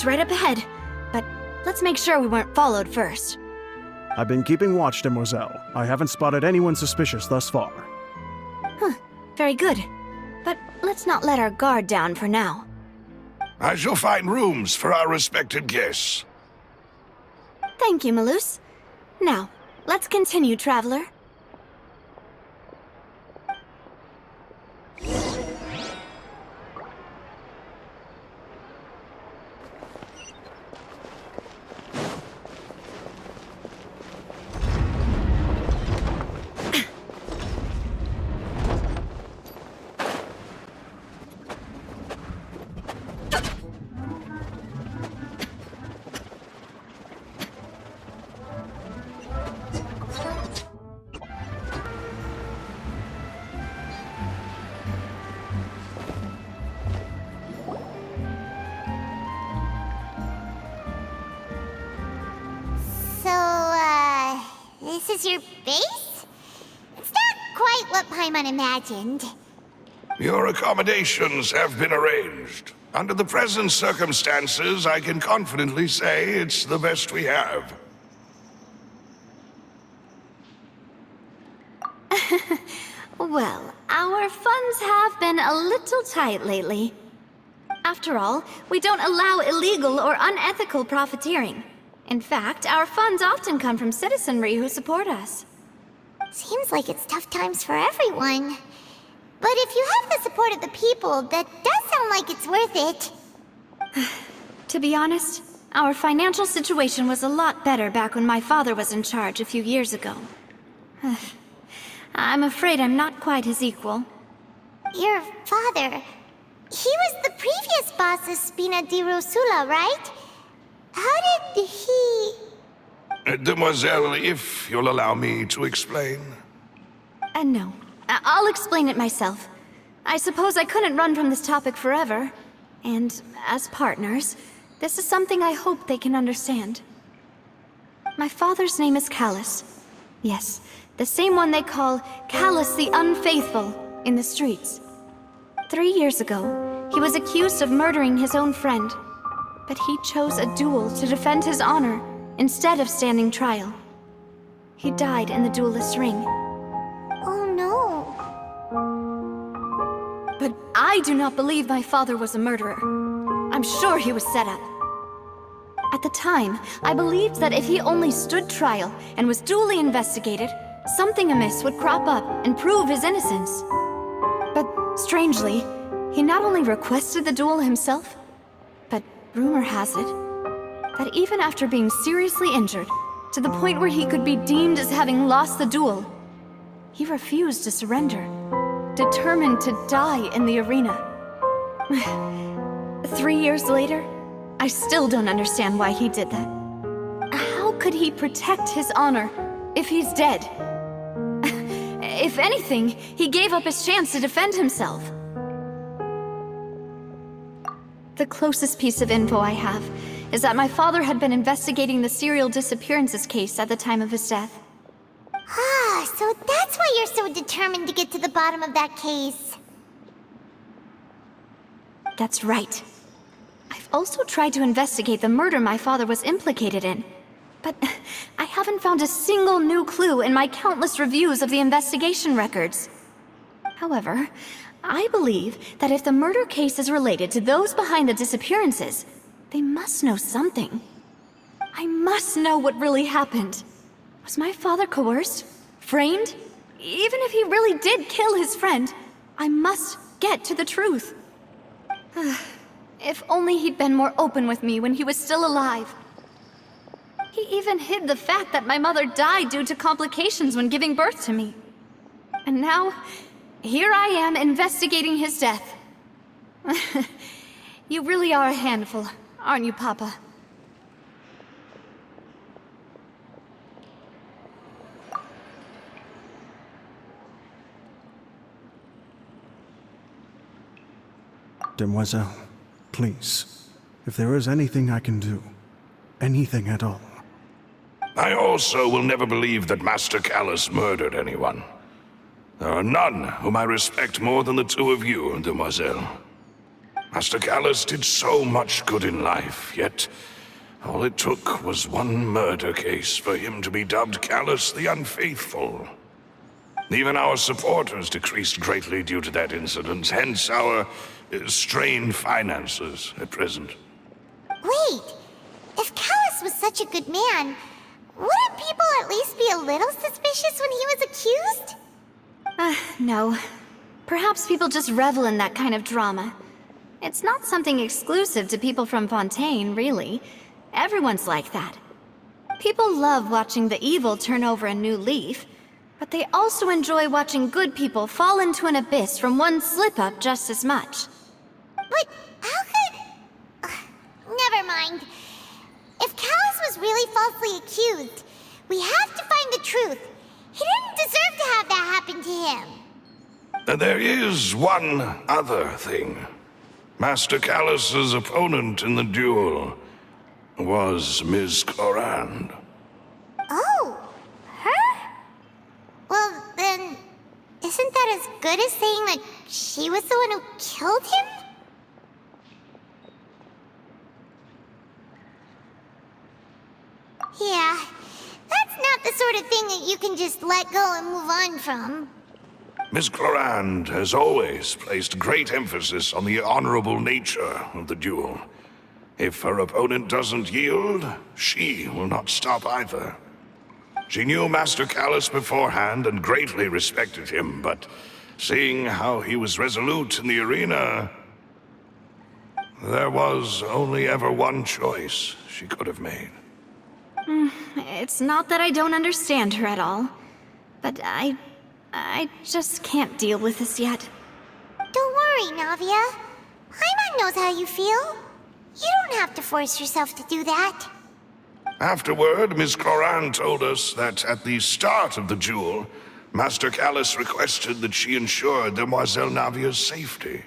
It's right up ahead, but let's make sure we weren't followed first. I've been keeping watch, Demoiselle. I haven't spotted anyone suspicious thus far. Huh, very good. But let's not let our guard down for now. I shall find rooms for our respected guests. Thank you, Malus. Now, let's continue, Traveler. This is your base? It's not quite what Paimon imagined. Your accommodations have been arranged. Under the present circumstances, I can confidently say it's the best we have. Well, our funds have been a little tight lately. After all, we don't allow illegal or unethical profiteering. In fact, our funds often come from citizenry who support us. Seems like it's tough times for everyone. But if you have the support of the people, that does sound like it's worth it. To be honest, our financial situation was a lot better back when my father was in charge a few years ago. I'm afraid I'm not quite his equal. Your father... he was the previous boss of Spina di Rosula, right? How did he... Demoiselle, if you'll allow me to explain. No. I'll explain it myself. I suppose I couldn't run from this topic forever. And as partners, this is something I hope they can understand. My father's name is Callus. Yes, the same one they call Callus the Unfaithful in the streets. 3 years ago, he was accused of murdering his own friend. But he chose a duel to defend his honor instead of standing trial. He died in the duelist's ring. Oh no. But I do not believe my father was a murderer. I'm sure he was set up. At the time, I believed that if he only stood trial and was duly investigated, something amiss would crop up and prove his innocence. But strangely, he not only requested the duel himself, but rumor has it that even after being seriously injured, to the point where he could be deemed as having lost the duel, he refused to surrender, determined to die in the arena. 3 years later, I still don't understand why he did that. How could he protect his honor if he's dead? If anything, he gave up his chance to defend himself. The closest piece of info I have is that my father had been investigating the serial disappearances case at the time of his death. Ah, so that's why you're so determined to get to the bottom of that case. That's right. I've also tried to investigate the murder my father was implicated in, but I haven't found a single new clue in my countless reviews of the investigation records. However, I believe that if the murder case is related to those behind the disappearances, they must know something. I must know what really happened. Was my father coerced? Framed? Even if he really did kill his friend, I must get to the truth. If only he'd been more open with me when he was still alive. He even hid the fact that my mother died due to complications when giving birth to me. And now, here I am investigating his death. You really are a handful, aren't you, Papa? Demoiselle, please, if there is anything I can do, anything at all. I also will never believe that Master Callus murdered anyone. There are none whom I respect more than the two of you, Demoiselle. Master Callus did so much good in life, yet all it took was one murder case for him to be dubbed Callus the Unfaithful. Even our supporters decreased greatly due to that incident, hence our strained finances at present. Wait, if Callus was such a good man, wouldn't people at least be a little suspicious when he was accused? No. Perhaps people just revel in that kind of drama. It's not something exclusive to people from Fontaine, really. Everyone's like that. People love watching the evil turn over a new leaf, but they also enjoy watching good people fall into an abyss from one slip-up just as much. But how could... never mind. If Callus was really falsely accused, we have to find the truth. He didn't deserve to have that happen to him. There is one other thing. Master Callus's opponent in the duel was Ms. Clorand. Oh, her? Well, then, isn't that as good as saying that she was the one who killed him? Yeah, that's not the sort of thing that you can just let go and move on from. Ms. Clorand has always placed great emphasis on the honorable nature of the duel. If her opponent doesn't yield, she will not stop either. She knew Master Callus beforehand and greatly respected him, but seeing how he was resolute in the arena, there was only ever one choice she could have made. It's not that I don't understand her at all, but I just can't deal with this yet. Don't worry, Navia. Paimon knows how you feel. You don't have to force yourself to do that. Afterward, Ms. Clorand told us that at the start of the duel, Master Callus requested that she ensure Demoiselle Navia's safety.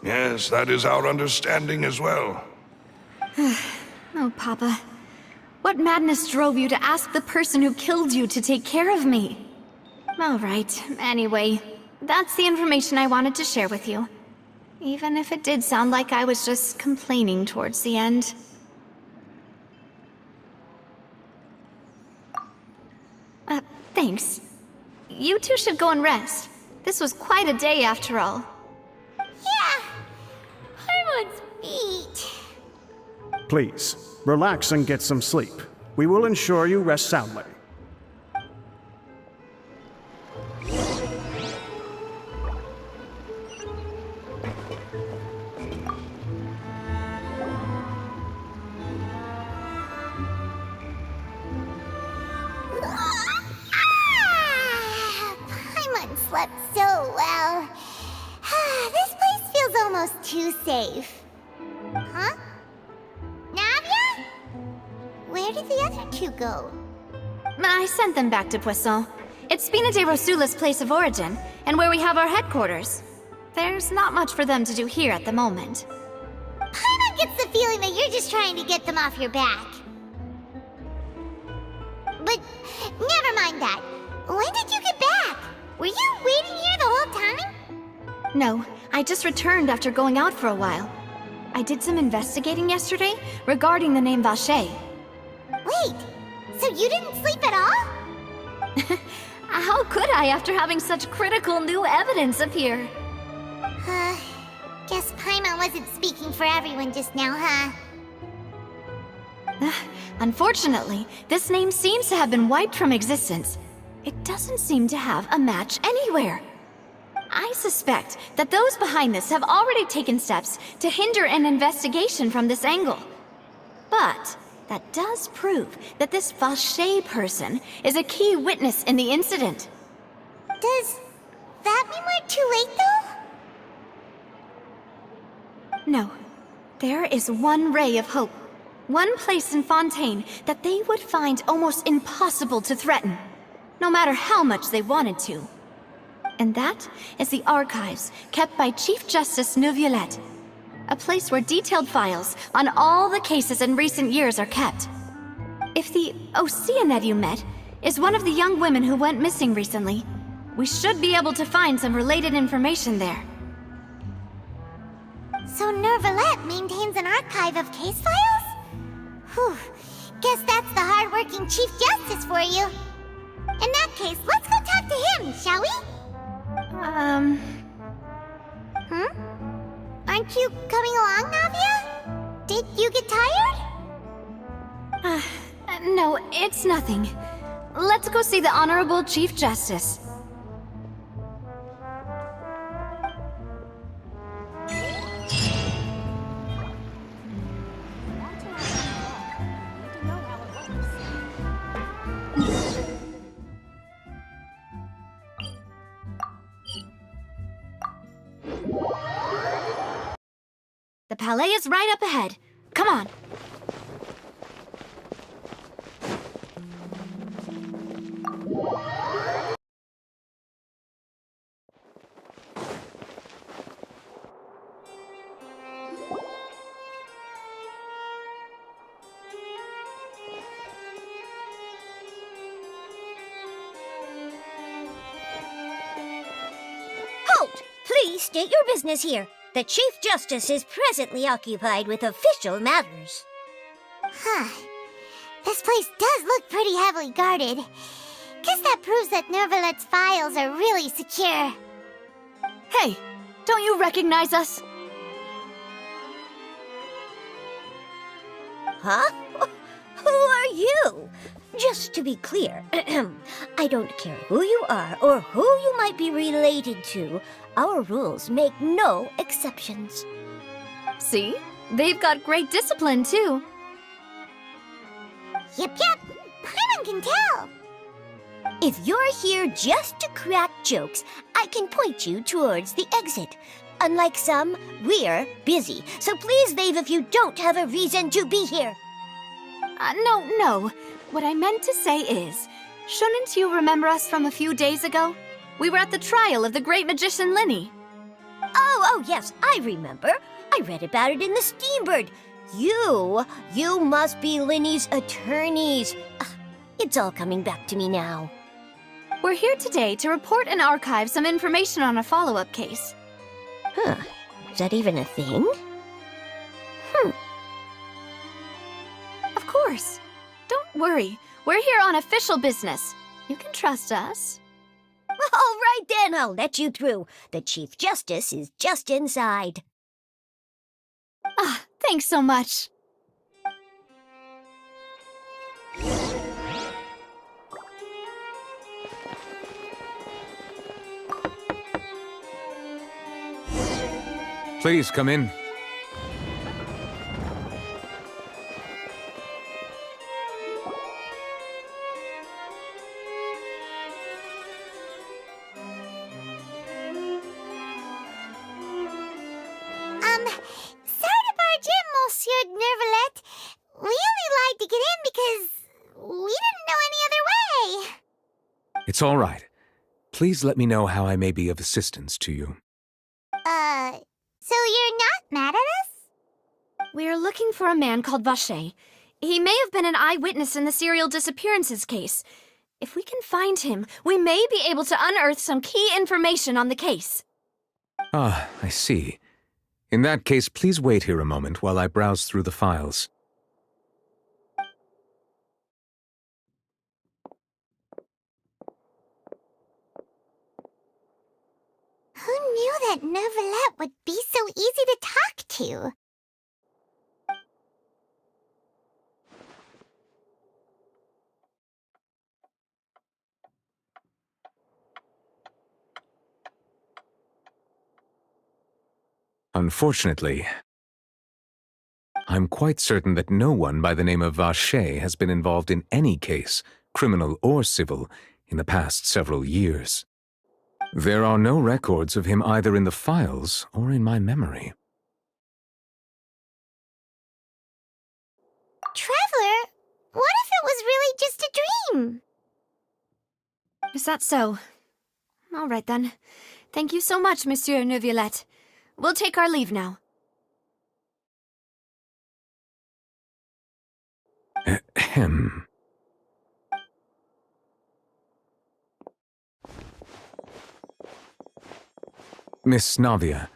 Yes, that is our understanding as well. Oh, Papa. What madness drove you to ask the person who killed you to take care of me? All right, anyway, that's the information I wanted to share with you. Even if it did sound like I was just complaining towards the end. Thanks. You two should go and rest. This was quite a day after all. Yeah, Paimon's beat. Please, relax and get some sleep. We will ensure you rest soundly. Paimon slept so well. This place feels almost too safe. Huh? Navia? Where did the other two go? I sent them back to Poisson. It's Spina de Rosula's place of origin, and where we have our headquarters. There's not much for them to do here at the moment. Paimon gets the feeling that you're just trying to get them off your back. But never mind that. When did you get back? Were you waiting here the whole time? No, I just returned after going out for a while. I did some investigating yesterday regarding the name Vacher. Wait, so you didn't sleep at all? How could I after having such critical new evidence appear? Guess Paimon wasn't speaking for everyone just now, huh? Unfortunately, this name seems to have been wiped from existence. It doesn't seem to have a match anywhere. I suspect that those behind this have already taken steps to hinder an investigation from this angle. But that does prove that this Vacher person is a key witness in the incident. Does that mean we're too late, though? No. There is one ray of hope. One place in Fontaine that they would find almost impossible to threaten, no matter how much they wanted to. And that is the archives kept by Chief Justice Neuvillette. a place where detailed files on all the cases in recent years are kept. If the Oceanid you met is one of the young women who went missing recently, we should be able to find some related information there. So Nervalette maintains an archive of case files? Whew. Guess that's the hard-working Chief Justice for you. In that case, let's go talk to him, shall we? Aren't you coming along, Navia? Did you get tired? No, it's nothing. Let's go see the Honorable Chief Justice. The Palais is right up ahead. Come on. Halt! Please state your business here. The Chief Justice is presently occupied with official matters. Huh. This place does look pretty heavily guarded. Guess that proves that Nervalette's files are really secure. Hey, don't you recognize us? Huh? Who are you? Just to be clear, I don't care who you are or who you might be related to. Our rules make no exceptions. See? They've got great discipline, too. Yep. Paimon can tell. If you're here just to crack jokes, I can point you towards the exit. Unlike some, we're busy, so please leave if you don't have a reason to be here. No. What I meant to say is, shouldn't you remember us from a few days ago? We were at the trial of the great magician Linny. Oh, yes, I remember. I read about it in the Steambird. You must be Linny's attorneys. It's all coming back to me now. We're here today to report and archive some information on a follow-up case. Huh, is that even a thing? Of course. Don't worry. We're here on official business. You can trust us. All right then, I'll let you through. The Chief Justice is just inside. Thanks so much. Please come in. Sorry to barge in, Monsieur Nervalette. We only lied to get in because we didn't know any other way. It's all right. Please let me know how I may be of assistance to you. So you're not mad at us? We're looking for a man called Vacher. He may have been an eyewitness in the serial disappearances case. If we can find him, we may be able to unearth some key information on the case. Ah, I see. In that case, please wait here a moment while I browse through the files. Who knew that Nervalette would be so easy to talk to? Unfortunately, I'm quite certain that no one by the name of Vacher has been involved in any case, criminal or civil, in the past several years. There are no records of him either in the files or in my memory. Traveler, what if it was really just a dream? Is that so? All right then. Thank you so much, Monsieur Neuvillette. We'll take our leave now. Ahem. Miss Navia,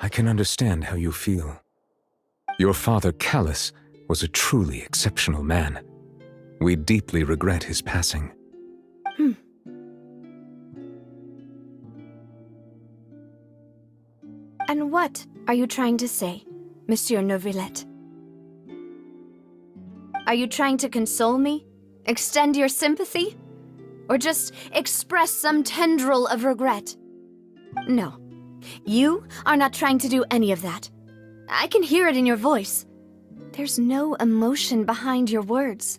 I can understand how you feel. Your father, Callus, was a truly exceptional man. We deeply regret his passing. And what are you trying to say, Monsieur Neuvillette? Are you trying to console me? Extend your sympathy? Or just express some tendril of regret? No. You are not trying to do any of that. I can hear it in your voice. There's no emotion behind your words.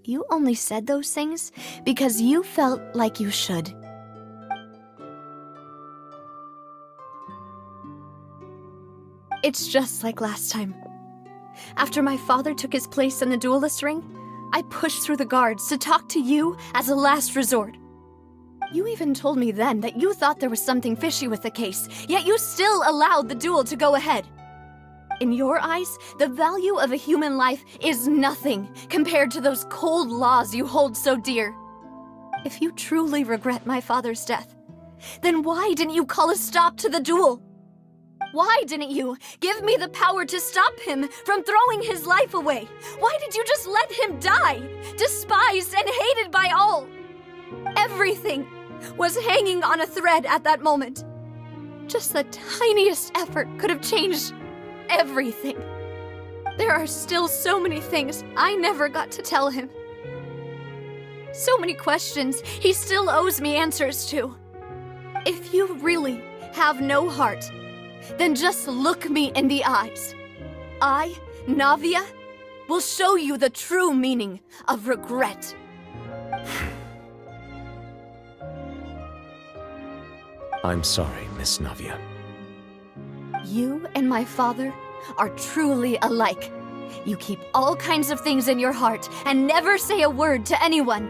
You only said those things because you felt like you should. It's just like last time. After my father took his place in the duelist ring, I pushed through the guards to talk to you as a last resort. You even told me then that you thought there was something fishy with the case, yet you still allowed the duel to go ahead. In your eyes, the value of a human life is nothing compared to those cold laws you hold so dear. If you truly regret my father's death, then why didn't you call a stop to the duel? Why didn't you give me the power to stop him from throwing his life away? Why did you just let him die, despised and hated by all? Everything was hanging on a thread at that moment. Just the tiniest effort could have changed everything. There are still so many things I never got to tell him. So many questions he still owes me answers to. If you really have no heart, then just look me in the eyes. I, Navia, will show you the true meaning of regret. I'm sorry, Miss Navia. You and my father are truly alike. You keep all kinds of things in your heart and never say a word to anyone.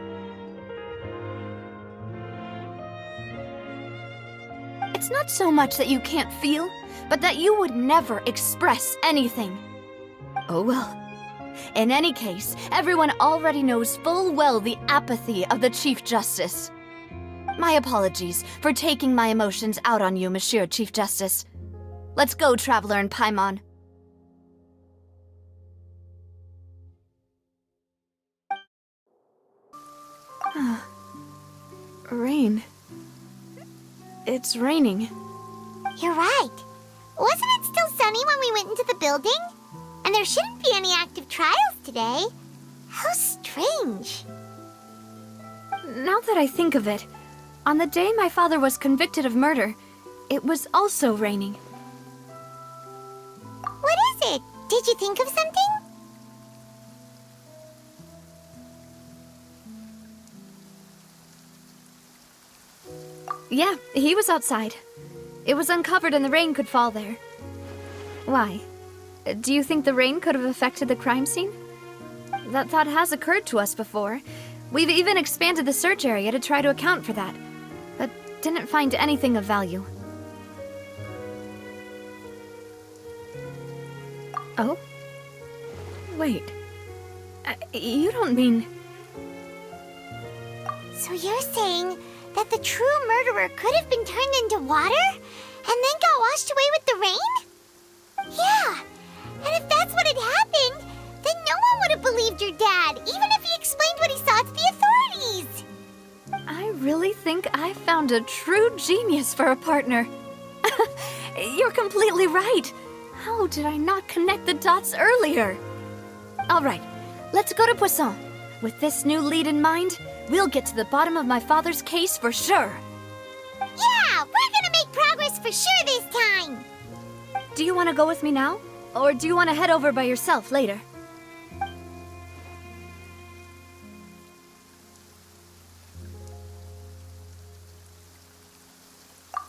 It's not so much that you can't feel, but that you would never express anything. Oh well. In any case, everyone already knows full well the apathy of the Chief Justice. My apologies for taking my emotions out on you, Monsieur Chief Justice. Let's go, Traveler and Paimon. Rain. It's raining. You're right. Wasn't it still sunny when we went into the building? And there shouldn't be any active trials today. How strange. Now that I think of it, on the day my father was convicted of murder, it was also raining. What is it? Did you think of something? Yeah, he was outside. It was uncovered and the rain could fall there. Why? Do you think the rain could have affected the crime scene? That thought has occurred to us before. We've even expanded the search area to try to account for that, but didn't find anything of value. Oh? Wait. You don't mean... So you're saying that the true murderer could have been turned into water and then got washed away with the rain? Yeah, and if that's what had happened, then no one would have believed your dad, even if he explained what he saw to the authorities. I really think I found a true genius for a partner. You're completely right. How did I not connect the dots earlier? All right, let's go to Poisson. With this new lead in mind, we'll get to the bottom of my father's case for sure. Yeah, we're gonna make progress for sure this time. Do you want to go with me now? Or do you want to head over by yourself later?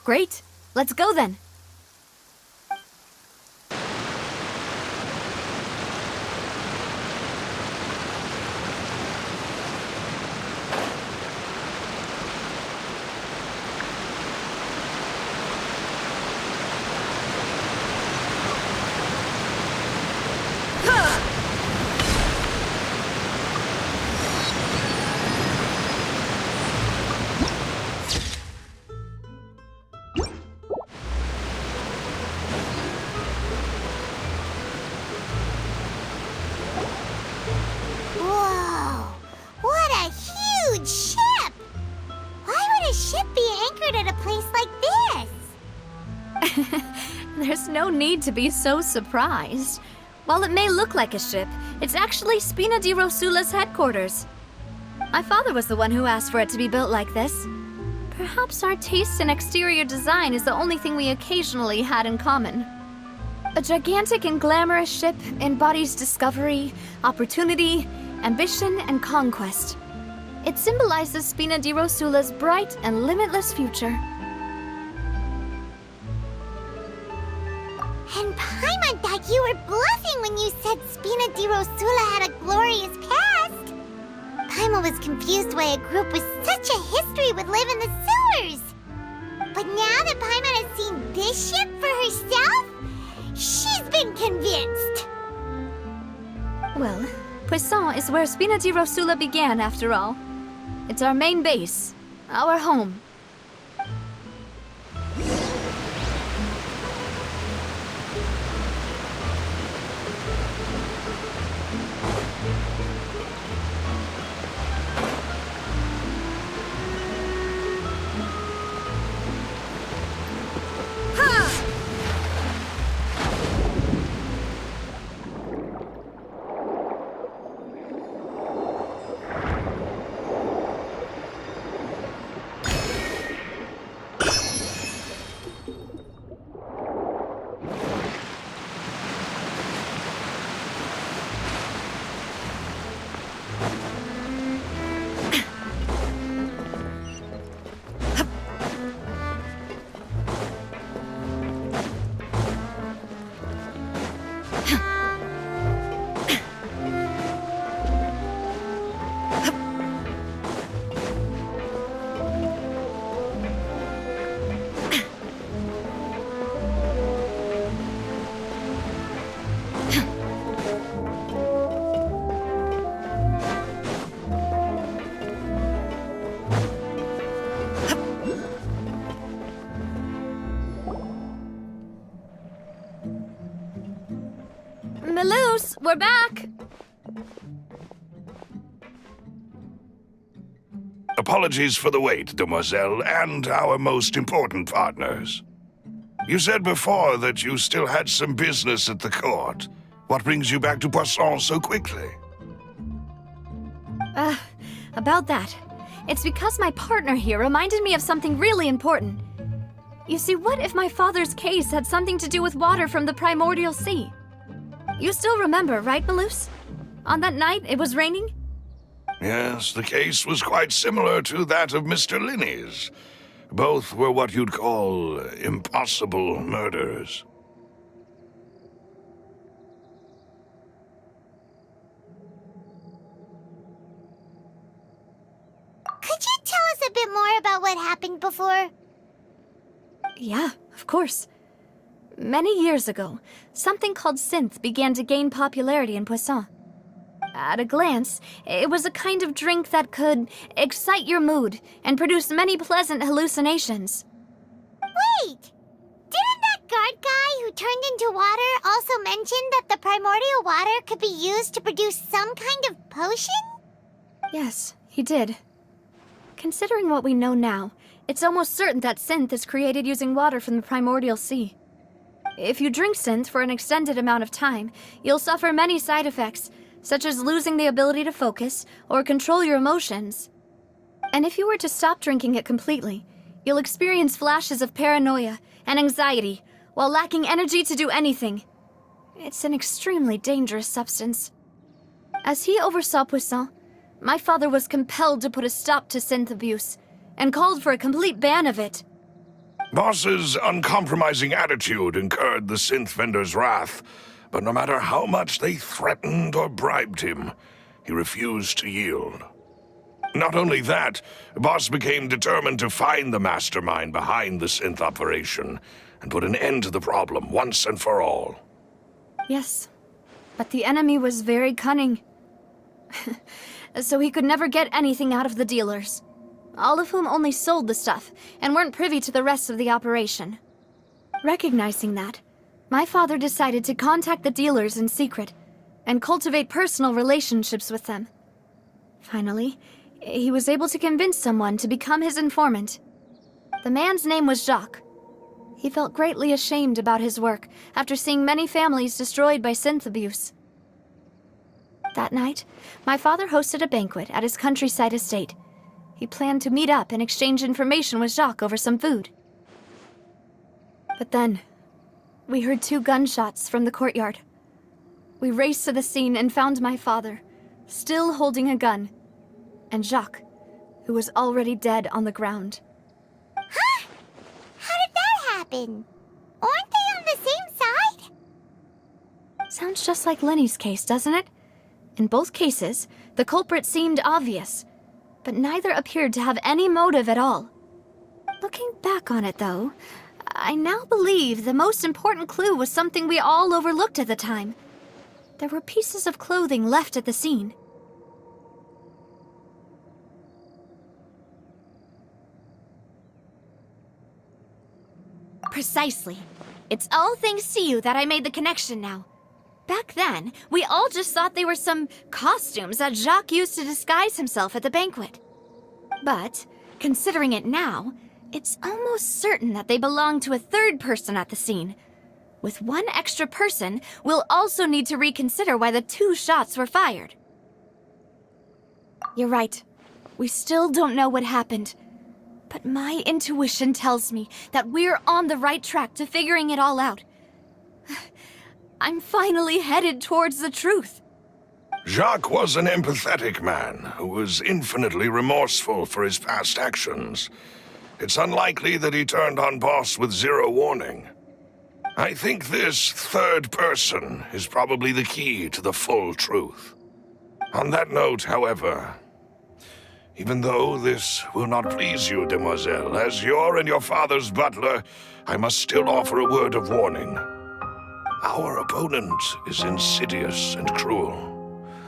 Great. Let's go then. There's no need to be so surprised. While it may look like a ship, it's actually Spina di Rosula's headquarters. My father was the one who asked for it to be built like this. Perhaps our taste in exterior design is the only thing we occasionally had in common. A gigantic and glamorous ship embodies discovery, opportunity, ambition, and conquest. It symbolizes Spina di Rosula's bright and limitless future. And Paimon thought you were bluffing when you said Spina di Rosula had a glorious past. Paimon was confused why a group with such a history would live in the sewers. But now that Paimon has seen this ship for herself, she's been convinced. Well, Poisson is where Spina di Rosula began, after all. It's our main base, our home. Melus, we're back! Apologies for the wait, demoiselle, and our most important partners. You said before that you still had some business at the court. What brings you back to Poisson so quickly? About that. It's because my partner here reminded me of something really important. You see, what if my father's case had something to do with water from the primordial sea? You still remember, right, Melus? On that night, it was raining? Yes, the case was quite similar to that of Mr. Linney's. Both were what you'd call impossible murders. Could you tell us a bit more about what happened before? Yeah, of course. Many years ago, something called synth began to gain popularity in Poisson. At a glance, it was a kind of drink that could excite your mood and produce many pleasant hallucinations. Wait! Didn't that guard guy who turned into water also mention that the primordial water could be used to produce some kind of potion? Yes, he did. Considering what we know now, it's almost certain that synth is created using water from the primordial sea. If you drink synth for an extended amount of time, you'll suffer many side effects, such as losing the ability to focus or control your emotions. And if you were to stop drinking it completely, you'll experience flashes of paranoia and anxiety while lacking energy to do anything. It's an extremely dangerous substance. As he oversaw Poisson, my father was compelled to put a stop to synth abuse and called for a complete ban of it. Boss's uncompromising attitude incurred the synth vendor's wrath, but no matter how much they threatened or bribed him, he refused to yield. Not only that, Boss became determined to find the mastermind behind the synth operation and put an end to the problem once and for all. Yes, but the enemy was very cunning. So he could never get anything out of the dealers, all of whom only sold the stuff and weren't privy to the rest of the operation. Recognizing that, my father decided to contact the dealers in secret and cultivate personal relationships with them. Finally, he was able to convince someone to become his informant. The man's name was Jacques. He felt greatly ashamed about his work after seeing many families destroyed by synth abuse. That night, my father hosted a banquet at his countryside estate. He planned to meet up and exchange information with Jacques over some food. But then, we heard 2 gunshots from the courtyard. We raced to the scene and found my father, still holding a gun, and Jacques, who was already dead on the ground. Huh? How did that happen? Aren't they on the same side? Sounds just like Lenny's case, doesn't it? In both cases, the culprit seemed obvious, but neither appeared to have any motive at all. Looking back on it, though, I now believe the most important clue was something we all overlooked at the time. There were pieces of clothing left at the scene. Precisely. It's all thanks to you that I made the connection now. Back then, we all just thought they were some costumes that Jacques used to disguise himself at the banquet. But, considering it now, it's almost certain that they belong to a third person at the scene. With one extra person, we'll also need to reconsider why the 2 shots were fired. You're right. We still don't know what happened. But my intuition tells me that we're on the right track to figuring it all out. I'm finally headed towards the truth. Jacques was an empathetic man who was infinitely remorseful for his past actions. It's unlikely that he turned on Boss with 0 warning. I think this third person is probably the key to the full truth. On that note, however, even though this will not please you, demoiselle, as your and your father's butler, I must still offer a word of warning. Our opponent is insidious and cruel.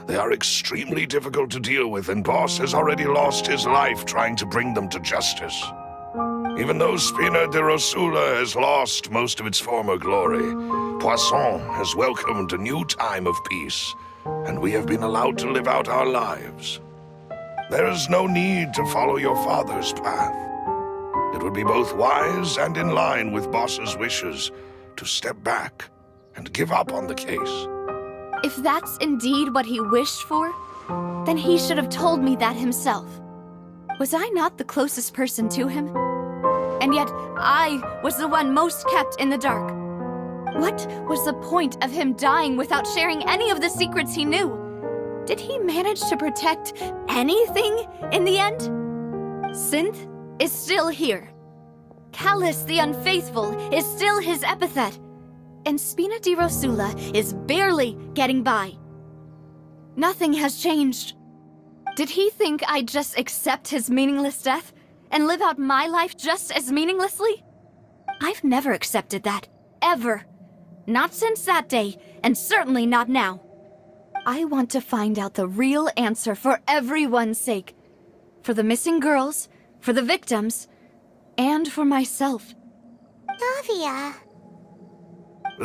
They are extremely difficult to deal with, and Boss has already lost his life trying to bring them to justice. Even though Spina de Rosula has lost most of its former glory, Poisson has welcomed a new time of peace, and we have been allowed to live out our lives. There is no need to follow your father's path. It would be both wise and in line with Boss's wishes to step back and give up on the case. If that's indeed what he wished for, then he should have told me that himself. Was I not the closest person to him? And yet, I was the one most kept in the dark. What was the point of him dying without sharing any of the secrets he knew? Did he manage to protect anything in the end? Synth is still here. Callus the Unfaithful is still his epithet. And Spina di Rosula is barely getting by. Nothing has changed. Did he think I'd just accept his meaningless death and live out my life just as meaninglessly? I've never accepted that, ever. Not since that day, and certainly not now. I want to find out the real answer for everyone's sake. For the missing girls, for the victims, and for myself. Navia.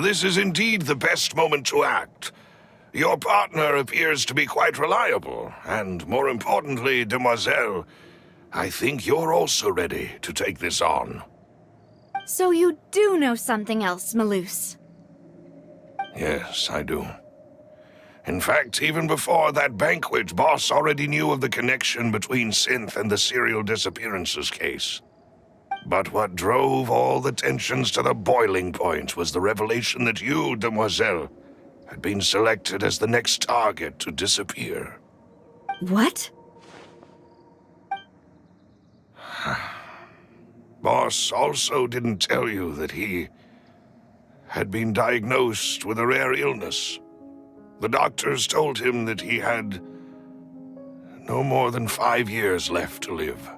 This is indeed the best moment to act. Your partner appears to be quite reliable, and more importantly, demoiselle, I think you're also ready to take this on. So you do know something else, Malus? Yes, I do. In fact, even before that banquet, Boss already knew of the connection between Synth and the serial disappearances case. But what drove all the tensions to the boiling point was the revelation that you, demoiselle, had been selected as the next target to disappear. What? Boss also didn't tell you that he had been diagnosed with a rare illness. The doctors told him that he had no more than 5 years left to live.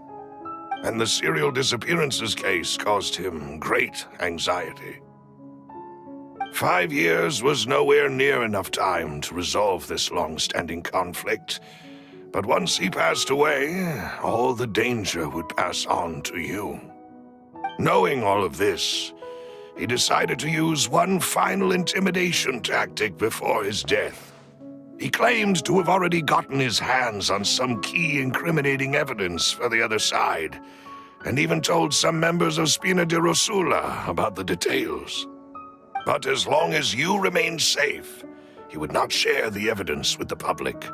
And the serial disappearances case caused him great anxiety. 5 years was nowhere near enough time to resolve this long-standing conflict, but once he passed away, all the danger would pass on to you. Knowing all of this, he decided to use one final intimidation tactic before his death. He claimed to have already gotten his hands on some key incriminating evidence for the other side, and even told some members of Spina di Rosula about the details. But as long as you remained safe, he would not share the evidence with the public.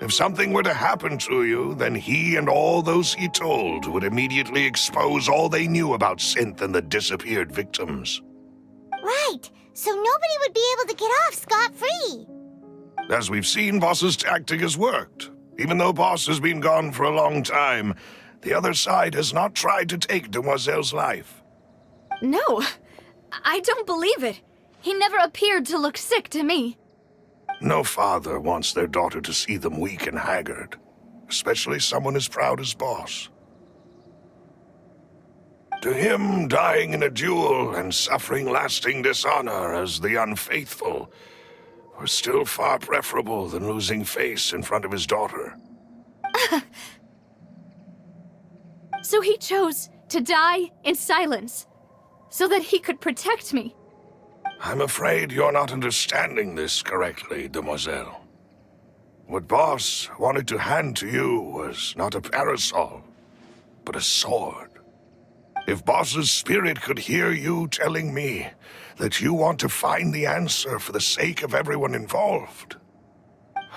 If something were to happen to you, then he and all those he told would immediately expose all they knew about Synth and the disappeared victims. Right, so nobody would be able to get off scot-free. As we've seen, Boss's tactic has worked. Even though Boss has been gone for a long time, the other side has not tried to take Demoiselle's life. No, I don't believe it. He never appeared to look sick to me. No father wants their daughter to see them weak and haggard, especially someone as proud as Boss. To him, dying in a duel and suffering lasting dishonor as the unfaithful were still far preferable than losing face in front of his daughter. So he chose to die in silence, so that he could protect me. I'm afraid you're not understanding this correctly, Demoiselle. What Boss wanted to hand to you was not a parasol, but a sword. If Boss's spirit could hear you telling me that you want to find the answer for the sake of everyone involved,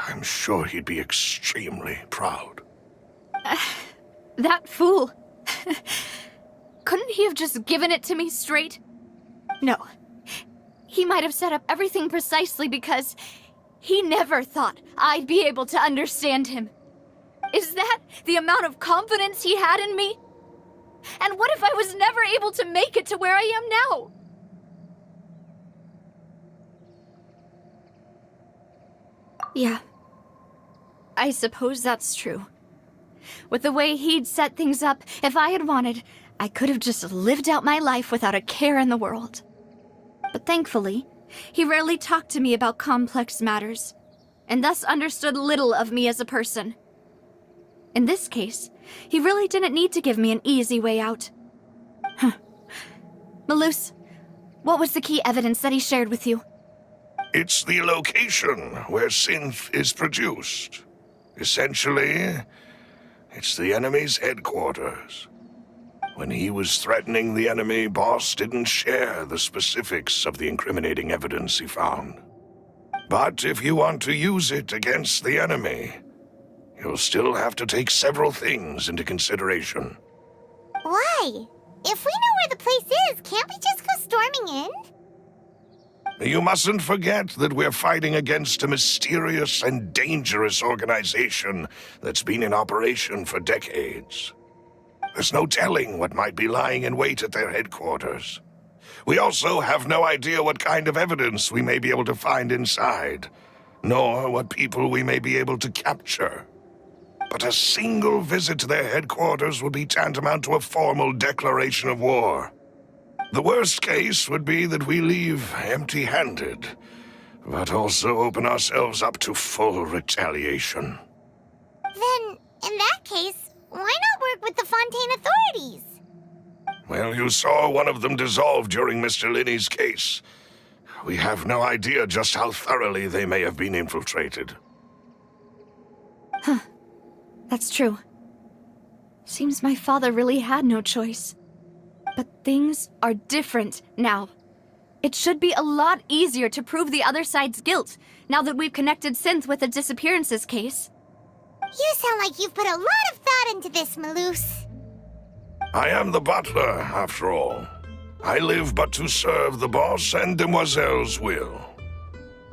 I'm sure he'd be extremely proud. That fool. Couldn't he have just given it to me straight? No. He might have set up everything precisely because he never thought I'd be able to understand him. Is that the amount of confidence he had in me? And what if I was never able to make it to where I am now? Yeah. I suppose that's true. With the way he'd set things up, if I had wanted, I could have just lived out my life without a care in the world. But thankfully, he rarely talked to me about complex matters, and thus understood little of me as a person. In this case, he really didn't need to give me an easy way out. Malus, what was the key evidence that he shared with you? It's the location where Synth is produced. Essentially, it's the enemy's headquarters. When he was threatening the enemy, Boss didn't share the specifics of the incriminating evidence he found. But if you want to use it against the enemy, you'll still have to take several things into consideration. Why? If we know where the place is, can't we just go storming in? You mustn't forget that we're fighting against a mysterious and dangerous organization that's been in operation for decades. There's no telling what might be lying in wait at their headquarters. We also have no idea what kind of evidence we may be able to find inside, nor what people we may be able to capture. But a single visit to their headquarters would be tantamount to a formal declaration of war. The worst case would be that we leave empty-handed, but also open ourselves up to full retaliation. Then, in that case, why not work with the Fontaine authorities? Well, you saw one of them dissolve during Mr. Linney's case. We have no idea just how thoroughly they may have been infiltrated. That's true. Seems my father really had no choice. But things are different now. It should be a lot easier to prove the other side's guilt, now that we've connected Synth with the disappearances case. You sound like you've put a lot of thought into this, Malus. I am the butler, after all. I live but to serve the boss and Demoiselle's will.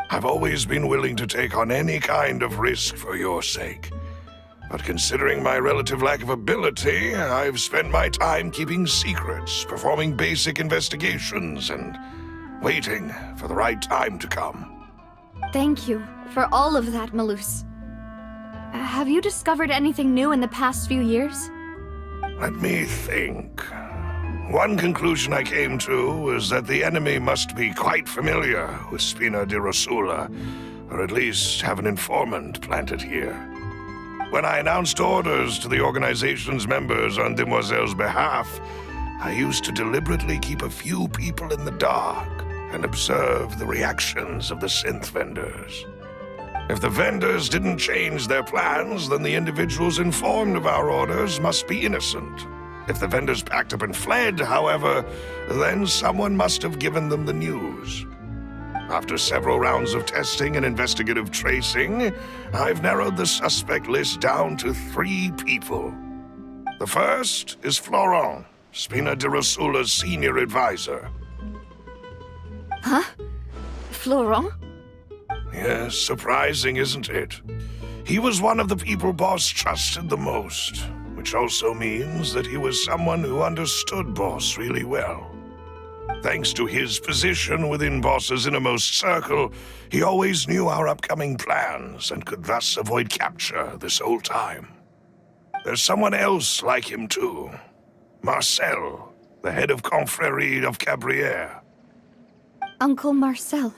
I've always been willing to take on any kind of risk for your sake. But considering my relative lack of ability, I've spent my time keeping secrets, performing basic investigations, and waiting for the right time to come. Thank you for all of that, Malus. Have you discovered anything new in the past few years? Let me think. One conclusion I came to was that the enemy must be quite familiar with Spina di Rosula, or at least have an informant planted here. When I announced orders to the organization's members on Demoiselle's behalf, I used to deliberately keep a few people in the dark and observe the reactions of the synth vendors. If the vendors didn't change their plans, then the individuals informed of our orders must be innocent. If the vendors packed up and fled, however, then someone must have given them the news. After several rounds of testing and investigative tracing, I've narrowed the suspect list down to 3 people. The first is Florent, Spina di Rosula's senior advisor. Huh? Florent? Yes, surprising, isn't it? He was one of the people Boss trusted the most, which also means that he was someone who understood Boss really well. Thanks to his position within Boss's innermost circle, he always knew our upcoming plans and could thus avoid capture this whole time. There's someone else like him too. Marcel, the head of Confrérie of Cabrières. Uncle Marcel.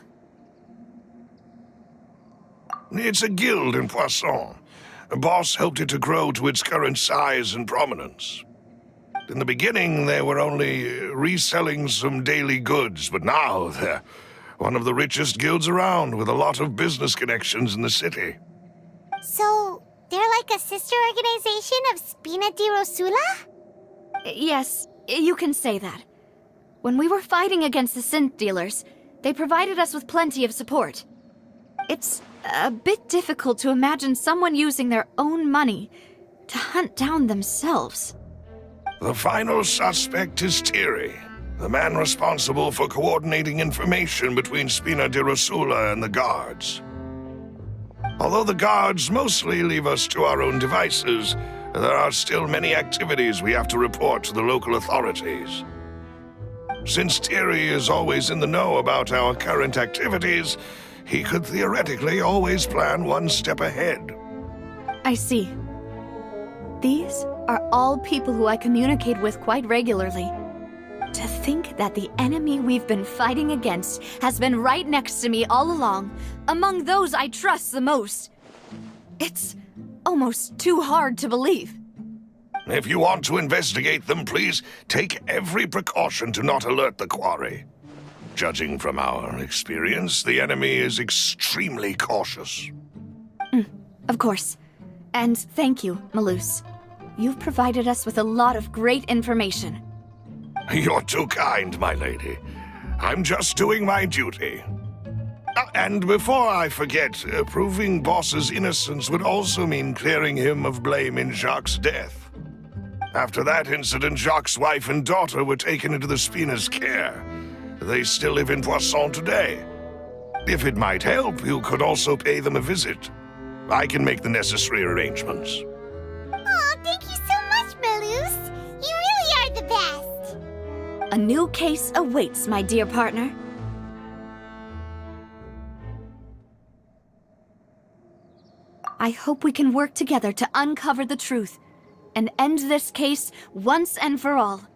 It's a guild in Poisson. Boss helped it to grow to its current size and prominence. In the beginning, they were only reselling some daily goods, but now they're one of the richest guilds around with a lot of business connections in the city. So, they're like a sister organization of Spina di Rosula? Yes, you can say that. When we were fighting against the synth dealers, they provided us with plenty of support. It's a bit difficult to imagine someone using their own money to hunt down themselves. The final suspect is Thierry, the man responsible for coordinating information between Spina di Rosula and the guards. Although the guards mostly leave us to our own devices, there are still many activities we have to report to the local authorities. Since Thierry is always in the know about our current activities, he could theoretically always plan one step ahead. I see. These are all people who I communicate with quite regularly. To think that the enemy we've been fighting against has been right next to me all along, among those I trust the most. It's almost too hard to believe. If you want to investigate them, please take every precaution to not alert the quarry. Judging from our experience, the enemy is extremely cautious. Of course. And thank you, Malus. You've provided us with a lot of great information. You're too kind, my lady. I'm just doing my duty. And before I forget, proving Boss's innocence would also mean clearing him of blame in Jacques' death. After that incident, Jacques' wife and daughter were taken into the Spina's care. They still live in Poisson today. If it might help, you could also pay them a visit. I can make the necessary arrangements. Aw, thank you so much, Malus. You really are the best. A new case awaits, my dear partner. I hope we can work together to uncover the truth and end this case once and for all.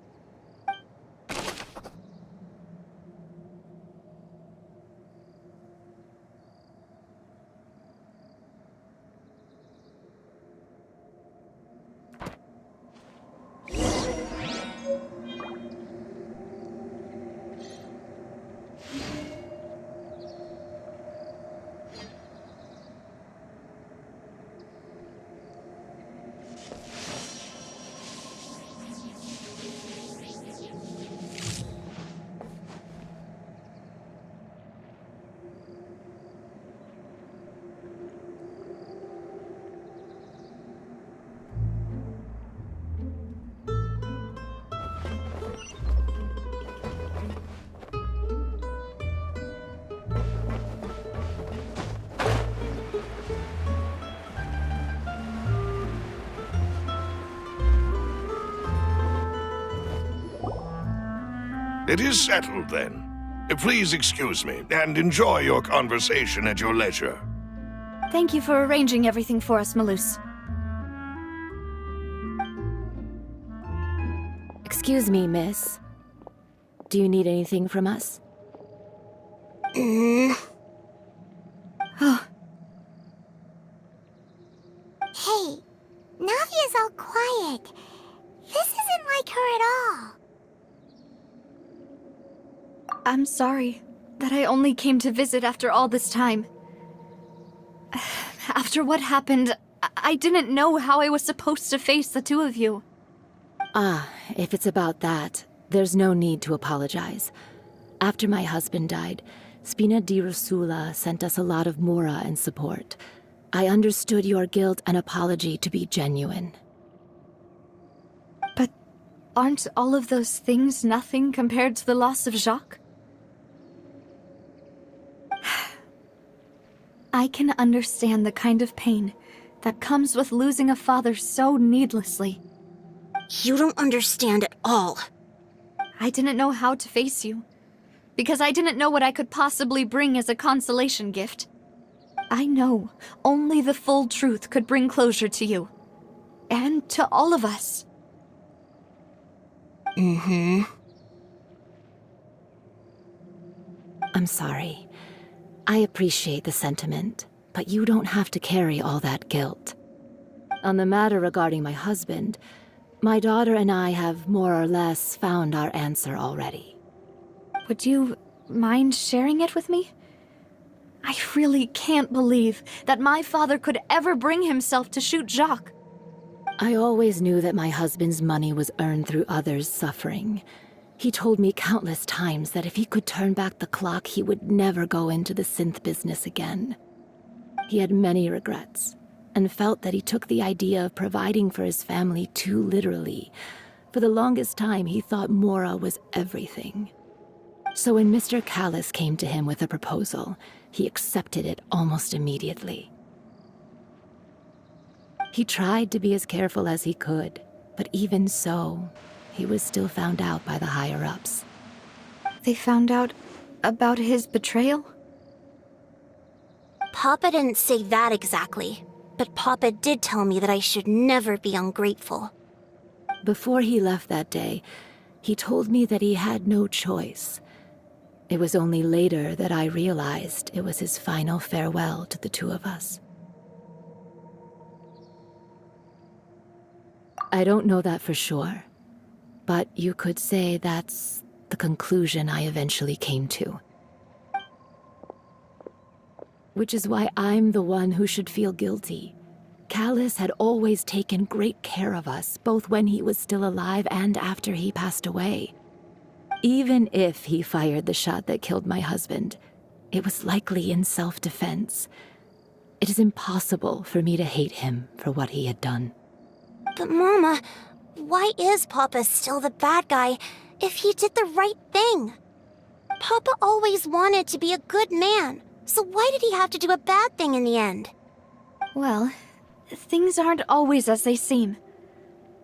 It is settled, then. Please excuse me, and enjoy your conversation at your leisure. Thank you for arranging everything for us, Malus. Excuse me, miss. Do you need anything from us? Hey, Navia's all quiet. This isn't like her at all. I'm sorry that I only came to visit after all this time. After what happened, I didn't know how I was supposed to face the two of you. Ah, if it's about that, there's no need to apologize. After my husband died, Spina di Rosula sent us a lot of mora and support. I understood your guilt and apology to be genuine. But aren't all of those things nothing compared to the loss of Jacques? I can understand the kind of pain that comes with losing a father so needlessly. You don't understand at all. I didn't know how to face you, because I didn't know what I could possibly bring as a consolation gift. I know only the full truth could bring closure to you, and to all of us. I'm sorry. I appreciate the sentiment, but you don't have to carry all that guilt. On the matter regarding my husband, my daughter and I have more or less found our answer already. Would you mind sharing it with me? I really can't believe that my father could ever bring himself to shoot Jacques. I always knew that my husband's money was earned through others' suffering. He told me countless times that if he could turn back the clock, he would never go into the synth business again. He had many regrets, and felt that he took the idea of providing for his family too literally. For the longest time, he thought Mora was everything. So when Mr. Callis came to him with a proposal, he accepted it almost immediately. He tried to be as careful as he could, but even so, he was still found out by the higher-ups. They found out about his betrayal? Papa didn't say that exactly, but Papa did tell me that I should never be ungrateful. Before he left that day, he told me that he had no choice. It was only later that I realized it was his final farewell to the two of us. I don't know that for sure, but you could say that's the conclusion I eventually came to. Which is why I'm the one who should feel guilty. Callis had always taken great care of us, both when he was still alive and after he passed away. Even if he fired the shot that killed my husband, it was likely in self-defense. It is impossible for me to hate him for what he had done. But Mama, why is Papa still the bad guy if he did the right thing? Papa always wanted to be a good man, so why did he have to do a bad thing in the end? Well, things aren't always as they seem.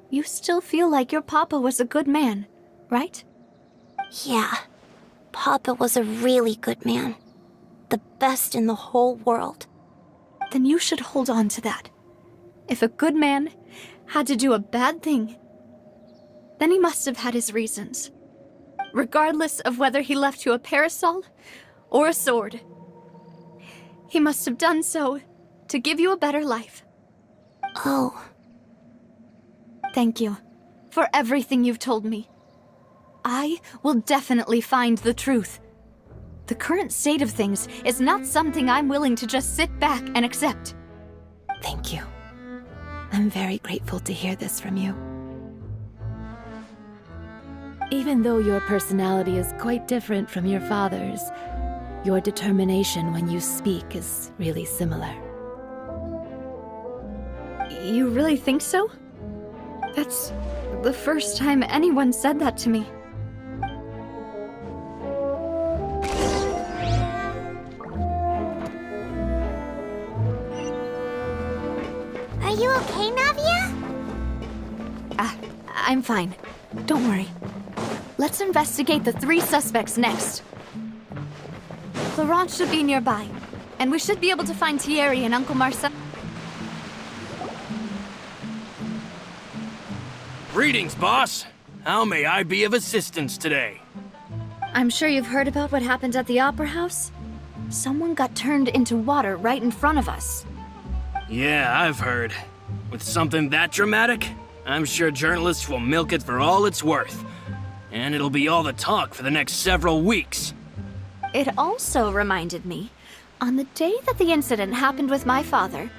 You still feel like your papa was a good man, right? Yeah, Papa was a really good man. The best in the whole world. Then you should hold on to that. If a good man had to do a bad thing, then he must have had his reasons. Regardless of whether he left you a parasol or a sword. He must have done so to give you a better life. Oh. Thank you for everything you've told me. I will definitely find the truth. The current state of things is not something I'm willing to just sit back and accept. Thank you. I'm very grateful to hear this from you. Even though your personality is quite different from your father's, your determination when you speak is really similar. You really think so? That's the first time anyone said that to me. Are you okay, Navia? I'm fine. Don't worry. Let's investigate the 3 suspects next. Laurent should be nearby, and we should be able to find Thierry and Uncle Marcel. Greetings, boss. How may I be of assistance today? I'm sure you've heard about what happened at the Opera House. Someone got turned into water right in front of us. Yeah, I've heard. With something that dramatic, I'm sure journalists will milk it for all it's worth. And it'll be all the talk for the next several weeks. It also reminded me, on the day that the incident happened with my father,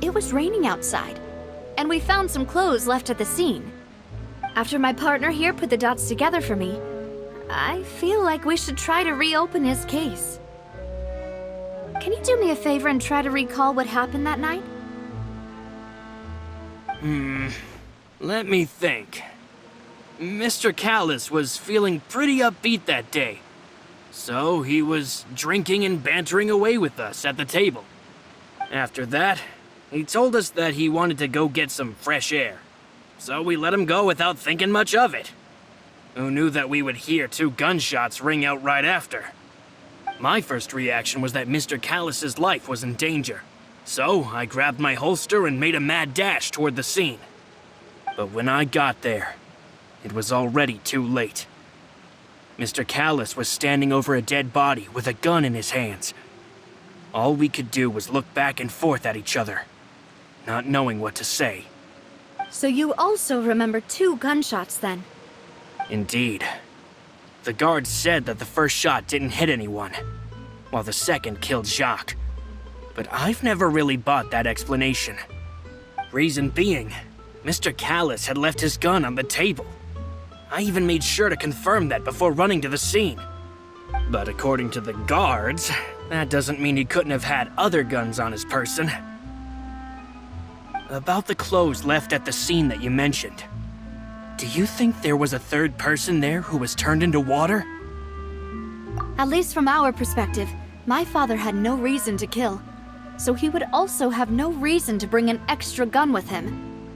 it was raining outside, and we found some clothes left at the scene. After my partner here put the dots together for me, I feel like we should try to reopen his case. Can you do me a favor and try to recall what happened that night? Let me think. Mr. Callus was feeling pretty upbeat that day. So he was drinking and bantering away with us at the table. After that, he told us that he wanted to go get some fresh air. So we let him go without thinking much of it. Who knew that we would hear 2 gunshots ring out right after? My first reaction was that Mr. Callus's life was in danger. So I grabbed my holster and made a mad dash toward the scene. But when I got there, it was already too late. Mr. Callus was standing over a dead body with a gun in his hands. All we could do was look back and forth at each other, not knowing what to say. So you also remember 2 gunshots then? Indeed. The guards said that the first shot didn't hit anyone, while the second killed Jacques. But I've never really bought that explanation. Reason being, Mr. Callus had left his gun on the table. I even made sure to confirm that before running to the scene. But according to the guards, that doesn't mean he couldn't have had other guns on his person. About the clothes left at the scene that you mentioned, do you think there was a third person there who was turned into water? At least from our perspective, my father had no reason to kill. So he would also have no reason to bring an extra gun with him.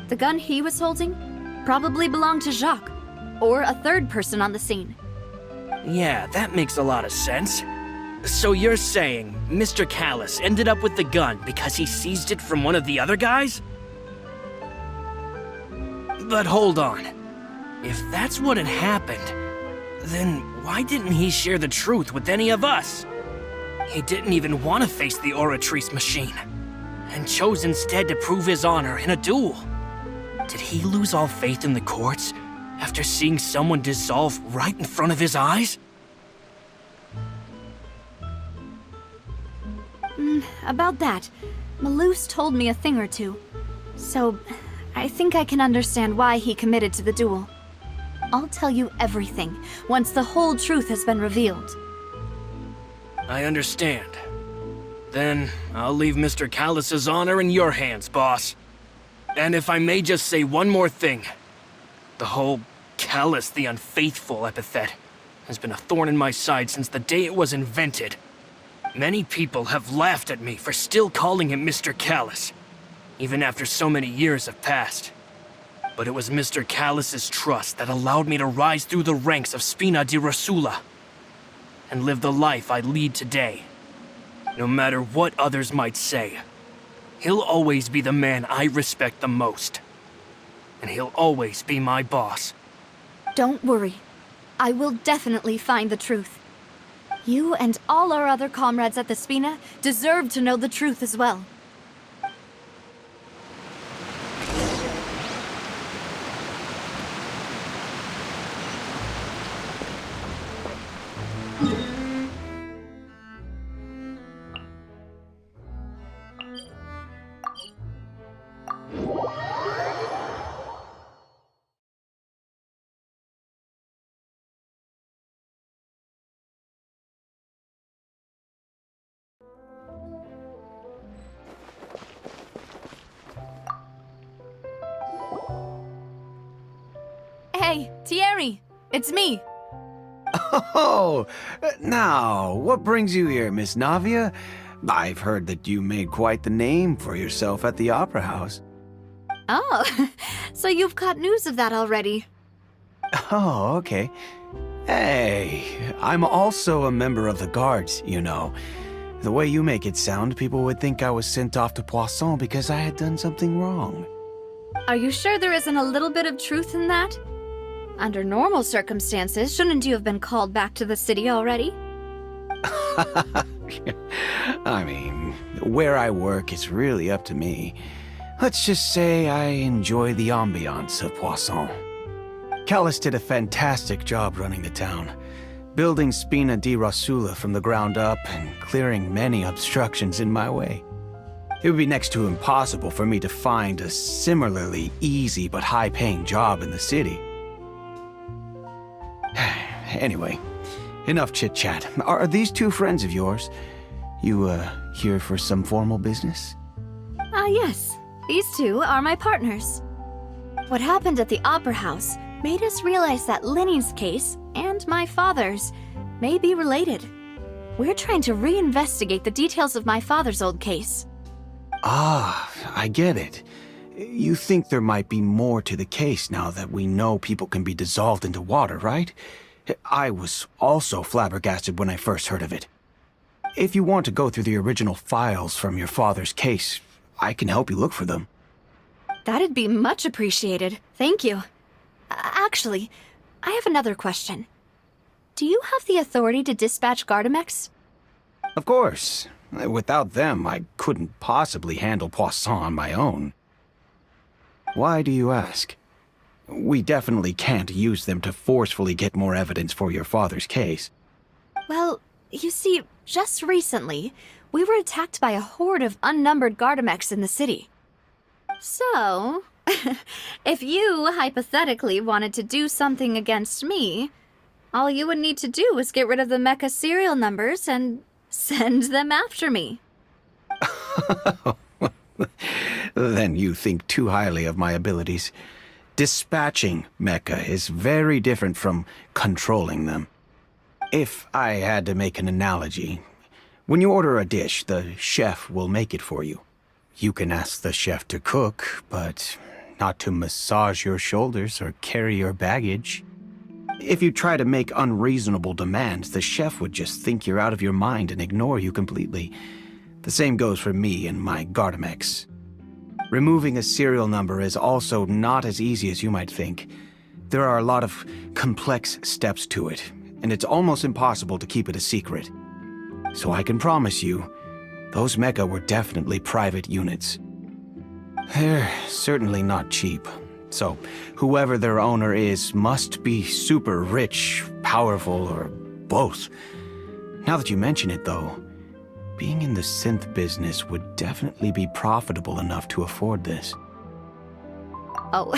The gun he was holding probably belonged to Jacques, or a third person on the scene. Yeah, that makes a lot of sense. So you're saying Mr. Callus ended up with the gun because he seized it from one of the other guys? But hold on. If that's what had happened, then why didn't he share the truth with any of us? He didn't even want to face the Oratrice machine, and chose instead to prove his honor in a duel. Did he lose all faith in the courts after seeing someone dissolve right in front of his eyes? About that, Malus told me a thing or two. So, I think I can understand why he committed to the duel. I'll tell you everything once the whole truth has been revealed. I understand. Then I'll leave Mr. Callus's honor in your hands, boss. And if I may just say one more thing. The whole Callus the Unfaithful epithet has been a thorn in my side since the day it was invented. Many people have laughed at me for still calling him Mr. Callus, even after so many years have passed. But it was Mr. Callus's trust that allowed me to rise through the ranks of Spina di Rosula and live the life I lead today. No matter what others might say, he'll always be the man I respect the most. And he'll always be my boss. Don't worry. I will definitely find the truth. You and all our other comrades at the Spina deserve to know the truth as well. Hey, Thierry! It's me! Oh, now, what brings you here, Miss Navia? I've heard that you made quite the name for yourself at the Opera House. Oh, so you've caught news of that already. Oh, okay. Hey, I'm also a member of the Guards, you know. The way you make it sound, people would think I was sent off to Poisson because I had done something wrong. Are you sure there isn't a little bit of truth in that? Under normal circumstances, shouldn't you have been called back to the city already? I mean, where I work is really up to me. Let's just say I enjoy the ambiance of Poisson. Callus did a fantastic job running the town, building Spina di Rosula from the ground up and clearing many obstructions in my way. It would be next to impossible for me to find a similarly easy but high-paying job in the city. Anyway, enough chit-chat. Are these two friends of yours? You, here for some formal business? Yes. These two are my partners. What happened at the Opera House made us realize that Linny's case and my father's may be related. We're trying to reinvestigate the details of my father's old case. Ah, I get it. You think there might be more to the case now that we know people can be dissolved into water, right? I was also flabbergasted when I first heard of it. If you want to go through the original files from your father's case, I can help you look for them. That'd be much appreciated. Thank you. Actually, I have another question. Do you have the authority to dispatch Gardamex? Of course. Without them, I couldn't possibly handle Poisson on my own. Why do you ask? We definitely can't use them to forcefully get more evidence for your father's case. Well, you see, just recently, we were attacked by a horde of unnumbered Gardamex in the city. So, if you hypothetically wanted to do something against me, all you would need to do is get rid of the mecha serial numbers and send them after me. Then you think too highly of my abilities. Dispatching mecha is very different from controlling them. If I had to make an analogy, when you order a dish, the chef will make it for you. You can ask the chef to cook, but not to massage your shoulders or carry your baggage. If you try to make unreasonable demands, the chef would just think you're out of your mind and ignore you completely. The same goes for me and my Gardamex. Removing a serial number is also not as easy as you might think. There are a lot of complex steps to it, and it's almost impossible to keep it a secret. So I can promise you, those mecha were definitely private units. They're certainly not cheap. So, whoever their owner is must be super rich, powerful, or both. Now that you mention it, though, being in the synth business would definitely be profitable enough to afford this. Oh,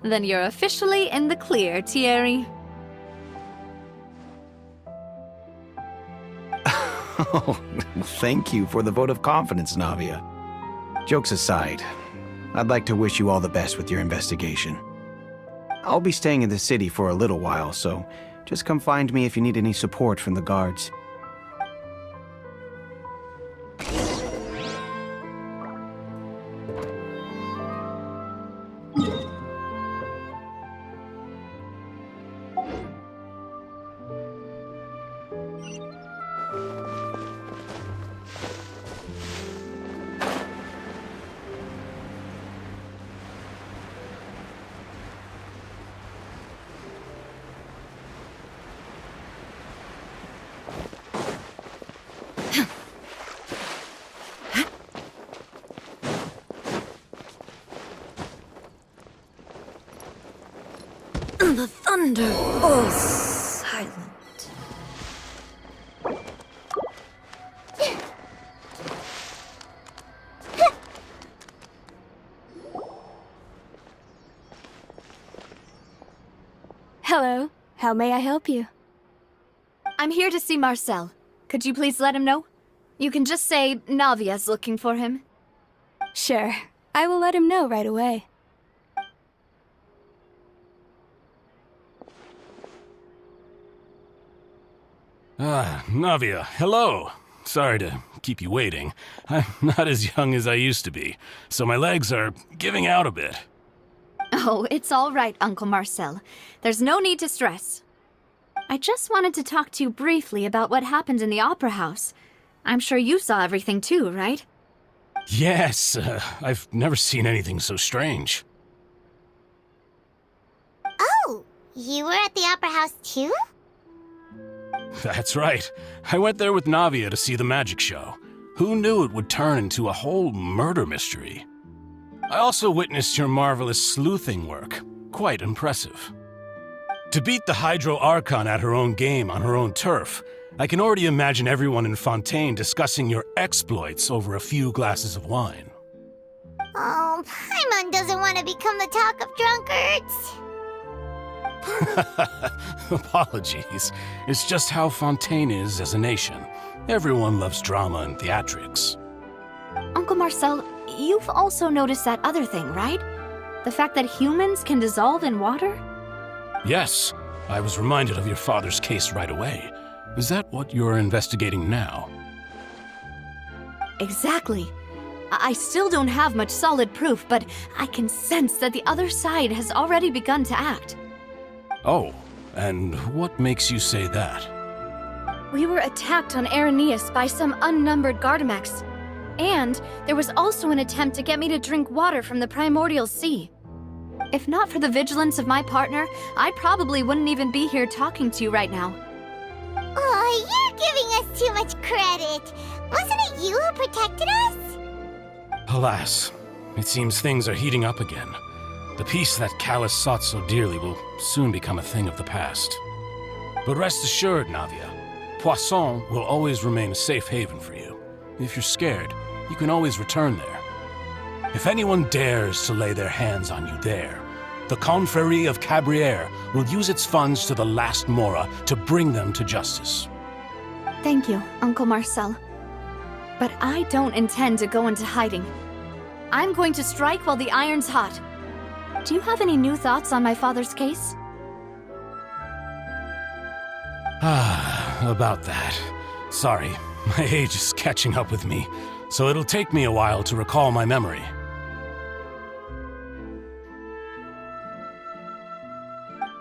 then you're officially in the clear, Thierry. Oh, thank you for the vote of confidence, Navia. Jokes aside, I'd like to wish you all the best with your investigation. I'll be staying in the city for a little while, so just come find me if you need any support from the guards. The thunder falls silent. Hello. How may I help you? I'm here to see Marcel. Could you please let him know? You can just say Navia's looking for him. Sure. I will let him know right away. Navia, hello. Sorry to keep you waiting. I'm not as young as I used to be, so my legs are giving out a bit. Oh, it's all right, Uncle Marcel. There's no need to stress. I just wanted to talk to you briefly about what happened in the Opera House. I'm sure you saw everything too, right? Yes, I've never seen anything so strange. Oh, you were at the Opera House too? That's right. I went there with Navia to see the magic show. Who knew it would turn into a whole murder mystery? I also witnessed your marvelous sleuthing work. Quite impressive. To beat the Hydro Archon at her own game on her own turf, I can already imagine everyone in Fontaine discussing your exploits over a few glasses of wine. Oh, Paimon doesn't want to become the talk of drunkards. Apologies. It's just how Fontaine is as a nation. Everyone loves drama and theatrics. Uncle Marcel, you've also noticed that other thing, right? The fact that humans can dissolve in water? Yes, I was reminded of your father's case right away. Is that what you're investigating now? Exactly. I still don't have much solid proof, but I can sense that the other side has already begun to act. Oh, and what makes you say that? We were attacked on Araneus by some unnumbered Gardamex. And there was also an attempt to get me to drink water from the primordial sea. If not for the vigilance of my partner, I probably wouldn't even be here talking to you right now. Oh, you're giving us too much credit. Wasn't it you who protected us? Alas, it seems things are heating up again. The peace that Callus sought so dearly will soon become a thing of the past. But rest assured, Navia, Poisson will always remain a safe haven for you. If you're scared, you can always return there. If anyone dares to lay their hands on you there, the Confrérie of Cabrières will use its funds to the last Mora to bring them to justice. Thank you, Uncle Marcel. But I don't intend to go into hiding. I'm going to strike while the iron's hot. Do you have any new thoughts on my father's case? About that. Sorry, my age is catching up with me, so it'll take me a while to recall my memory.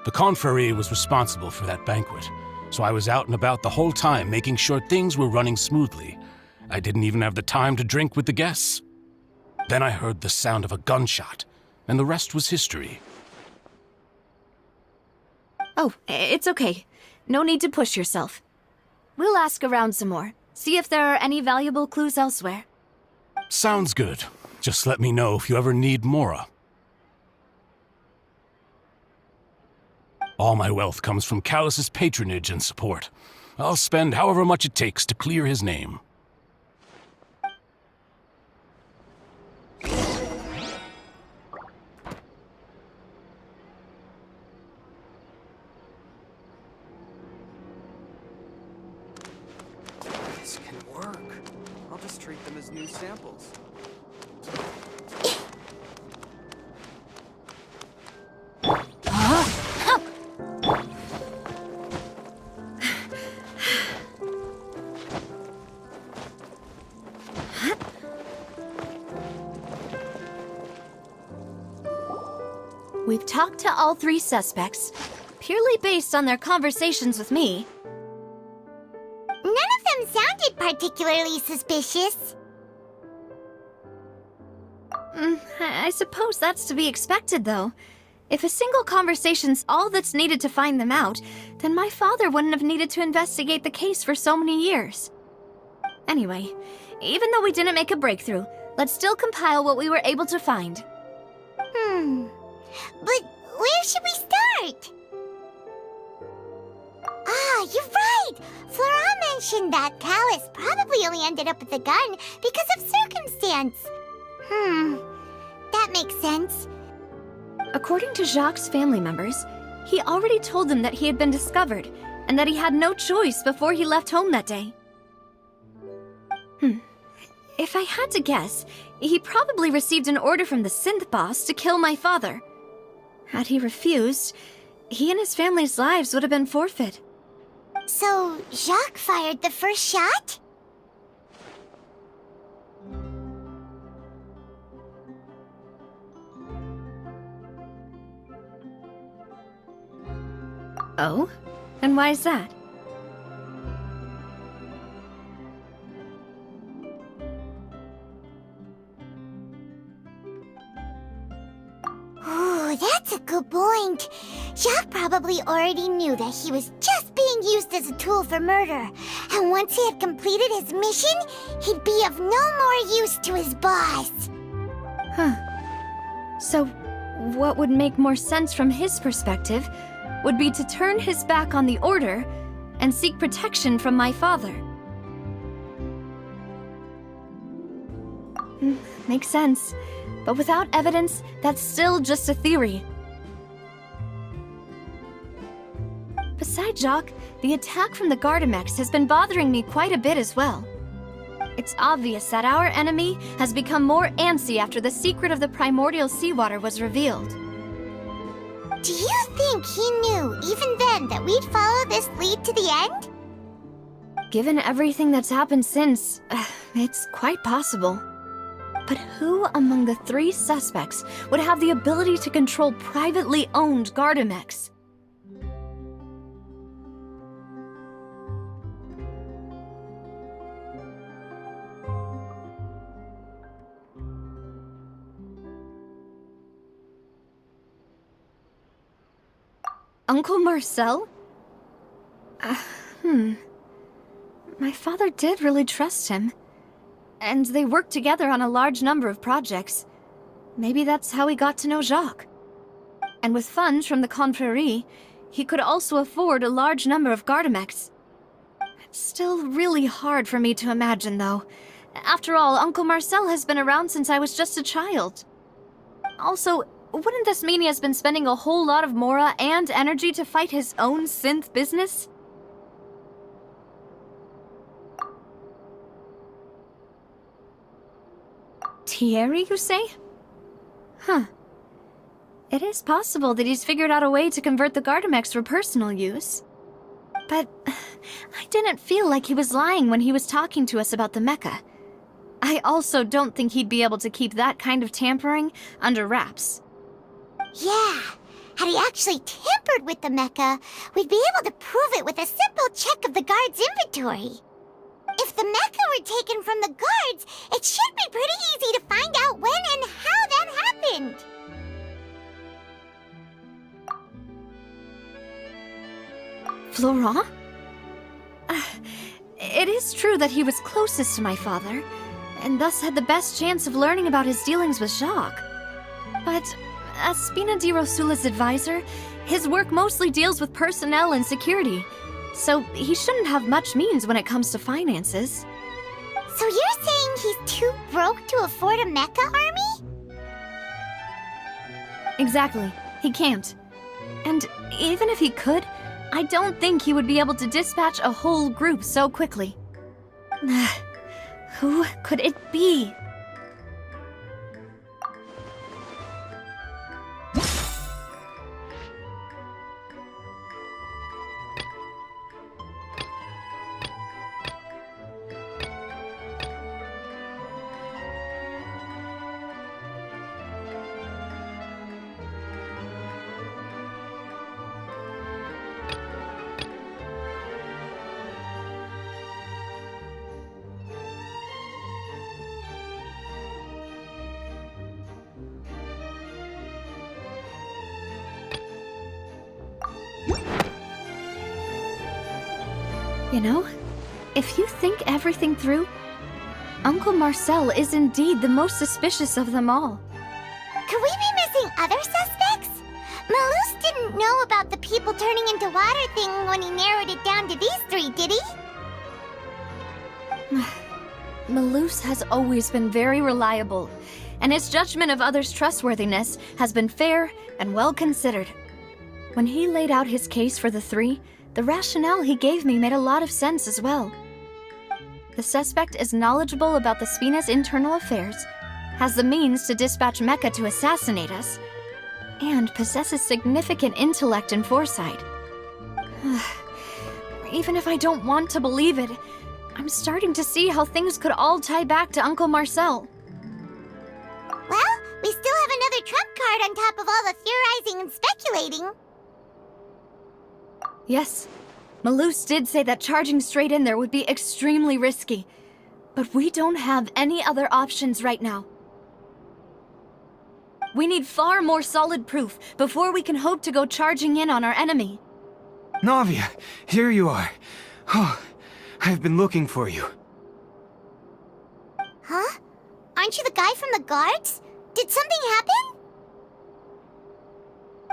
The Confrérie was responsible for that banquet, so I was out and about the whole time making sure things were running smoothly. I didn't even have the time to drink with the guests. Then I heard the sound of a gunshot, and the rest was history. Oh, it's okay. No need to push yourself. We'll ask around some more, see if there are any valuable clues elsewhere. Sounds good. Just let me know if you ever need Mora. All my wealth comes from Callus's patronage and support. I'll spend however much it takes to clear his name. This can work. I'll just treat them as new samples. We've talked to all three suspects, purely based on their conversations with me. None of them sounded particularly suspicious. I suppose that's to be expected, though. If a single conversation's all that's needed to find them out, then my father wouldn't have needed to investigate the case for so many years. Anyway, even though we didn't make a breakthrough, let's still compile what we were able to find. But where should we start? Ah, you're right! Flora mentioned that Callus probably only ended up with the gun because of circumstance. That makes sense. According to Jacques' family members, he already told them that he had been discovered, and that he had no choice before he left home that day. If I had to guess, he probably received an order from the synth boss to kill my father. Had he refused, he and his family's lives would have been forfeit. So, Jacques fired the first shot? Oh? And why is that? Ooh, that's a good point. Jacques probably already knew that he was just being used as a tool for murder. And once he had completed his mission, he'd be of no more use to his boss. So, what would make more sense from his perspective would be to turn his back on the Order and seek protection from my father. Makes sense. But without evidence, that's still just a theory. Besides Jacques, the attack from the Gardamex has been bothering me quite a bit as well. It's obvious that our enemy has become more antsy after the secret of the primordial seawater was revealed. Do you think he knew, even then, that we'd follow this lead to the end? Given everything that's happened since, it's quite possible. But who among the 3 suspects would have the ability to control privately owned Gardamex? Uncle Marcel? My father did really trust him. And they worked together on a large number of projects. Maybe that's how he got to know Jacques. And with funds from the Confrérie, he could also afford a large number of Gardamex. It's still really hard for me to imagine, though. After all, Uncle Marcel has been around since I was just a child. Also, wouldn't this mean he has been spending a whole lot of mora and energy to fight his own synth business? Thierry, you say? Huh. It is possible that he's figured out a way to convert the Gardamex for personal use. But I didn't feel like he was lying when he was talking to us about the mecha. I also don't think he'd be able to keep that kind of tampering under wraps. Yeah, had he actually tampered with the mecha, we'd be able to prove it with a simple check of the guard's inventory. If the mecha were taken from the guards, it should be pretty easy to find out when and how that happened. Florent? It is true that he was closest to my father, and thus had the best chance of learning about his dealings with Jacques. But as Spina di Rosula's advisor, his work mostly deals with personnel and security, so he shouldn't have much means when it comes to finances. So you're saying he's too broke to afford a mecha army? Exactly. He can't. And even if he could, I don't think he would be able to dispatch a whole group so quickly. Who could it be? You know, if you think everything through, Uncle Marcel is indeed the most suspicious of them all. Could we be missing other suspects? Malus didn't know about the people turning into water thing when he narrowed it down to these 3, did he? Malus has always been very reliable, and his judgment of others' trustworthiness has been fair and well considered. When he laid out his case for the 3, the rationale he gave me made a lot of sense as well. The suspect is knowledgeable about the Spina's internal affairs, has the means to dispatch Mecha to assassinate us, and possesses significant intellect and foresight. Even if I don't want to believe it, I'm starting to see how things could all tie back to Uncle Marcel. Well, we still have another trump card on top of all the theorizing and speculating. Yes, Malus did say that charging straight in there would be extremely risky, but we don't have any other options right now. We need far more solid proof before we can hope to go charging in on our enemy. Navia, here you are. Oh, I've been looking for you. Huh? Aren't you the guy from the guards? Did something happen?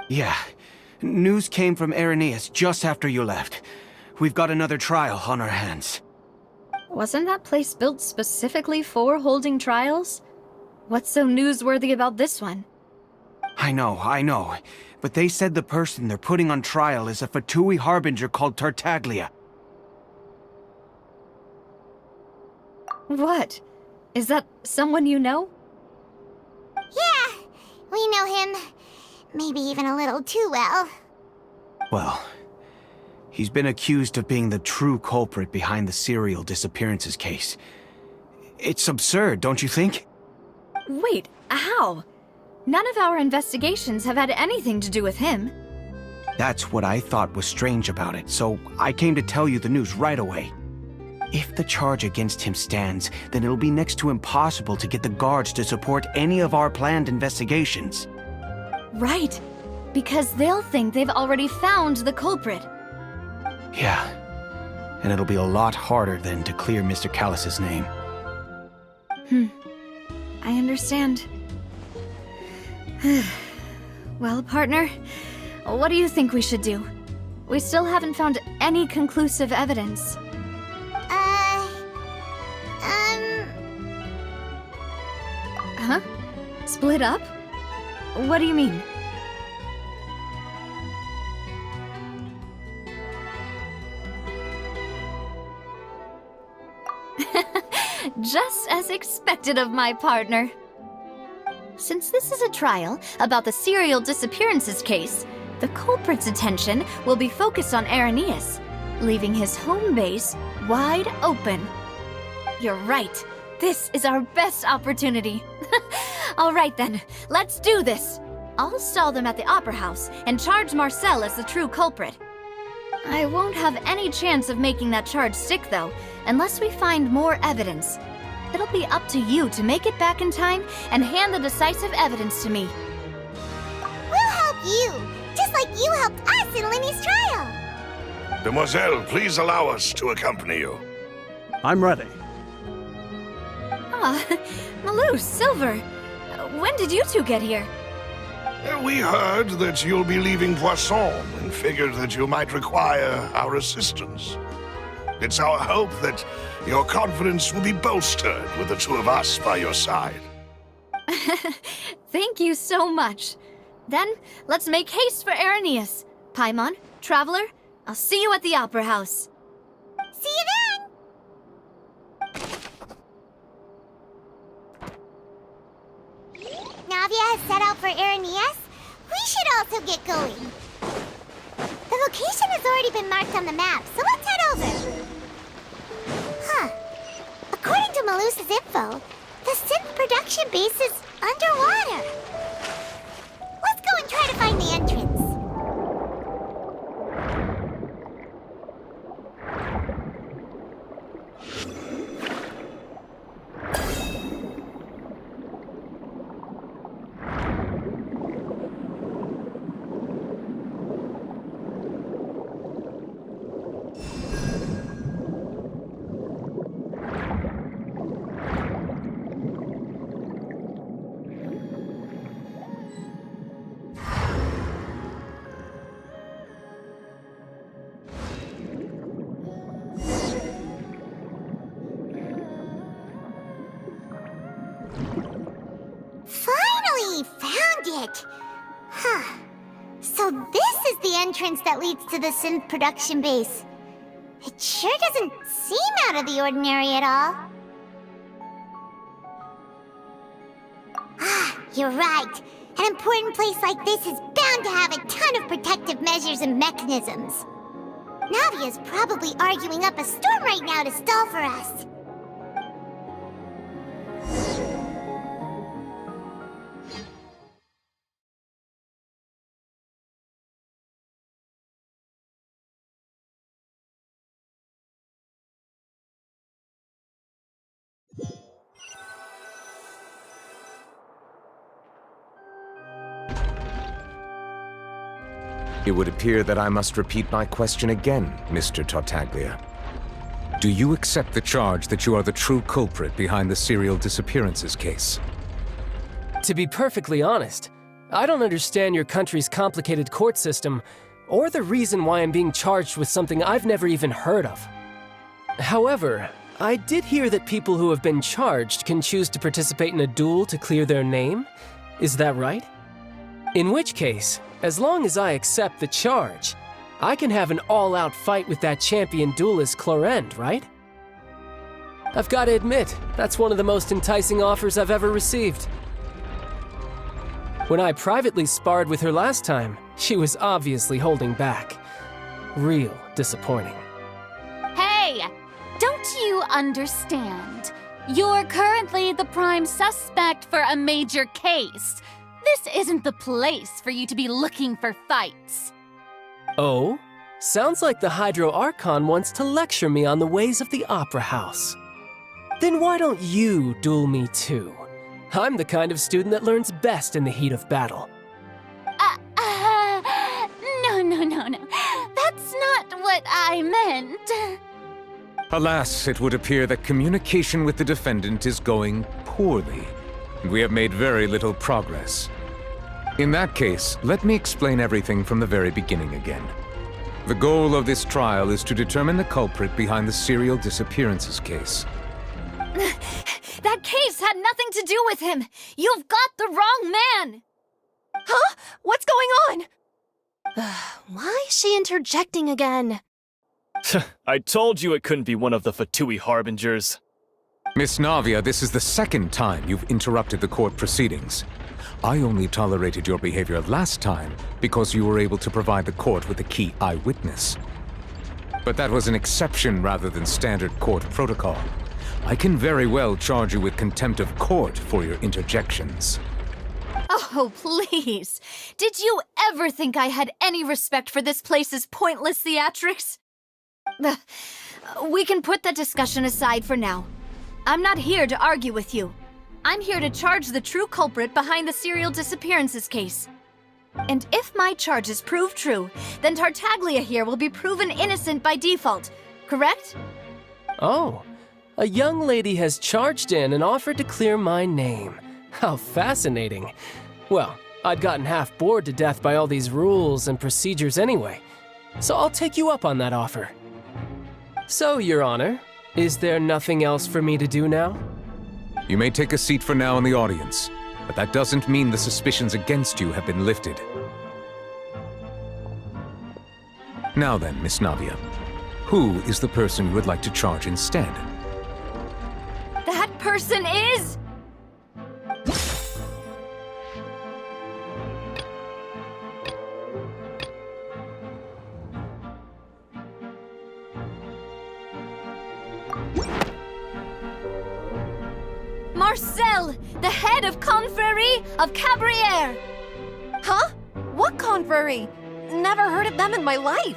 Yeah. News came from Irenaeus just after you left. we've got another trial on our hands. Wasn't that place built specifically for holding trials? What's so newsworthy about this one? I know. But they said the person they're putting on trial is a Fatui harbinger called Tartaglia. What? Is that someone you know? Yeah, we know him. Maybe even a little too well. Well, he's been accused of being the true culprit behind the serial disappearances case. It's absurd, don't you think? Wait, how? None of our investigations have had anything to do with him. That's what I thought was strange about it, so I came to tell you the news right away. If the charge against him stands, then it'll be next to impossible to get the guards to support any of our planned investigations. Right, because they'll think they've already found the culprit. Yeah, and it'll be a lot harder then to clear Mr. Callus's name. I understand. Well, partner, what do you think we should do? We still haven't found any conclusive evidence. Huh? Split up? What do you mean? Just as expected of my partner. Since this is a trial about the serial disappearances case, the culprit's attention will be focused on Irenaeus, leaving his home base wide open. You're right. This is our best opportunity. All right then, let's do this. I'll stall them at the Opera House and charge Marcel as the true culprit. I won't have any chance of making that charge stick, though, unless we find more evidence. It'll be up to you to make it back in time and hand the decisive evidence to me. We'll help you, just like you helped us in Linny's trial. Demoiselle, please allow us to accompany you. I'm ready. Ah, Malou, Silver, when did you two get here? We heard that you'll be leaving Poisson and figured that you might require our assistance. It's our hope that your confidence will be bolstered with the two of us by your side. Thank you so much. Then, let's make haste for Irenaeus. Paimon, Traveler, I'll see you at the Opera House. See you then! Navia has set out for Irenaeus. We should also get going. The location has already been marked on the map, so let's head over. Huh. According to Malus's info, the synth production base is underwater. Let's go and try to find the entrance. Finally found it! Huh. So this is the entrance that leads to the synth production base. It sure doesn't seem out of the ordinary at all. Ah, you're right. An important place like this is bound to have a ton of protective measures and mechanisms. Navia's probably arguing up a storm right now to stall for us. It would appear that I must repeat my question again, Mr. Tartaglia. Do you accept the charge that you are the true culprit behind the serial disappearances case? To be perfectly honest, I don't understand your country's complicated court system, or the reason why I'm being charged with something I've never even heard of. However, I did hear that people who have been charged can choose to participate in a duel to clear their name. Is that right? In which case, as long as I accept the charge, I can have an all-out fight with that champion duelist Clorend, right? I've got to admit, that's one of the most enticing offers I've ever received. When I privately sparred with her last time, she was obviously holding back. Real disappointing. Hey! Don't you understand? You're currently the prime suspect for a major case. This isn't the place for you to be looking for fights. Oh? Sounds like the Hydro Archon wants to lecture me on the ways of the Opera House. Then why don't you duel me too? I'm the kind of student that learns best in the heat of battle. No. That's not what I meant. Alas, it would appear that communication with the defendant is going poorly, and we have made very little progress. In that case, let me explain everything from the very beginning again. The goal of this trial is to determine the culprit behind the serial disappearances case. That case had nothing to do with him! You've got the wrong man! Huh? What's going on? Why is she interjecting again? I told you it couldn't be one of the Fatui Harbingers. Miss Navia, this is the second time you've interrupted the court proceedings. I only tolerated your behavior last time because you were able to provide the court with a key eyewitness. But that was an exception rather than standard court protocol. I can very well charge you with contempt of court for your interjections. Oh, please. Did you ever think I had any respect for this place's pointless theatrics? We can put that discussion aside for now. I'm not here to argue with you. I'm here to charge the true culprit behind the serial disappearances case. And if my charges prove true, then Tartaglia here will be proven innocent by default, correct? Oh, a young lady has charged in and offered to clear my name. How fascinating. Well, I'd gotten half bored to death by all these rules and procedures anyway, so I'll take you up on that offer. So, Your Honor, is there nothing else for me to do now? You may take a seat for now in the audience, but that doesn't mean the suspicions against you have been lifted. Now then, Miss Navia, who is the person you would like to charge instead? That person is... Marcel, the head of Confrérie of Cabrières! Huh? What confrérie? Never heard of them in my life.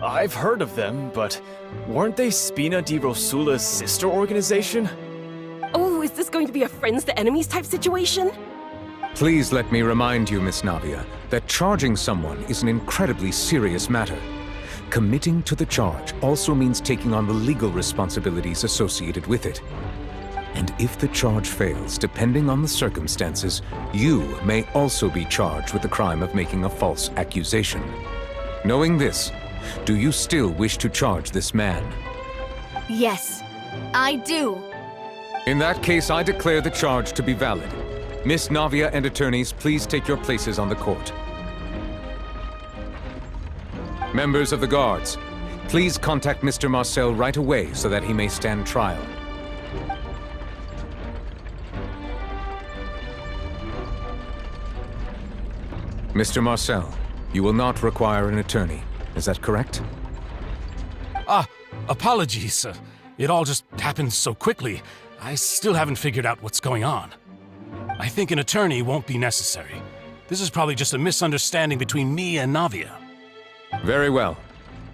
I've heard of them, but weren't they Spina di Rosula's sister organization? Oh, is this going to be a friends to enemies type situation? Please let me remind you, Miss Navia, that charging someone is an incredibly serious matter. Committing to the charge also means taking on the legal responsibilities associated with it. And if the charge fails, depending on the circumstances, you may also be charged with the crime of making a false accusation. Knowing this, do you still wish to charge this man? Yes, I do. In that case, I declare the charge to be valid. Miss Navia and attorneys, please take your places on the court. Members of the guards, please contact Mr. Marcel right away so that he may stand trial. Mr. Marcel, you will not require an attorney. Is that correct? Apologies. It all just happened so quickly. I still haven't figured out what's going on. I think an attorney won't be necessary. This is probably just a misunderstanding between me and Navia. Very well.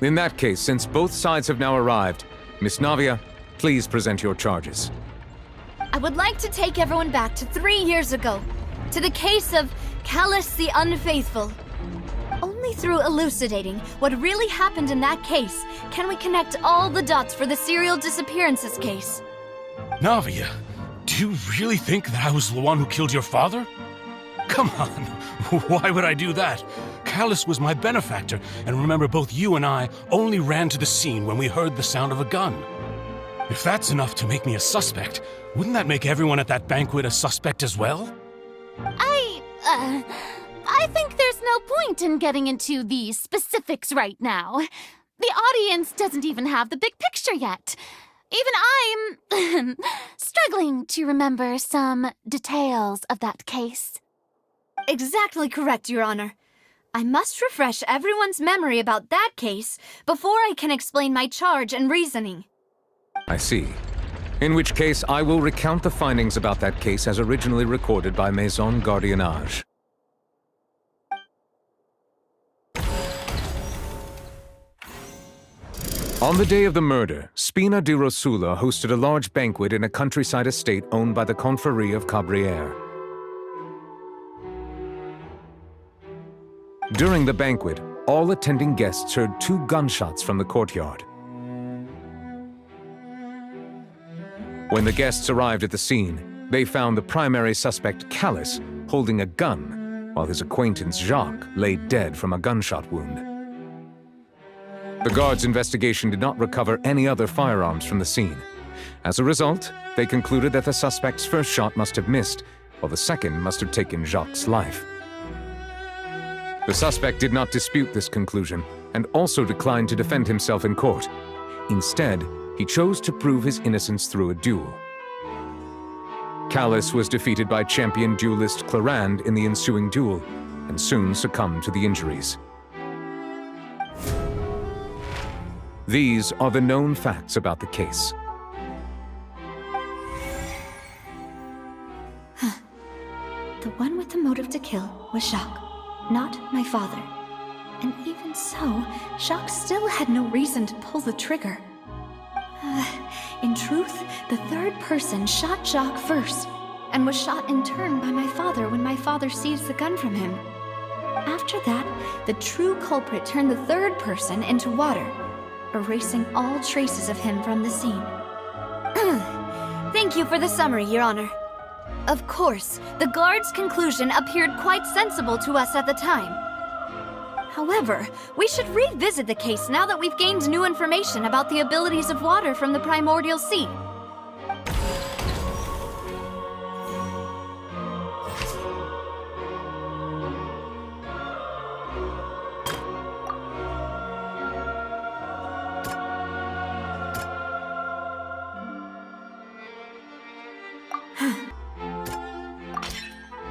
In that case, since both sides have now arrived, Miss Navia, please present your charges. I would like to take everyone back to 3 years ago, to the case of Callus the Unfaithful. Only through elucidating what really happened in that case can we connect all the dots for the serial disappearances case. Navia, do you really think that I was the one who killed your father? Come on, why would I do that? Callus was my benefactor, and remember both you and I only ran to the scene when we heard the sound of a gun. If that's enough to make me a suspect, wouldn't that make everyone at that banquet a suspect as well? I think there's no point in getting into the specifics right now. The audience doesn't even have the big picture yet. Even I'm struggling to remember some details of that case. Exactly correct, Your Honor. I must refresh everyone's memory about that case before I can explain my charge and reasoning. I see. In which case, I will recount the findings about that case as originally recorded by Maison Gardiennage. On the day of the murder, Spina di Rosula hosted a large banquet in a countryside estate owned by the Confrérie of Cabrières. During the banquet, all attending guests heard 2 gunshots from the courtyard. When the guests arrived at the scene, they found the primary suspect, Callus, holding a gun, while his acquaintance, Jacques, lay dead from a gunshot wound. The guards' investigation did not recover any other firearms from the scene. As a result, they concluded that the suspect's first shot must have missed, while the second must have taken Jacques' life. The suspect did not dispute this conclusion, and also declined to defend himself in court. Instead, he chose to prove his innocence through a duel. Callus was defeated by champion duelist Clarand in the ensuing duel, and soon succumbed to the injuries. These are the known facts about the case. The one with the motive to kill was Jacques, not my father. And even so, Jacques still had no reason to pull the trigger. In truth, the third person shot Jacques first, and was shot in turn by my father when my father seized the gun from him. After that, the true culprit turned the third person into water, erasing all traces of him from the scene. Thank you for the summary, Your Honor. Of course, the guard's conclusion appeared quite sensible to us at the time. However, we should revisit the case now that we've gained new information about the abilities of water from the primordial sea.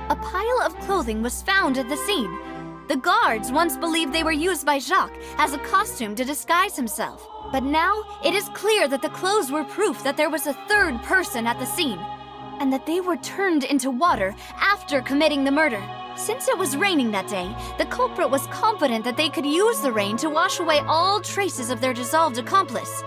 A pile of clothing was found at the scene. The guards once believed they were used by Jacques as a costume to disguise himself. But now, it is clear that the clothes were proof that there was a third person at the scene, and that they were turned into water after committing the murder. Since it was raining that day, the culprit was confident that they could use the rain to wash away all traces of their dissolved accomplice.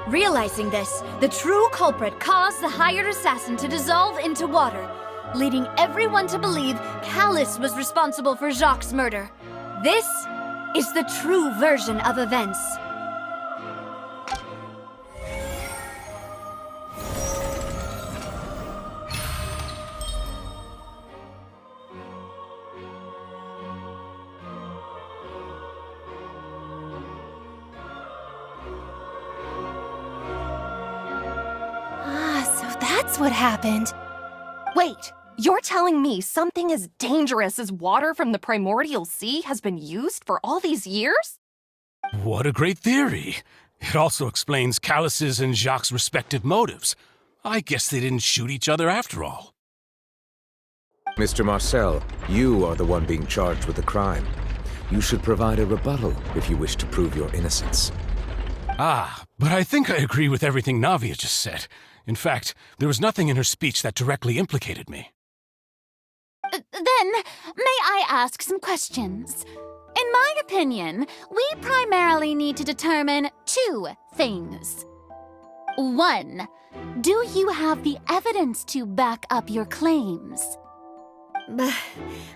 Realizing this, the true culprit caused the hired assassin to dissolve into water, leading everyone to believe Callus was responsible for Jacques' murder. This is the true version of events. So that's what happened. Wait, you're telling me something as dangerous as water from the primordial sea has been used for all these years? What a great theory. It also explains Callus's and Jacques' respective motives. I guess they didn't shoot each other after all. Mr. Marcel, you are the one being charged with the crime. You should provide a rebuttal if you wish to prove your innocence. But I think I agree with everything Navia just said. In fact, there was nothing in her speech that directly implicated me. Then, may I ask some questions? In my opinion, we primarily need to determine 2 things. 1, do you have the evidence to back up your claims?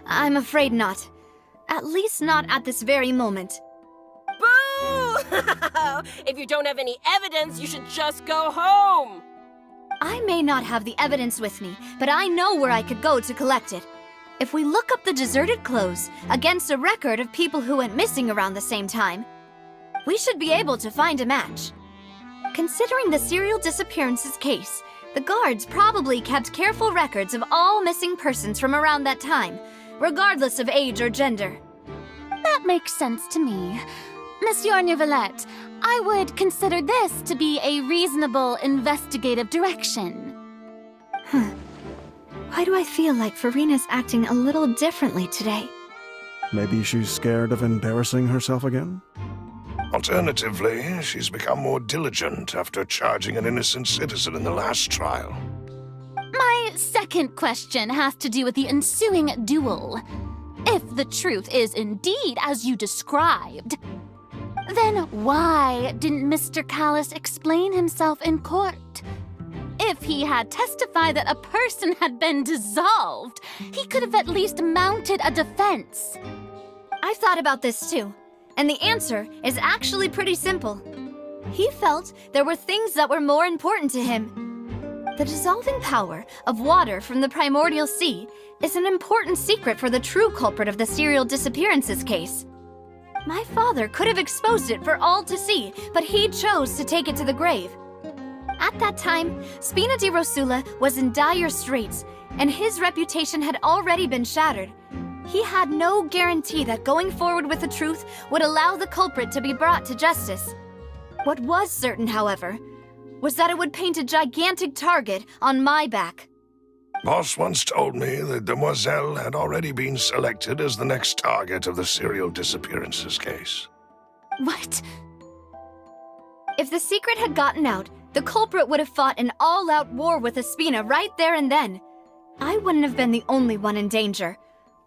I'm afraid not. At least not at this very moment. Boo! If you don't have any evidence, you should just go home! I may not have the evidence with me, but I know where I could go to collect it. If we look up the deserted clothes against a record of people who went missing around the same time, we should be able to find a match. Considering the serial disappearances case, the guards probably kept careful records of all missing persons from around that time, regardless of age or gender. That makes sense to me. Monsieur Neuvillette, I would consider this to be a reasonable investigative direction. Why do I feel like Farina's acting a little differently today? Maybe she's scared of embarrassing herself again? Alternatively, she's become more diligent after charging an innocent citizen in the last trial. My second question has to do with the ensuing duel. If the truth is indeed as you described, then why didn't Mr. Callis explain himself in court? If he had testified that a person had been dissolved, he could have at least mounted a defense. I've thought about this too, and the answer is actually pretty simple. He felt there were things that were more important to him. The dissolving power of water from the primordial sea is an important secret for the true culprit of the serial disappearances case. My father could have exposed it for all to see, but he chose to take it to the grave. At that time, Spina di Rosula was in dire straits, and his reputation had already been shattered. He had no guarantee that going forward with the truth would allow the culprit to be brought to justice. What was certain, however, was that it would paint a gigantic target on my back. Boss once told me that Demoiselle had already been selected as the next target of the serial disappearances case. What? If the secret had gotten out, the culprit would have fought an all-out war with Espina right there and then. I wouldn't have been the only one in danger.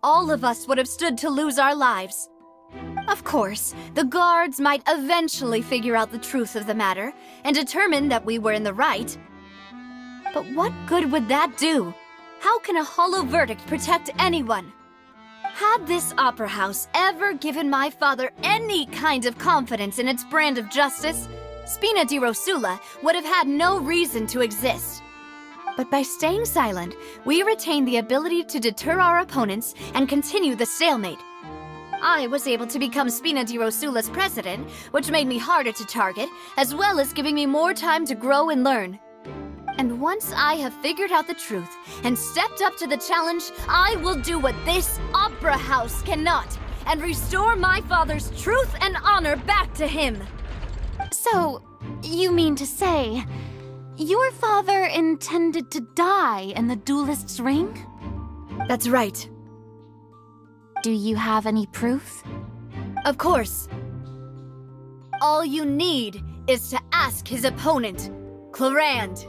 All of us would have stood to lose our lives. Of course, the guards might eventually figure out the truth of the matter and determine that we were in the right. But what good would that do? How can a hollow verdict protect anyone? Had this opera house ever given my father any kind of confidence in its brand of justice, Spina di Rosula would have had no reason to exist. But by staying silent, we retain the ability to deter our opponents and continue the stalemate. I was able to become Spina di Rosula's president, which made me harder to target, as well as giving me more time to grow and learn. And once I have figured out the truth and stepped up to the challenge, I will do what this opera house cannot, and restore my father's truth and honor back to him. So, you mean to say, your father intended to die in the duelist's ring? That's right. Do you have any proof? Of course. All you need is to ask his opponent, Clorand.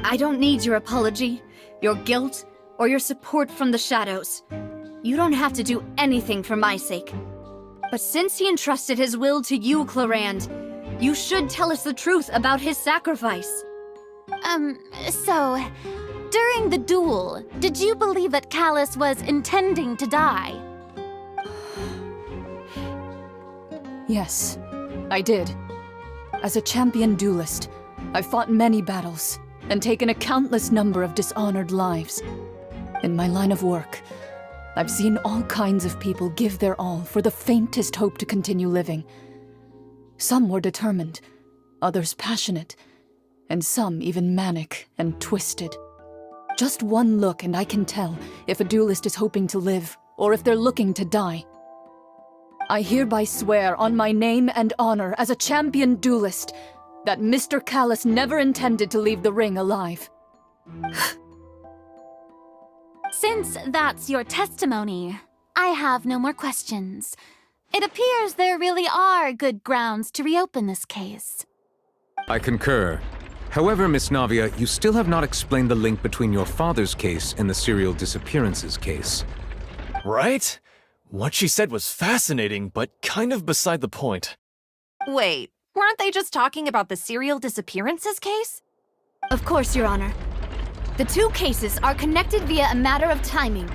I don't need your apology, your guilt, or your support from the shadows. You don't have to do anything for my sake. But since he entrusted his will to you, Clorand, you should tell us the truth about his sacrifice. So, during the duel, did you believe that Callis was intending to die? Yes, I did. As a champion duelist, I've fought many battles and taken a countless number of dishonored lives. In my line of work, I've seen all kinds of people give their all for the faintest hope to continue living. Some were determined, others passionate, and some even manic and twisted. Just one look and I can tell if a duelist is hoping to live or if they're looking to die. I hereby swear on my name and honor as a champion duelist that Mr. Callis never intended to leave the ring alive. Since that's your testimony, I have no more questions. It appears there really are good grounds to reopen this case. I concur. However, Miss Navia, you still have not explained the link between your father's case and the serial disappearances case. Right? What she said was fascinating, but kind of beside the point. Wait, weren't they just talking about the serial disappearances case? Of course, Your Honor. The two cases are connected via a matter of timing.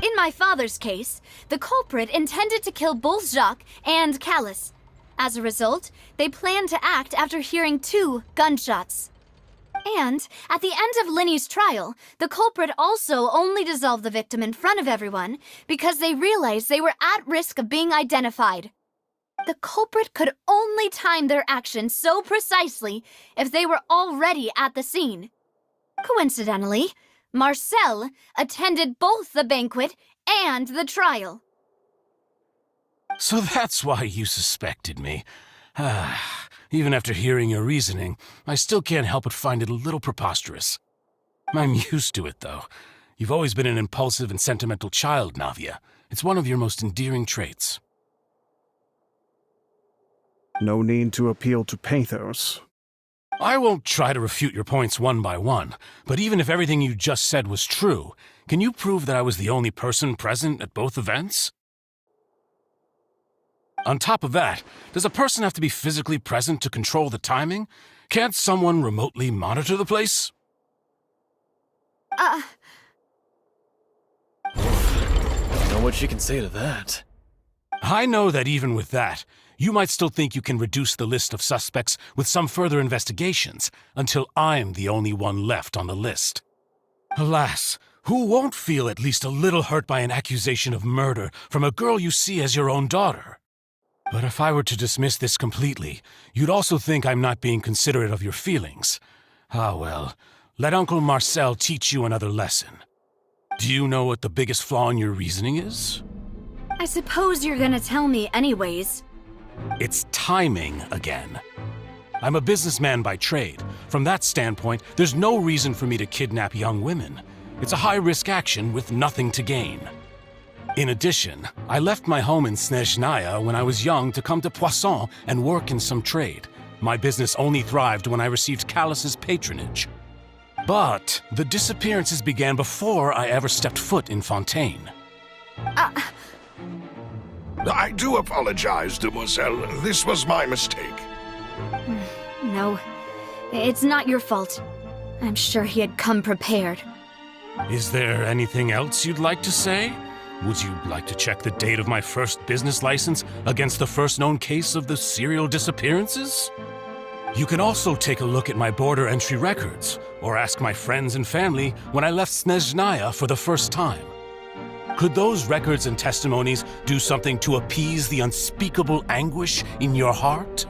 In my father's case, the culprit intended to kill both Jacques and Callis. As a result, they planned to act after hearing 2 gunshots. And at the end of Linny's trial, the culprit also only dissolved the victim in front of everyone because they realized they were at risk of being identified. The culprit could only time their actions so precisely if they were already at the scene. Coincidentally, Marcel attended both the banquet and the trial. So that's why you suspected me. Even after hearing your reasoning, I still can't help but find it a little preposterous. I'm used to it, though. You've always been an impulsive and sentimental child, Navia. It's one of your most endearing traits. No need to appeal to pathos. I won't try to refute your points one by one, but even if everything you just said was true, can you prove that I was the only person present at both events? On top of that, does a person have to be physically present to control the timing? Can't someone remotely monitor the place? I don't know what she can say to that. I know that even with that, you might still think you can reduce the list of suspects with some further investigations until I'm the only one left on the list. Alas, who won't feel at least a little hurt by an accusation of murder from a girl you see as your own daughter? But if I were to dismiss this completely, you'd also think I'm not being considerate of your feelings. Ah well, let Uncle Marcel teach you another lesson. Do you know what the biggest flaw in your reasoning is? I suppose you're gonna tell me anyways. It's timing again. I'm a businessman by trade. From that standpoint, there's no reason for me to kidnap young women. It's a high-risk action with nothing to gain. In addition, I left my home in Snezhnaya when I was young to come to Poisson and work in some trade. My business only thrived when I received Callus's patronage. But the disappearances began before I ever stepped foot in Fontaine. I do apologize, demoiselle. This was my mistake. No, it's not your fault. I'm sure he had come prepared. Is there anything else you'd like to say? Would you like to check the date of my first business license against the first known case of the serial disappearances? You can also take a look at my border entry records, or ask my friends and family when I left Snezhnaya for the first time. Could those records and testimonies do something to appease the unspeakable anguish in your heart?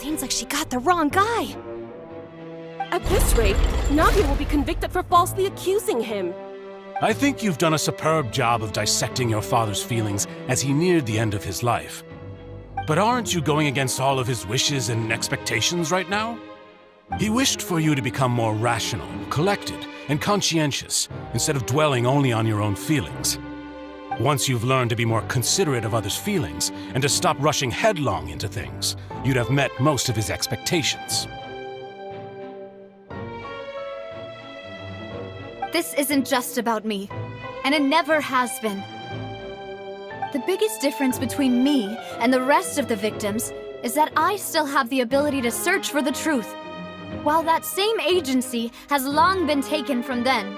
Seems like she got the wrong guy. At this rate, Navia will be convicted for falsely accusing him. I think you've done a superb job of dissecting your father's feelings as he neared the end of his life. But aren't you going against all of his wishes and expectations right now? He wished for you to become more rational, collected, and conscientious, instead of dwelling only on your own feelings. Once you've learned to be more considerate of others' feelings, and to stop rushing headlong into things, you'd have met most of his expectations. This isn't just about me, and it never has been. The biggest difference between me and the rest of the victims is that I still have the ability to search for the truth, while that same agency has long been taken from them.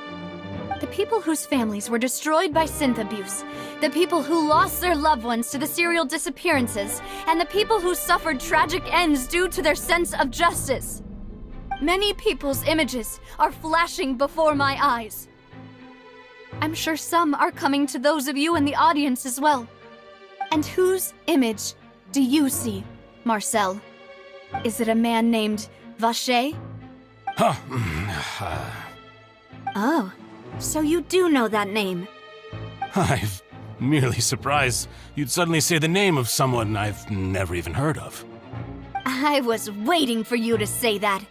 The people whose families were destroyed by synth abuse, the people who lost their loved ones to the serial disappearances, and the people who suffered tragic ends due to their sense of justice. Many people's images are flashing before my eyes. I'm sure some are coming to those of you in the audience as well. And whose image do you see, Marcel? Is it a man named Vacher? Oh, so you do know that name. I'm merely surprised you'd suddenly say the name of someone I've never even heard of. I was waiting for you to say that.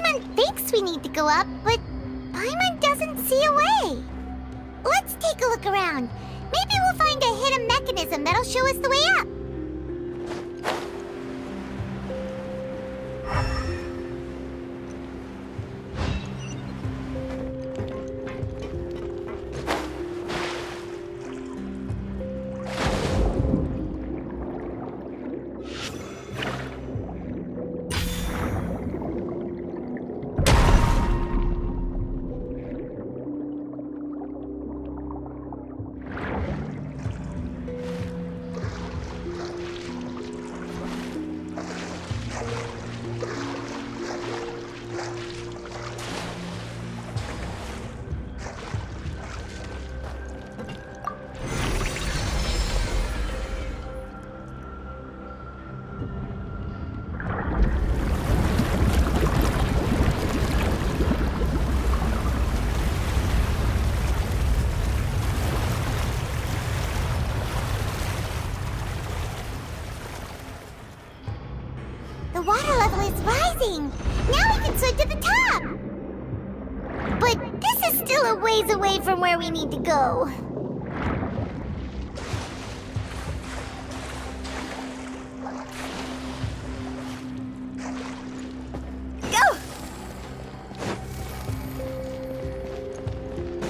Paimon thinks we need to go up, but Paimon doesn't see a way. Let's take a look around. Maybe we'll find a hidden mechanism that'll show us the way up. The water level is rising! Now we can swim to the top! But this is still a ways away from where we need to go. Go!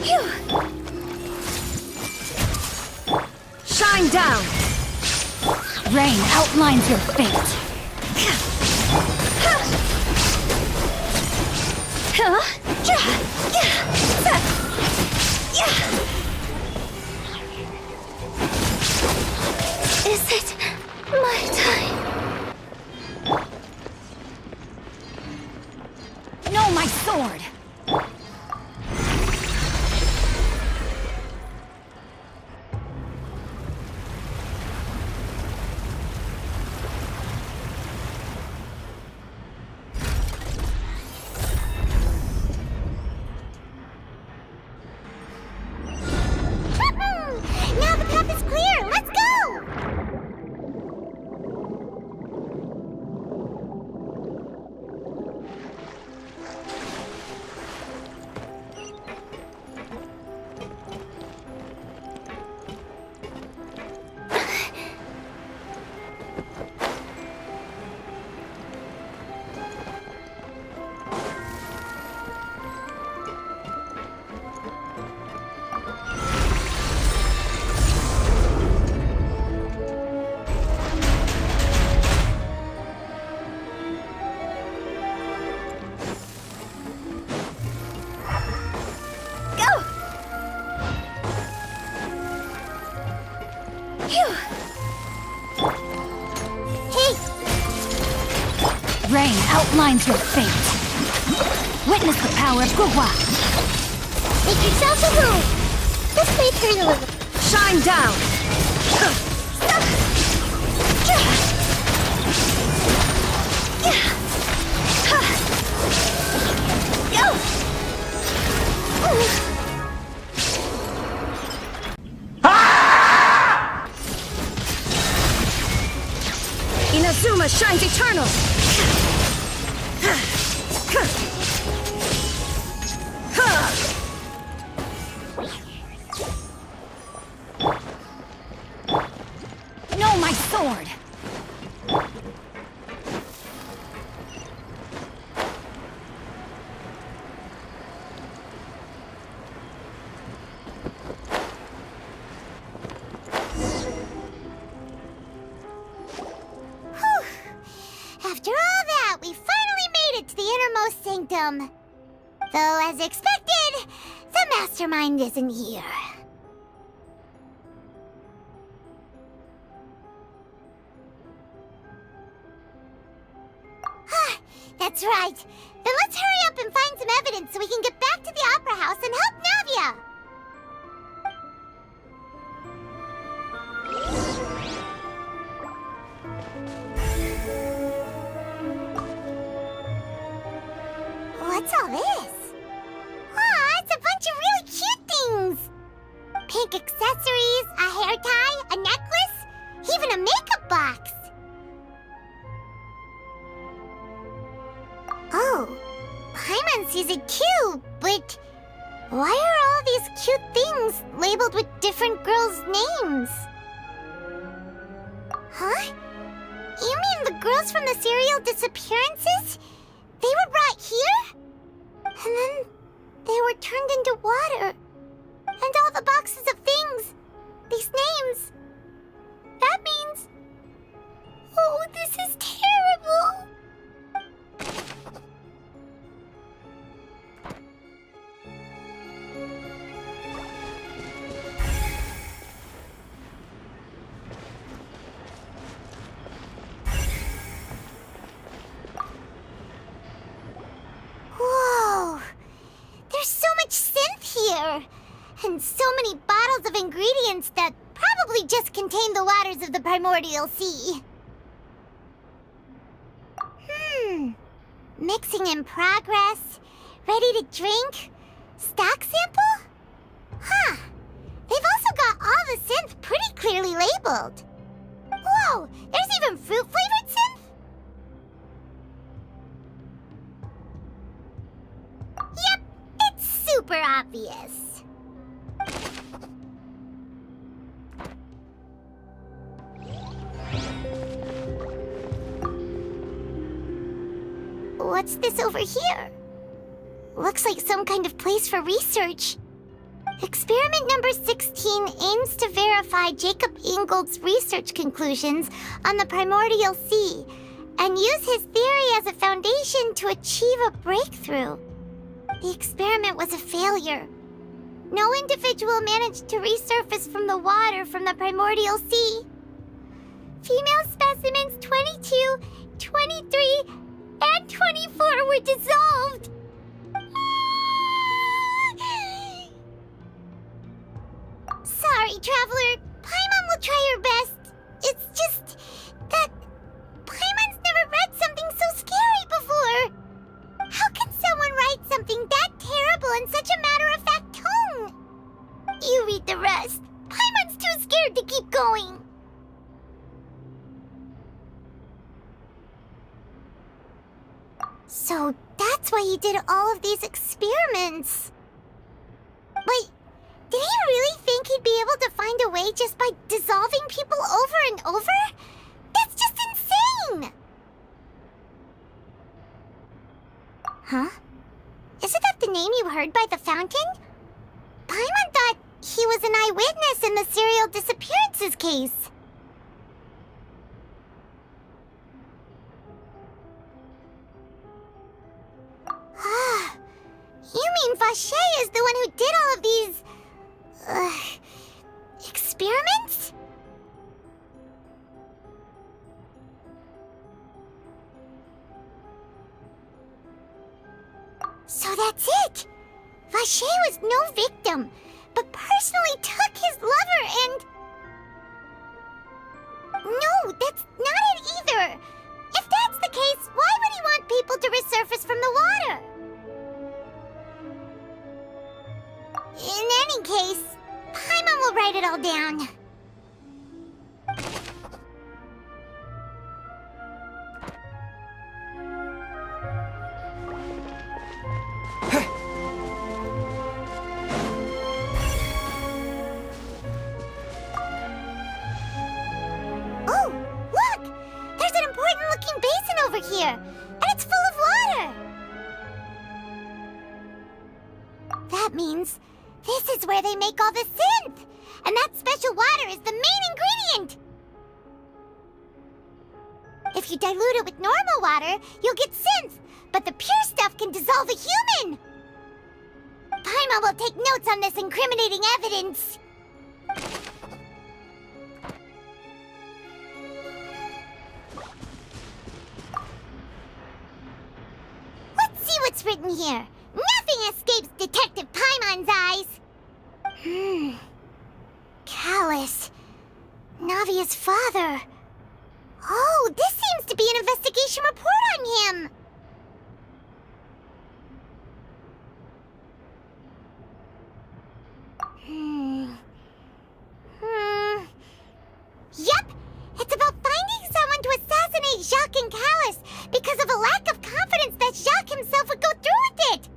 Phew! Shine down! Rain outlines your fate. Is it my time? No, my sword! Now the path is clear! Let's go! Rain outlines your fate. Witness the power of Gugwa. Make yourself a move. This may turn a little. Shine down! Inazuma shines eternal! No, my sword! After all that, we finally made it to the innermost sanctum. Though, as expected, the mastermind isn't here. That's right. Then let's hurry up and find some evidence so we can get back to the Opera House and help Navia! What's all this? Aw, it's a bunch of really cute things! Pink accessories, a hair tie, a necklace, even a makeup box! Oh, Paimon sees it too, but why are all these cute things labeled with different girls' names? Huh? You mean the girls from the serial disappearances? They were brought here? And then they were turned into water. And all the boxes of things, these names. That means... Oh, this is terrible! Whoa! There's so much synth here! And so many bottles of ingredients that probably just contain the waters of the primordial sea. Mixing in progress. Ready to drink? Stock sample? Huh. They've also got all the synth pretty clearly labeled. Whoa! There's even fruit-flavored synth? Yep, it's super obvious. What's this over here? Looks like some kind of place for research. Experiment number 16 aims to verify Jacob Ingold's research conclusions on the primordial sea and use his theory as a foundation to achieve a breakthrough. The experiment was a failure. No individual managed to resurface from the water from the primordial sea. Female specimens 22, 23, and 24 were dissolved. Sorry, Traveler. Paimon will try her best. It's just that Paimon's never read something so scary before. How can someone write something that terrible in such a matter-of-fact tone? You read the rest. Paimon's too scared to keep going. So that's why he did all of these experiments. Wait, did he really think he'd be able to find a way just by dissolving people over and over? That's just insane! Huh? Isn't that the name you heard by the fountain? Paimon thought he was an eyewitness in the serial disappearances case. You mean Vache is the one who did all of these... experiments? So that's it! Vache was no victim, but personally took his lover and... No, that's not it either! If that's the case, why would he want people to resurface from the water? In any case, Paimon will write it all down. Oh, look! There's an important-looking basin over here, and it's full of water! That means this is where they make all the synth! And that special water is the main ingredient! If you dilute it with normal water, you'll get synth, but the pure stuff can dissolve a human! Paimon will take notes on this incriminating evidence. Let's see what's written here. Nothing escapes Detective Paimon's eyes. Callus. Navia's father. Oh, this seems to be an investigation report on him. Yep, it's about finding someone to assassinate Jacques and Callus because of a lack of confidence that Jacques himself would go through with it.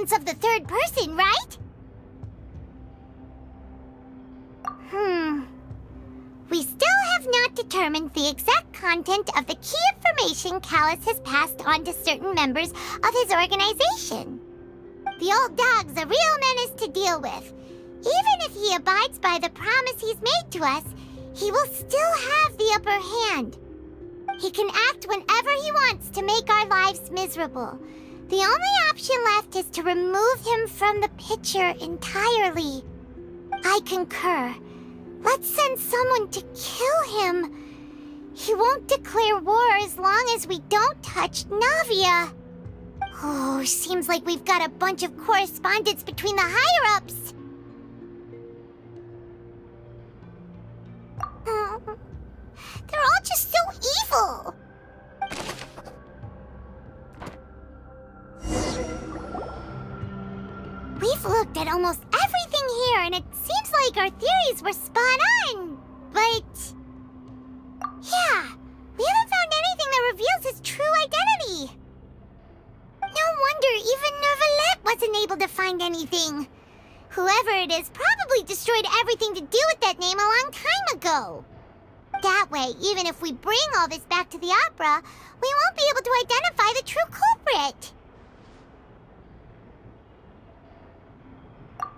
presence of the third person, right? We still have not determined the exact content of the key information Callus has passed on to certain members of his organization. The old dog's a real menace to deal with. Even if he abides by the promise he's made to us, he will still have the upper hand. He can act whenever he wants to make our lives miserable. The only option left is to remove him from the picture entirely. I concur. Let's send someone to kill him. He won't declare war as long as we don't touch Navia. Oh, seems like we've got a bunch of correspondence between the higher-ups. They're all just so evil. We've looked at almost everything here, and it seems like our theories were spot on. But yeah, we haven't found anything that reveals his true identity. No wonder even Nervalette wasn't able to find anything. Whoever it is probably destroyed everything to do with that name a long time ago. That way, even if we bring all this back to the opera, we won't be able to identify the true culprit.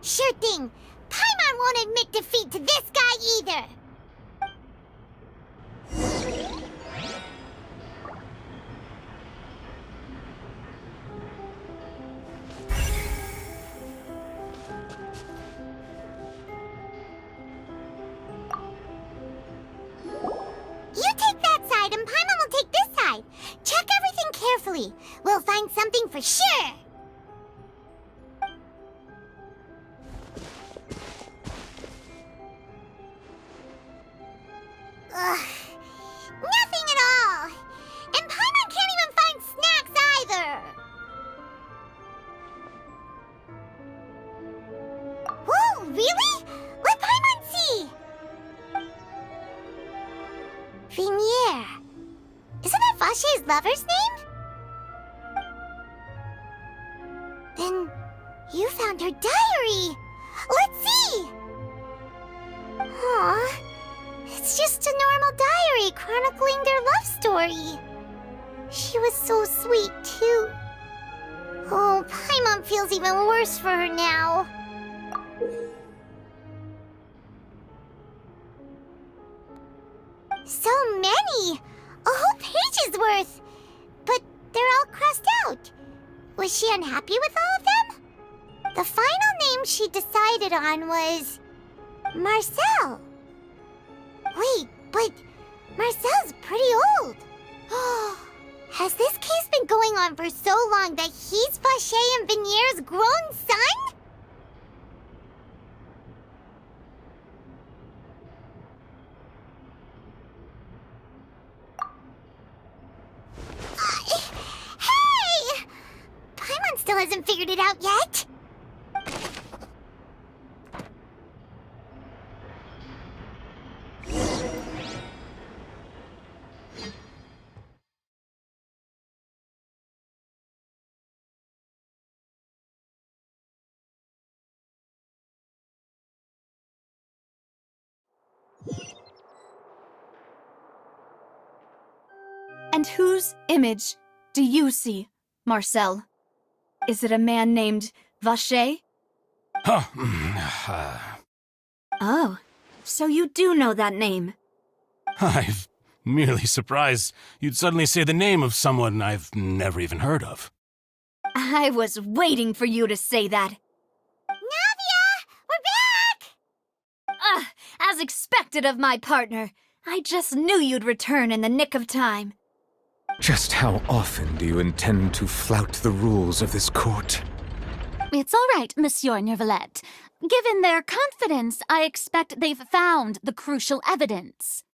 Sure thing. Paimon won't admit defeat to this guy either. You take that side and Paimon will take this side. Check everything carefully. We'll find something for sure. Ugh. Nothing at all. And Paimon can't even find snacks either. Whoa, really? Let Paimon see. Vinier. Isn't that Vache's lover's name? Then you found her diary. Let's see. Aww. It's just a normal diary chronicling their love story. She was so sweet, too. Oh, Paimon feels even worse for her now. So many! A whole page's worth! But they're all crossed out. Was she unhappy with all of them? The final name she decided on was Marcel. Wait, but Marcel's pretty old. Has this case been going on for so long that he's Vache and Vinier's grown son? Hey! Paimon still hasn't figured it out yet. And whose image do you see, Marcel? Is it a man named Vache? Oh, so you do know that name. I'm merely surprised you'd suddenly say the name of someone I've never even heard of. I was waiting for you to say that. Navia! We're back! As expected of my partner. I just knew you'd return in the nick of time. Just how often do you intend to flout the rules of this court? It's all right, Monsieur Nervalette. Given their confidence, I expect they've found the crucial evidence.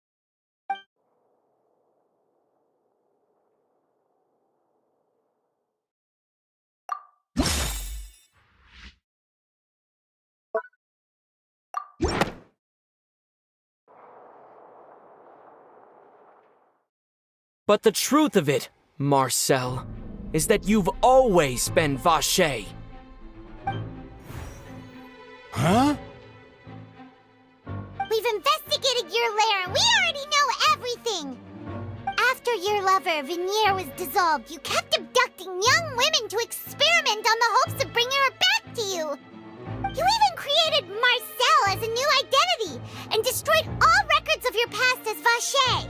But the truth of it, Marcel, is that you've always been Vache. Huh? We've investigated your lair and we already know everything! After your lover, Vinier, was dissolved, you kept abducting young women to experiment on the hopes of bringing her back to you! You even created Marcel as a new identity and destroyed all records of your past as Vacher!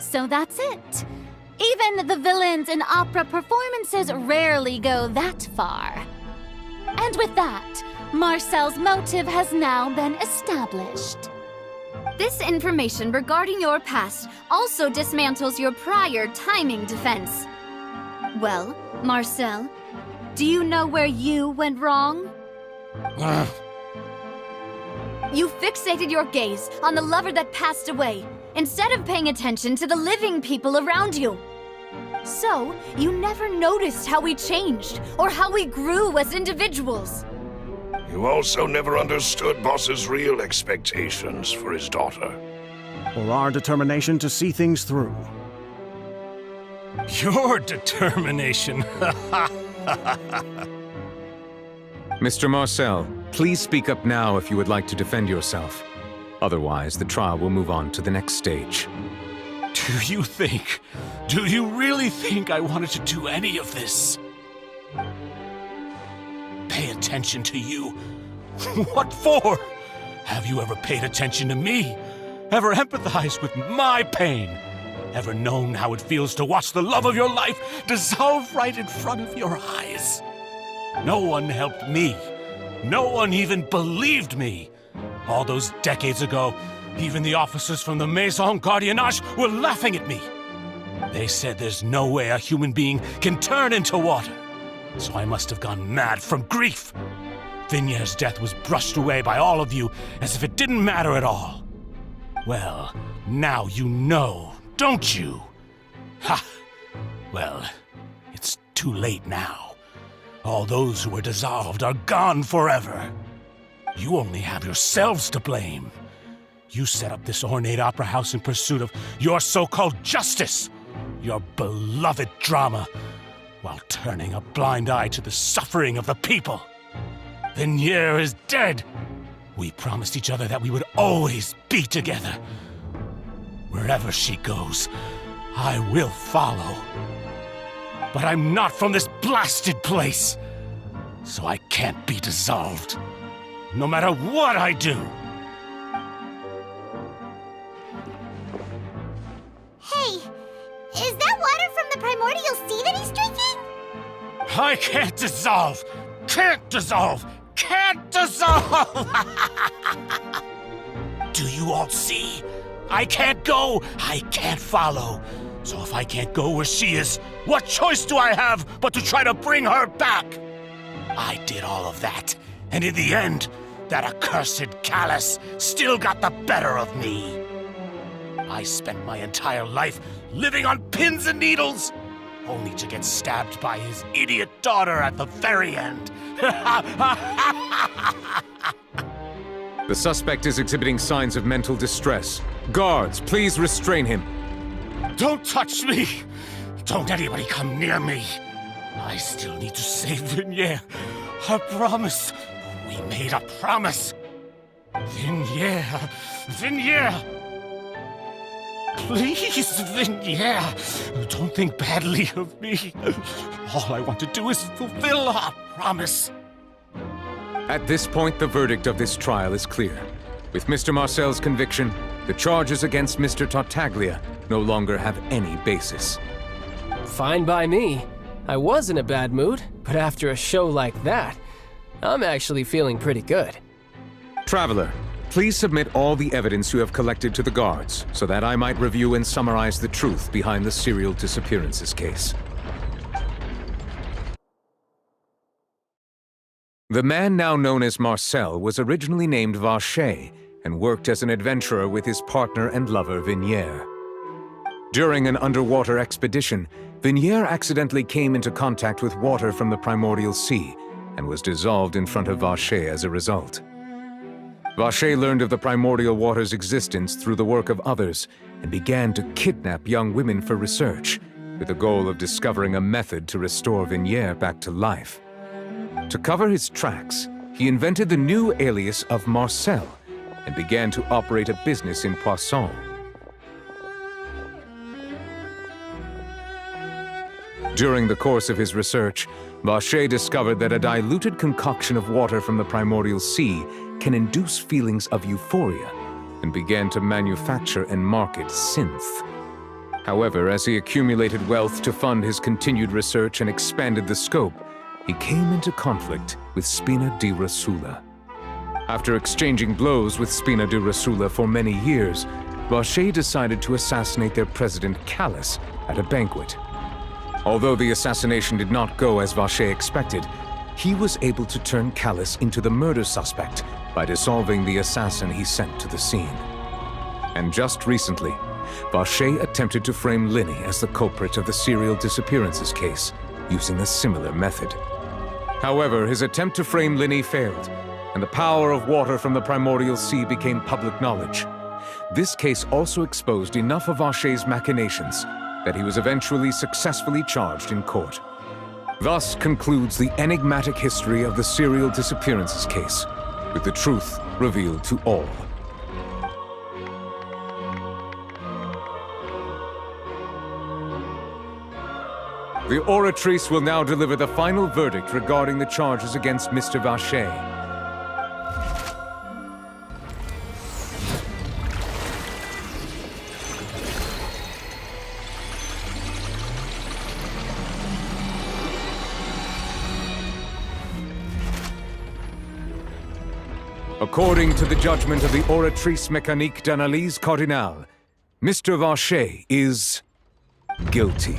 So that's it. Even the villains in opera performances rarely go that far. And with that, Marcel's motive has now been established. This information regarding your past also dismantles your prior timing defense. Well, Marcel, do you know where you went wrong? You fixated your gaze on the lover that passed away, instead of paying attention to the living people around you. So, you never noticed how we changed, or how we grew as individuals. You also never understood Boss's real expectations for his daughter. Or our determination to see things through. Your determination. Mr. Marcel, please speak up now if you would like to defend yourself. Otherwise, the trial will move on to the next stage. Do you really think I wanted to do any of this? Pay attention to you? What for? Have you ever paid attention to me? Ever empathized with my pain? Ever known how it feels to watch the love of your life dissolve right in front of your eyes? No one helped me. No one even believed me. All those decades ago, even the officers from the Maison Gardiennage were laughing at me. They said there's no way a human being can turn into water. So I must have gone mad from grief. Vinier's death was brushed away by all of you as if it didn't matter at all. Well, now you know, don't you? Ha! Well, it's too late now. All those who were dissolved are gone forever. You only have yourselves to blame. You set up this ornate opera house in pursuit of your so-called justice, your beloved drama, while turning a blind eye to the suffering of the people. Vinier is dead. We promised each other that we would always be together. Wherever she goes, I will follow. But I'm not from this blasted place, so I can't be dissolved, no matter what I do. Hey, is that water from the primordial sea that he's drinking? I can't dissolve! Can't dissolve! Can't dissolve! Do you all see? I can't go! I can't follow! So if I can't go where she is, what choice do I have but to try to bring her back? I did all of that, and in the end, that accursed Callus still got the better of me. I spent my entire life living on pins and needles, only to get stabbed by his idiot daughter at the very end. The suspect is exhibiting signs of mental distress. Guards, please restrain him. Don't touch me! Don't anybody come near me! I still need to save Vinier. A promise. We made a promise. Vinier. Vinier! Please, Vinier, don't think badly of me. All I want to do is fulfill our promise. At this point, the verdict of this trial is clear. With Mr. Marcel's conviction, the charges against Mr. Tartaglia no longer have any basis. Fine by me. I was in a bad mood, but after a show like that, I'm actually feeling pretty good. Traveler, please submit all the evidence you have collected to the guards, so that I might review and summarize the truth behind the serial disappearances case. The man now known as Marcel was originally named Vacher and worked as an adventurer with his partner and lover Vinier. During an underwater expedition, Vinier accidentally came into contact with water from the primordial sea and was dissolved in front of Vacher as a result. Vacher learned of the primordial water's existence through the work of others and began to kidnap young women for research, with the goal of discovering a method to restore Vinier back to life. To cover his tracks, he invented the new alias of Marcel and began to operate a business in Poisson. During the course of his research, Vacher discovered that a diluted concoction of water from the primordial sea can induce feelings of euphoria, and began to manufacture and market synth. However, as he accumulated wealth to fund his continued research and expanded the scope, he came into conflict with Spina di Rosula. After exchanging blows with Spina di Rosula for many years, Vacher decided to assassinate their president Callus at a banquet. Although the assassination did not go as Vacher expected, he was able to turn Callus into the murder suspect by dissolving the assassin he sent to the scene. And just recently, Vacher attempted to frame Linny as the culprit of the serial disappearances case, using a similar method. However, his attempt to frame Linny failed, and the power of water from the primordial sea became public knowledge. This case also exposed enough of Vacher's machinations that he was eventually successfully charged in court. Thus concludes the enigmatic history of the serial disappearances case, with the truth revealed to all. The Oratrice will now deliver the final verdict regarding the charges against Mr. Vacher. According to the judgment of the Oratrice Mécanique d'Analyse Cardinale, Mr. Vacher is guilty.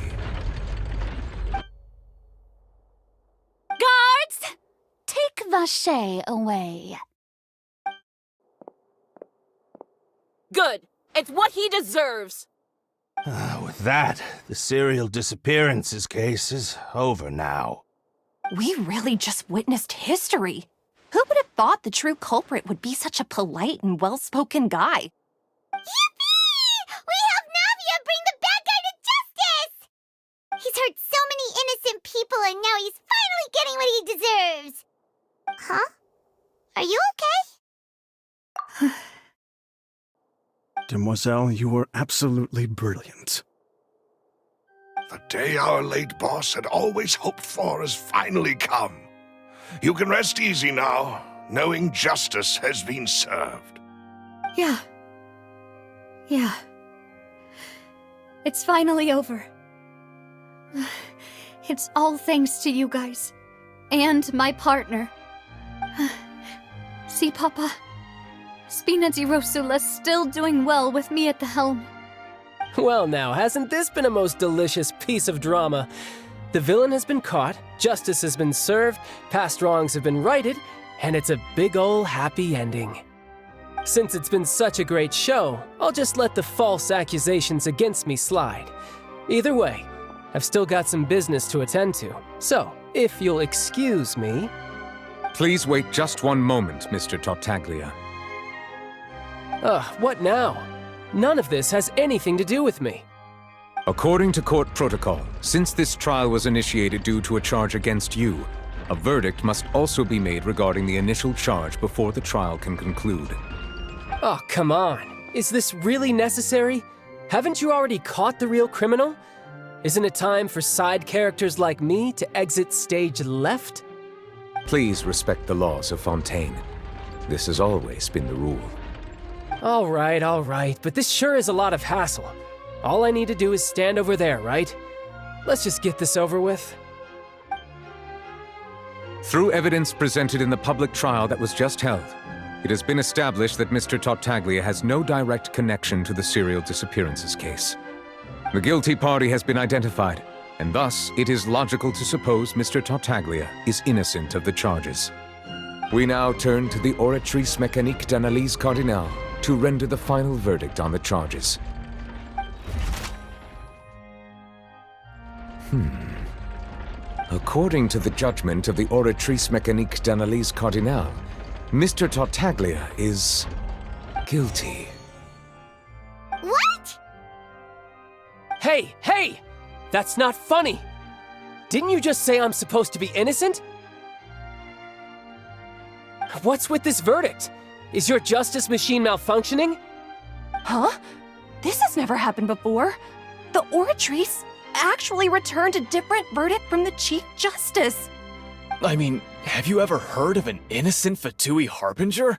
Guards! Take Vacher away. Good. It's what he deserves. With that, the serial disappearances case is over now. We really just witnessed history. Who would have thought the true culprit would be such a polite and well-spoken guy? Yippee! We helped Navia bring the bad guy to justice! He's hurt so many innocent people and now he's finally getting what he deserves. Huh? Are you okay? Demoiselle, you were absolutely brilliant. The day our late boss had always hoped for has finally come. You can rest easy now, knowing justice has been served. Yeah. It's finally over. It's all thanks to you guys. And my partner. See, Papa? Spina di Rosula's still doing well with me at the helm. Well now, hasn't this been a most delicious piece of drama? The villain has been caught, justice has been served, past wrongs have been righted, and it's a big ol' happy ending. Since it's been such a great show, I'll just let the false accusations against me slide. Either way, I've still got some business to attend to, so if you'll excuse me... Please wait just one moment, Mr. Tartaglia. What now? None of this has anything to do with me. According to court protocol, since this trial was initiated due to a charge against you, a verdict must also be made regarding the initial charge before the trial can conclude. Oh, come on. Is this really necessary? Haven't you already caught the real criminal? Isn't it time for side characters like me to exit stage left? Please respect the laws of Fontaine. This has always been the rule. All right, but this sure is a lot of hassle. All I need to do is stand over there, right? Let's just get this over with. Through evidence presented in the public trial that was just held, it has been established that Mr. Tartaglia has no direct connection to the serial disappearances case. The guilty party has been identified, and thus it is logical to suppose Mr. Tartaglia is innocent of the charges. We now turn to the Oratrice Mécanique d'Analyse Cardinale to render the final verdict on the charges. According to the judgment of the Oratrice Mécanique d'Analyse Cardinale, Mr. Tartaglia is guilty. What? Hey! That's not funny! Didn't you just say I'm supposed to be innocent? What's with this verdict? Is your justice machine malfunctioning? Huh? This has never happened before. The Oratrice actually returned a different verdict from the Chief Justice. I mean, have you ever heard of an innocent Fatui Harbinger?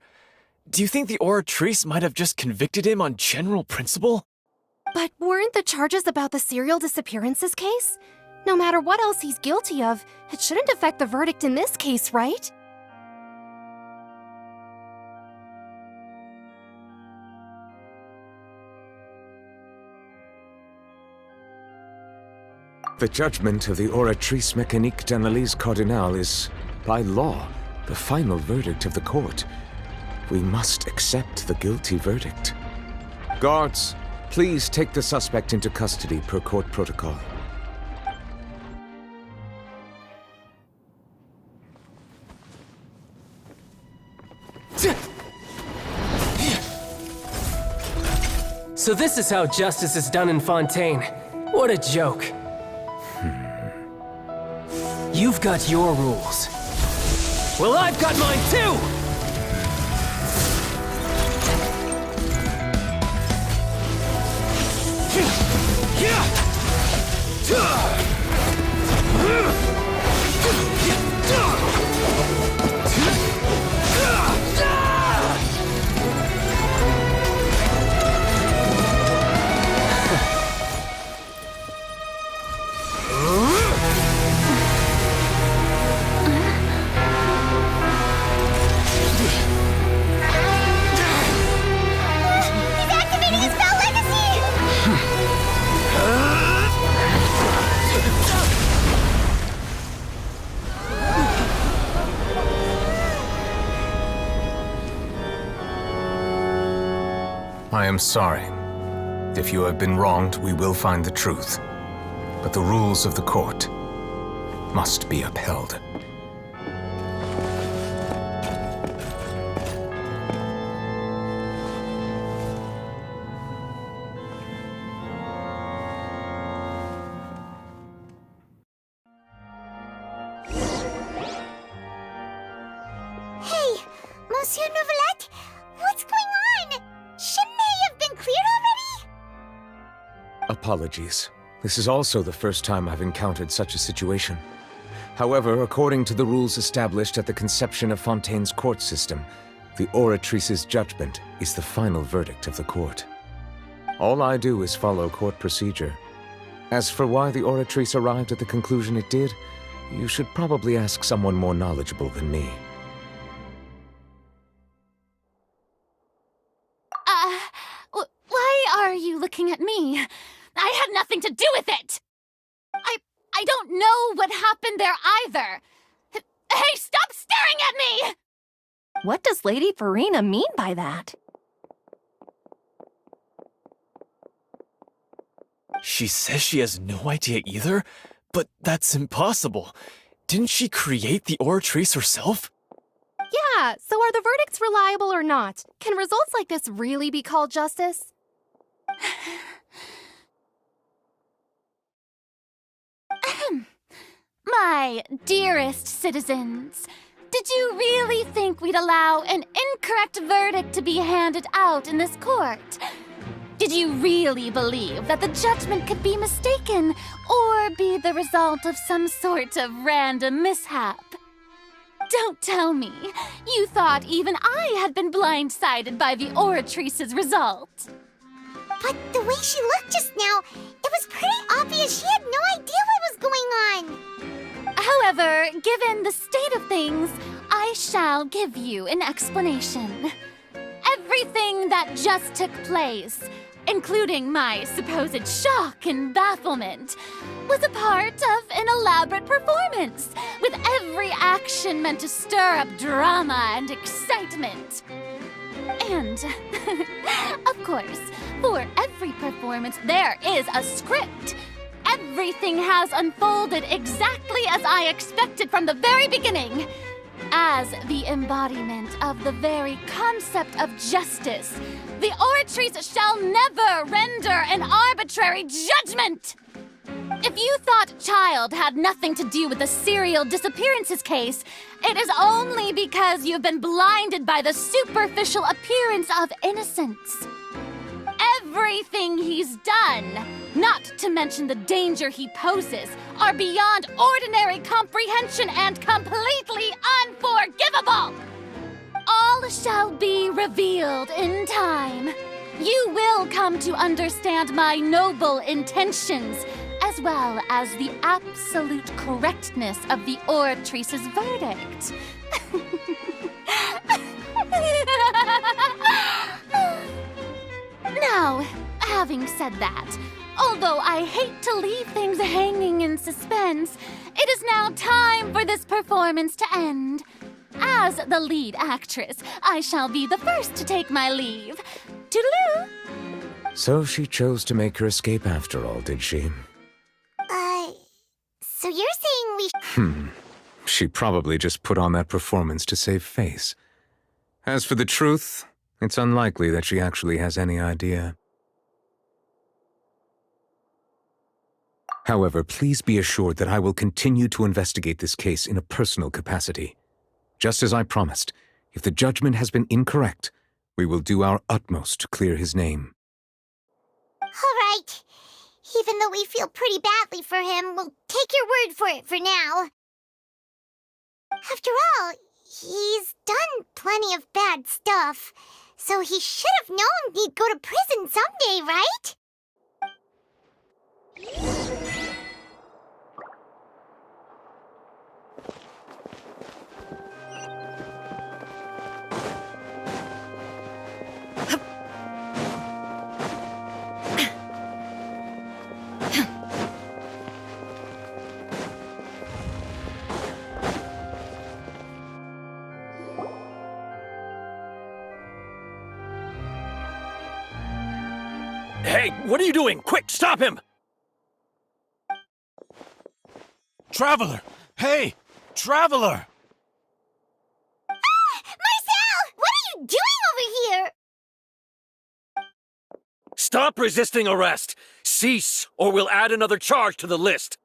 Do you think the Oratrice might have just convicted him on general principle? But weren't the charges about the serial disappearances case? No matter what else he's guilty of, it shouldn't affect the verdict in this case, right? The judgment of the Oratrice Mécanique d'Analyse Cardinal is, by law, the final verdict of the court. We must accept the guilty verdict. Guards, please take the suspect into custody per court protocol. So this is how justice is done in Fontaine. What a joke. You've got your rules. Well, I've got mine too! I am sorry. If you have been wronged, we will find the truth. But the rules of the court must be upheld. Hey, Monsieur Novelette, what's going on? Shouldn't they have been cleared already? Apologies. This is also the first time I've encountered such a situation. However, according to the rules established at the conception of Fontaine's court system, the Oratrice's judgment is the final verdict of the court. All I do is follow court procedure. As for why the Oratrice arrived at the conclusion it did, you should probably ask someone more knowledgeable than me. Why are you looking at me? I had nothing to do with it! I don't know what happened there either! Hey, stop staring at me! What does Lady Farina mean by that? She says she has no idea either, but that's impossible. Didn't she create the Oratrice herself? Yeah, so are the verdicts reliable or not? Can results like this really be called justice? My dearest citizens, did you really think we'd allow an incorrect verdict to be handed out in this court? Did you really believe that the judgment could be mistaken or be the result of some sort of random mishap? Don't tell me you thought even I had been blindsided by the Oratrice's result. But the way she looked just now, it was pretty obvious she had no idea what was going on. However, given the state of things, I shall give you an explanation. Everything that just took place, including my supposed shock and bafflement, was a part of an elaborate performance, with every action meant to stir up drama and excitement. And, of course, for every performance there is a script. Everything has unfolded exactly as I expected from the very beginning. As the embodiment of the very concept of justice, the Oratrice shall never render an arbitrary judgment! If you thought Child had nothing to do with the serial disappearances case, it is only because you've been blinded by the superficial appearance of innocence. Everything he's done, not to mention the danger he poses, are beyond ordinary comprehension and completely unforgivable. All shall be revealed in time. You will come to understand my noble intentions, as well as the absolute correctness of the oratrice's verdict. Now, having said that, although I hate to leave things hanging in suspense, it is now time for this performance to end. As the lead actress, I shall be the first to take my leave. Toodaloo! So she chose to make her escape after all, did she? So you're saying we She probably just put on that performance to save face. As for the truth, it's unlikely that she actually has any idea. However, please be assured that I will continue to investigate this case in a personal capacity. Just as I promised, if the judgment has been incorrect, we will do our utmost to clear his name. All right. Even though we feel pretty badly for him, we'll take your word for it for now. After all, he's done plenty of bad stuff, so he should have known he'd go to prison someday, right? Hey, what are you doing? Quick, stop him! Traveler! Hey! Traveler! Marcel! What are you doing over here? Stop resisting arrest! Cease, or we'll add another charge to the list!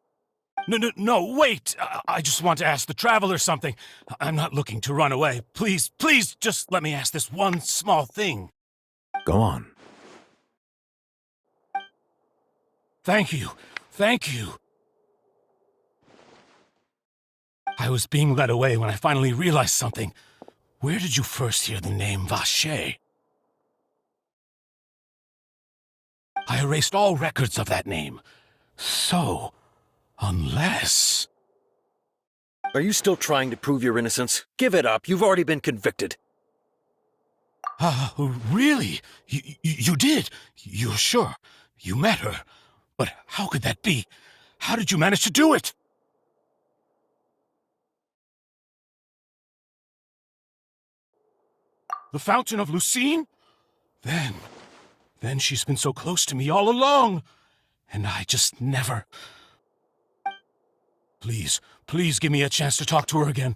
No, wait! I just want to ask the Traveler something. I'm not looking to run away. Please, just let me ask this one small thing. Go on. Thank you. I was being led away when I finally realized something. Where did you first hear the name Vacher? I erased all records of that name. So, unless... Are you still trying to prove your innocence? Give it up. You've already been convicted. Really? You did? You're sure? You met her? But how could that be? How did you manage to do it? The Fountain of Lucine? Then she's been so close to me all along. And I just never... Please give me a chance to talk to her again.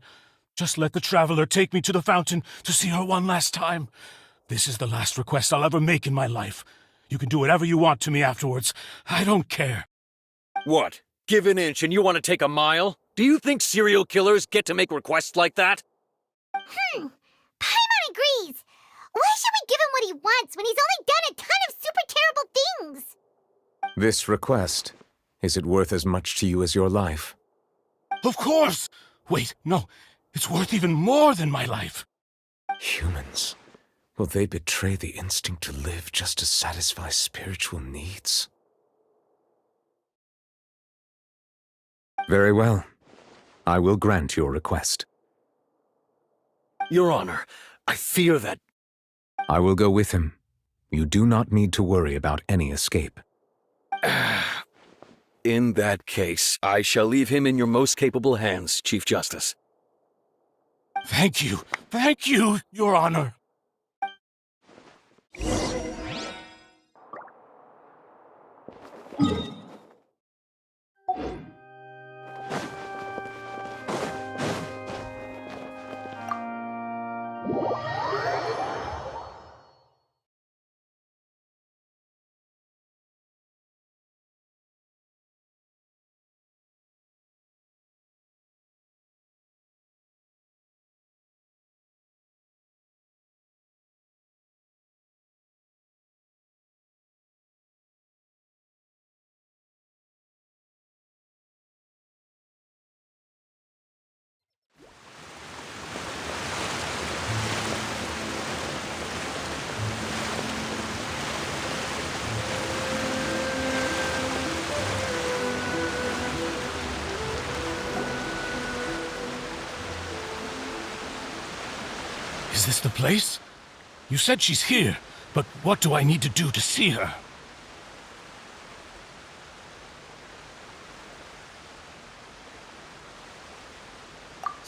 Just let the Traveler take me to the fountain to see her one last time. This is the last request I'll ever make in my life. You can do whatever you want to me afterwards. I don't care. What? Give an inch and you want to take a mile? Do you think serial killers get to make requests like that? Paimon agrees. Why should we give him what he wants when he's only done a ton of super terrible things? This request, is it worth as much to you as your life? Of course! Wait, no. It's worth even more than my life. Humans. Will they betray the instinct to live just to satisfy spiritual needs? Very well. I will grant your request. Your Honor, I fear that... I will go with him. You do not need to worry about any escape. In that case, I shall leave him in your most capable hands, Chief Justice. Thank you, Your Honor. Is this the place? You said she's here, but what do I need to do to see her?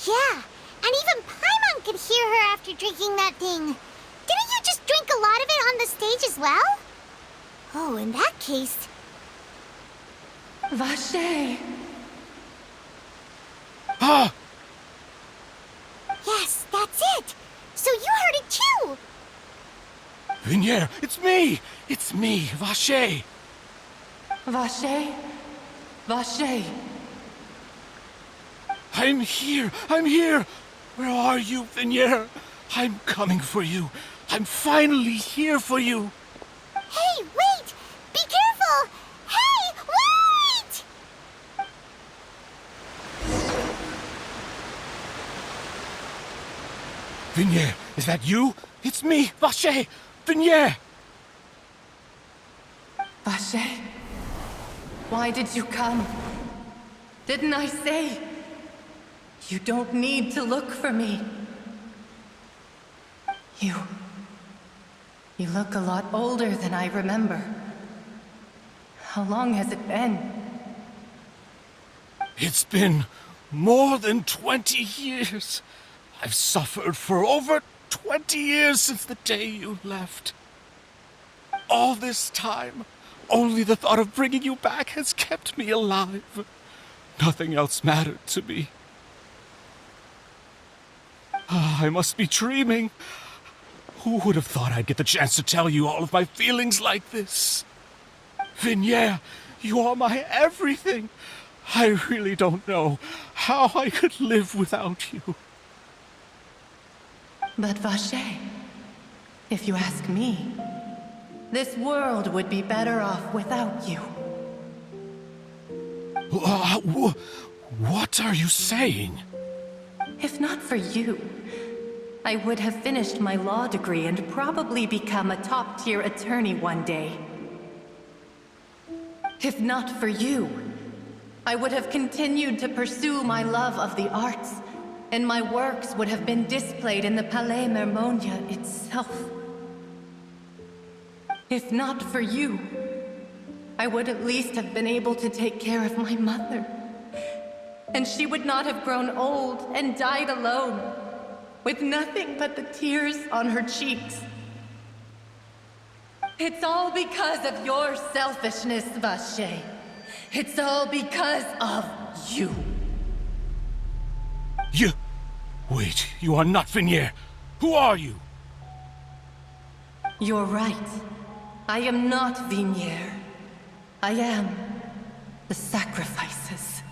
Yeah, and even Paimon could hear her after drinking that thing. Didn't you just drink a lot of it on the stage as well? Oh, in that case... Vache! Ah! Yes, that's it! So you heard it too! Vignier, it's me! It's me, Vache! Vache? Vache! I'm here! I'm here! Where are you, Vignier? I'm coming for you. I'm finally here for you. Hey, wait! Be careful! Hey, wait! Vignier, is that you? It's me, Vache! Vignier! Vache? Why did you come? Didn't I say? You don't need to look for me. You look a lot older than I remember. How long has it been? It's been more than 20 years. I've suffered for over 20 years since the day you left. All this time, only the thought of bringing you back has kept me alive. Nothing else mattered to me. I must be dreaming. Who would have thought I'd get the chance to tell you all of my feelings like this? Vignier, you are my everything. I really don't know how I could live without you. But Vache, if you ask me, this world would be better off without you. What are you saying? If not for you, I would have finished my law degree and probably become a top-tier attorney one day. If not for you, I would have continued to pursue my love of the arts, and my works would have been displayed in the Palais Mermonia itself. If not for you, I would at least have been able to take care of my mother. And she would not have grown old and died alone, with nothing but the tears on her cheeks. It's all because of your selfishness, Vache. It's all because of you. You... Wait, you are not Vignier. Who are you? You're right. I am not Vignier. I am the sacrifices.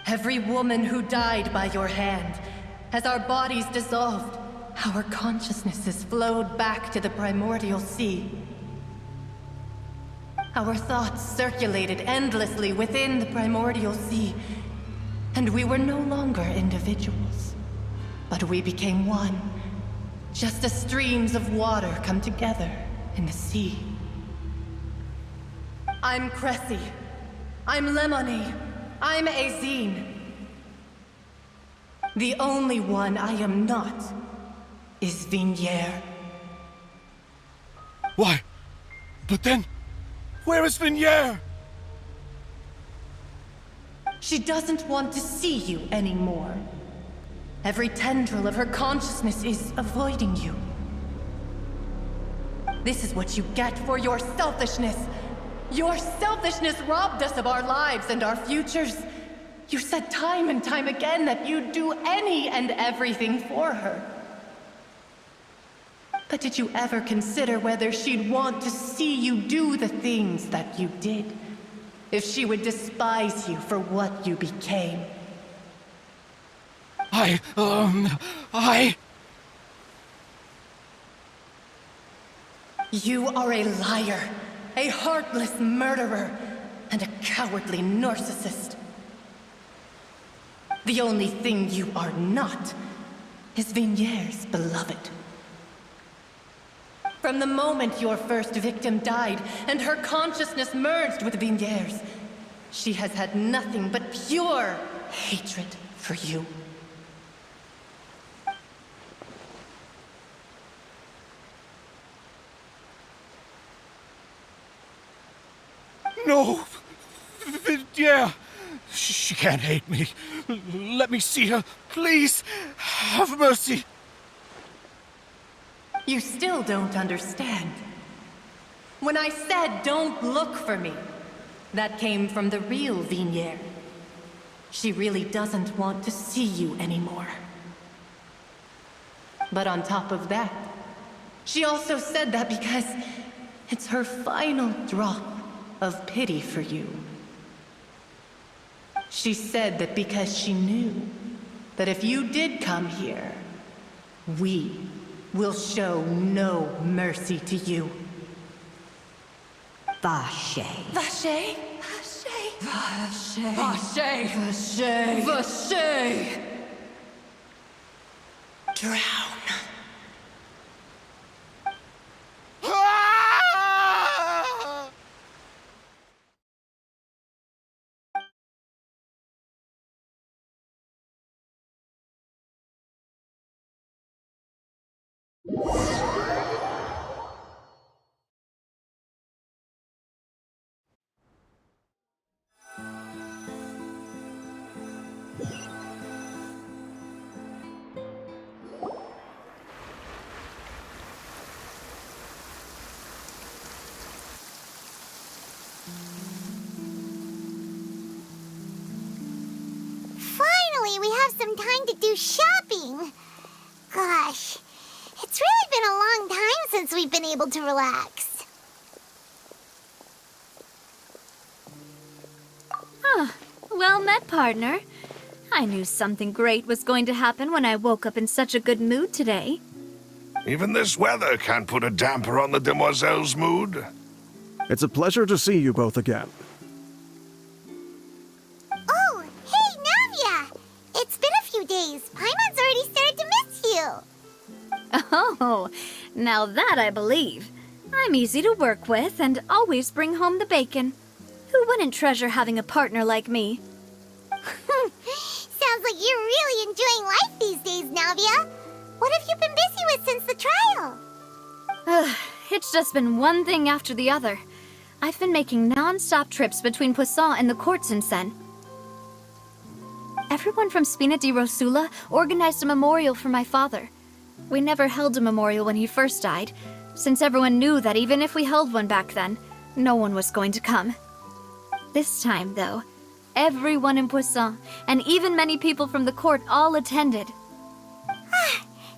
Every woman who died by your hand, as our bodies dissolved, our consciousnesses flowed back to the primordial sea. Our thoughts circulated endlessly within the primordial sea, and we were no longer individuals, but we became one, just as streams of water come together in the sea. I'm Cressy. I'm Lemony. I'm Azine. The only one I am not is Vignier. Why? But then, where is Vignier? She doesn't want to see you anymore. Every tendril of her consciousness is avoiding you. This is what you get for your selfishness. Your selfishness robbed us of our lives and our futures. You said time and time again that you'd do any and everything for her. But did you ever consider whether she'd want to see you do the things that you did? If she would despise you for what you became? You are a liar, a heartless murderer, and a cowardly narcissist. The only thing you are not is Vignier's beloved. From the moment your first victim died and her consciousness merged with Vignier's, she has had nothing but pure hatred for you. No! Yeah! She can't hate me. Let me see her. Please! Have mercy! You still don't understand. When I said don't look for me, that came from the real Vignier. She really doesn't want to see you anymore. But on top of that, she also said that because it's her final drop of pity for you. She said that because she knew that if you did come here, we will show no mercy to you. Vache. Vache? Vache? Vache? Vache? Vache? Drown. Finally, we have some time to do shopping. Gosh, it's really been a long time since we've been able to relax. Well met, partner. I knew something great was going to happen when I woke up in such a good mood today. Even this weather can't put a damper on the demoiselle's mood. It's a pleasure to see you both again. Oh, hey, Navia! It's been a few days. Paimon's already started to miss you. Oh, now that I believe. I'm easy to work with and always bring home the bacon. Who wouldn't treasure having a partner like me? Sounds like you're really enjoying life these days, Navia. What have you been busy with since the trial? It's just been one thing after the other. I've been making non-stop trips between Poisson and the courts in Sen. Everyone from Spina di Rosula organized a memorial for my father. We never held a memorial when he first died, since everyone knew that even if we held one back then, no one was going to come. This time, though, everyone in Poisson, and even many people from the court, all attended.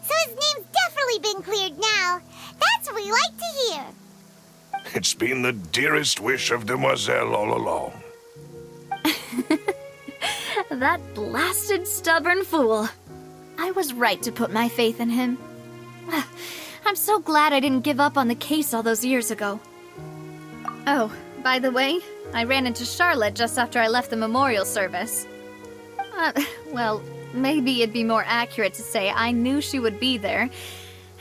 So his name's definitely been cleared now. That's what we like to hear. It's been the dearest wish of Demoiselle all along. That blasted stubborn fool. I was right to put my faith in him. I'm so glad I didn't give up on the case all those years ago. Oh, by the way, I ran into Charlotte just after I left the memorial service. Well, maybe it'd be more accurate to say I knew she would be there,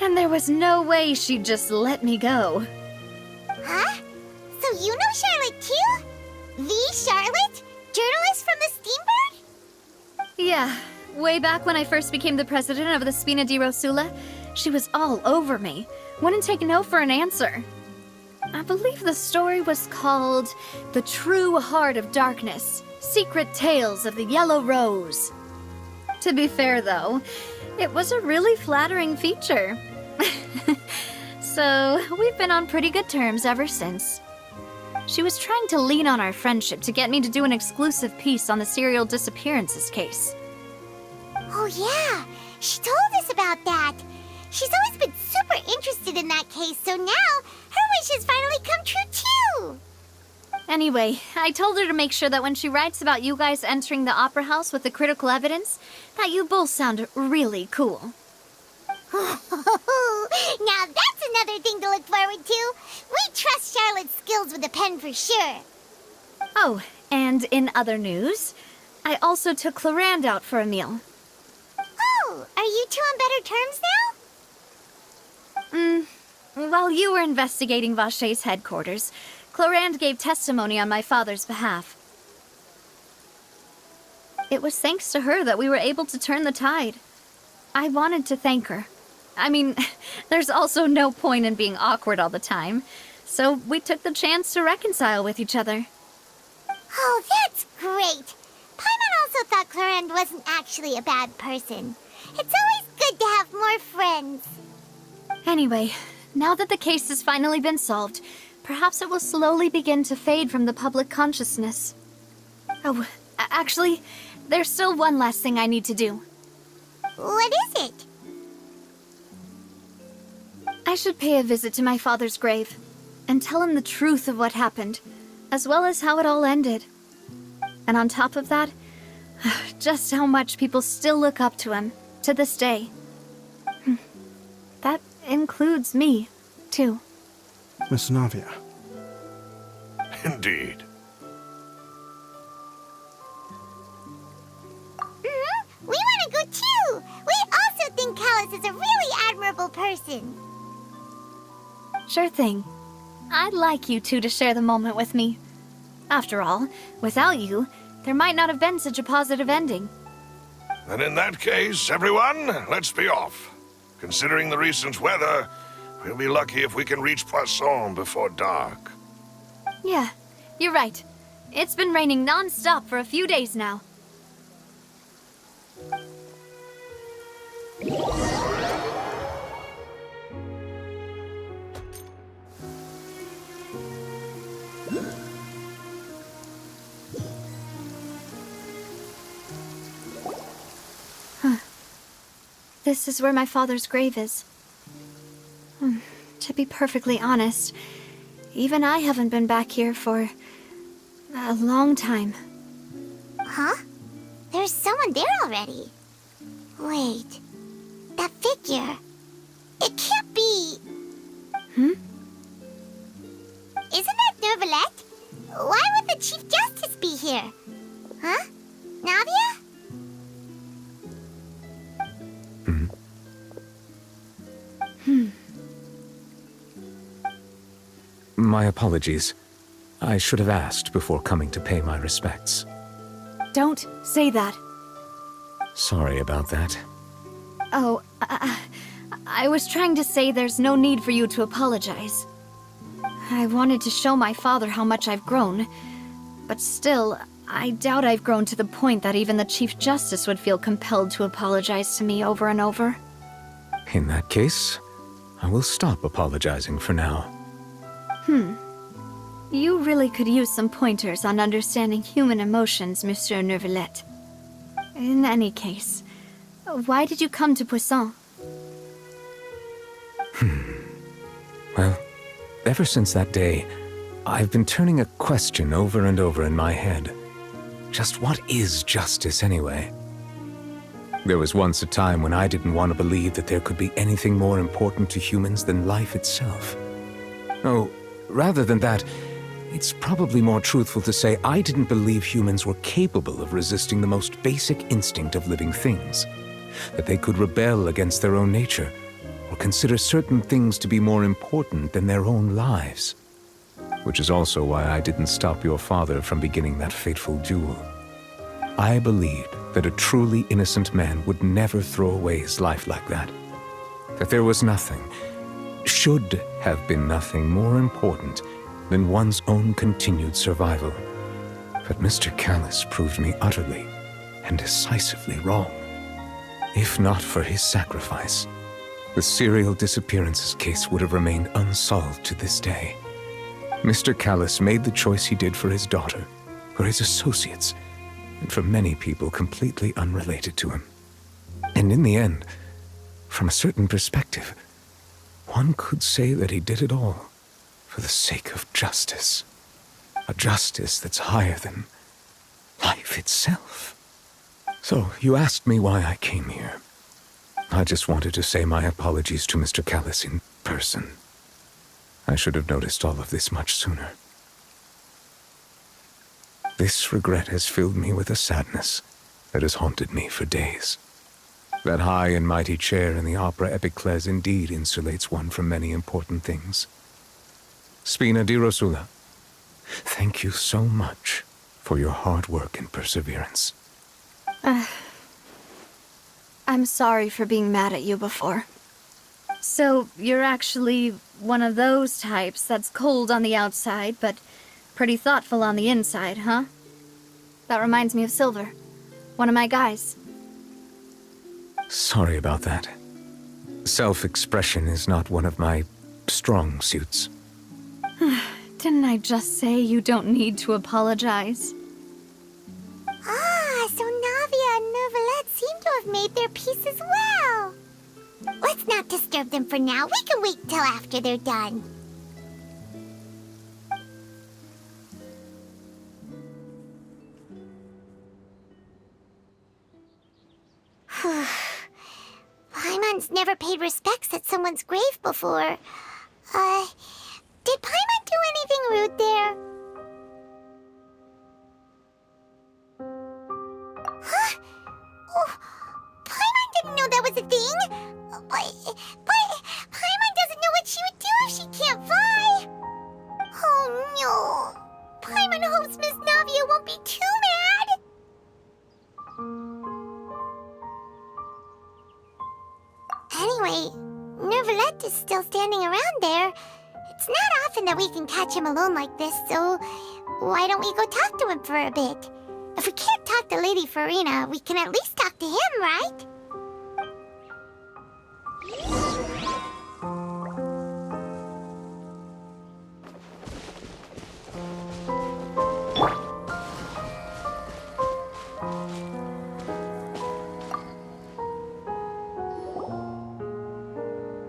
and there was no way she'd just let me go. Huh? So you know Charlotte too? The Charlotte? Journalist from the Steambird? Yeah, way back when I first became the president of the Spina di Rosula, she was all over me. Wouldn't take no for an answer. I believe the story was called The True Heart of Darkness, Secret Tales of the Yellow Rose. To be fair, though, it was a really flattering feature. So, we've been on pretty good terms ever since. She was trying to lean on our friendship to get me to do an exclusive piece on the serial disappearances case. Oh yeah, she told us about that. She's always been super interested in that case, so now her wish has finally come true too. Anyway, I told her to make sure that when she writes about you guys entering the opera house with the critical evidence, that you both sound really cool. Now that's another thing to look forward to. We trust Charlotte's skills with a pen for sure. Oh, and in other news, I also took Clarand out for a meal. Oh, are you two on better terms now? While you were investigating Vache's headquarters, Clarand gave testimony on my father's behalf. It was thanks to her that we were able to turn the tide. I wanted to thank her. I mean, there's also no point in being awkward all the time, so we took the chance to reconcile with each other. Oh, that's great. Paimon also thought Clorinde wasn't actually a bad person. It's always good to have more friends. Anyway, now that the case has finally been solved, perhaps it will slowly begin to fade from the public consciousness. Oh, actually, there's still one last thing I need to do. What is it? I should pay a visit to my father's grave and tell him the truth of what happened, as well as how it all ended. And on top of that, just how much people still look up to him to this day. That includes me, too. Miss Navia. Indeed. We want to go too! We also think Callus is a really admirable person. Sure thing. I'd like you two to share the moment with me. After all, without you, there might not have been such a positive ending. Then in that case, everyone, let's be off. Considering the recent weather, we'll be lucky if we can reach Poisson before dark. Yeah, you're right. It's been raining non-stop for a few days now. This is where my father's grave is. To be perfectly honest, even I haven't been back here for a long time. Huh? There's someone there already. Wait. That figure. It can't be... Hmm? Isn't that Neuvillette? Why would the Chief Justice be here? Huh? Navia? My apologies. I should have asked before coming to pay my respects. Don't say that. Sorry about that. Oh, I was trying to say there's no need for you to apologize. I wanted to show my father how much I've grown, but still, I doubt I've grown to the point that even the Chief Justice would feel compelled to apologize to me over and over. In that case, I will stop apologizing for now. You really could use some pointers on understanding human emotions, Monsieur Neuvillette. In any case, why did you come to Poisson? Well, ever since that day, I've been turning a question over and over in my head. Just what is justice anyway? There was once a time when I didn't want to believe that there could be anything more important to humans than life itself. Oh, rather than that, it's probably more truthful to say I didn't believe humans were capable of resisting the most basic instinct of living things. That they could rebel against their own nature, or consider certain things to be more important than their own lives. Which is also why I didn't stop your father from beginning that fateful duel. I believed that a truly innocent man would never throw away his life like that. That there was nothing, should have been nothing more important than one's own continued survival. But Mr. Callus proved me utterly and decisively wrong. If not for his sacrifice, the serial disappearances case would have remained unsolved to this day. Mr. Callus made the choice he did for his daughter, for his associates, and for many people completely unrelated to him. And in the end, from a certain perspective, one could say that he did it all for the sake of justice. A justice that's higher than life itself. So, you asked me why I came here. I just wanted to say my apologies to Mr. Callus in person. I should have noticed all of this much sooner. This regret has filled me with a sadness that has haunted me for days. That high and mighty chair in the Opera Epiclese indeed insulates one from many important things. Spina di Rosula, thank you so much for your hard work and perseverance. I'm sorry for being mad at you before. So, you're actually one of those types that's cold on the outside, but pretty thoughtful on the inside, huh? That reminds me of Silver, one of my guys. Sorry about that. Self-expression is not one of my strong suits. Didn't I just say you don't need to apologize? Ah, so Navia and Neuvillette seem to have made their peace as well. Let's not disturb them for now. We can wait till after they're done. Paimon's never paid respects at someone's grave before. Did Paimon do anything rude there? Huh? Oh, Paimon didn't know that was a thing. But Paimon doesn't know what she would do if she can't fly. Oh no. Paimon hopes Miss Navia won't be too mad. Anyway, Neuvillette is still standing around there. It's not often that we can catch him alone like this, so why don't we go talk to him for a bit? If we can't talk to Lady Farina, we can at least talk to him, right?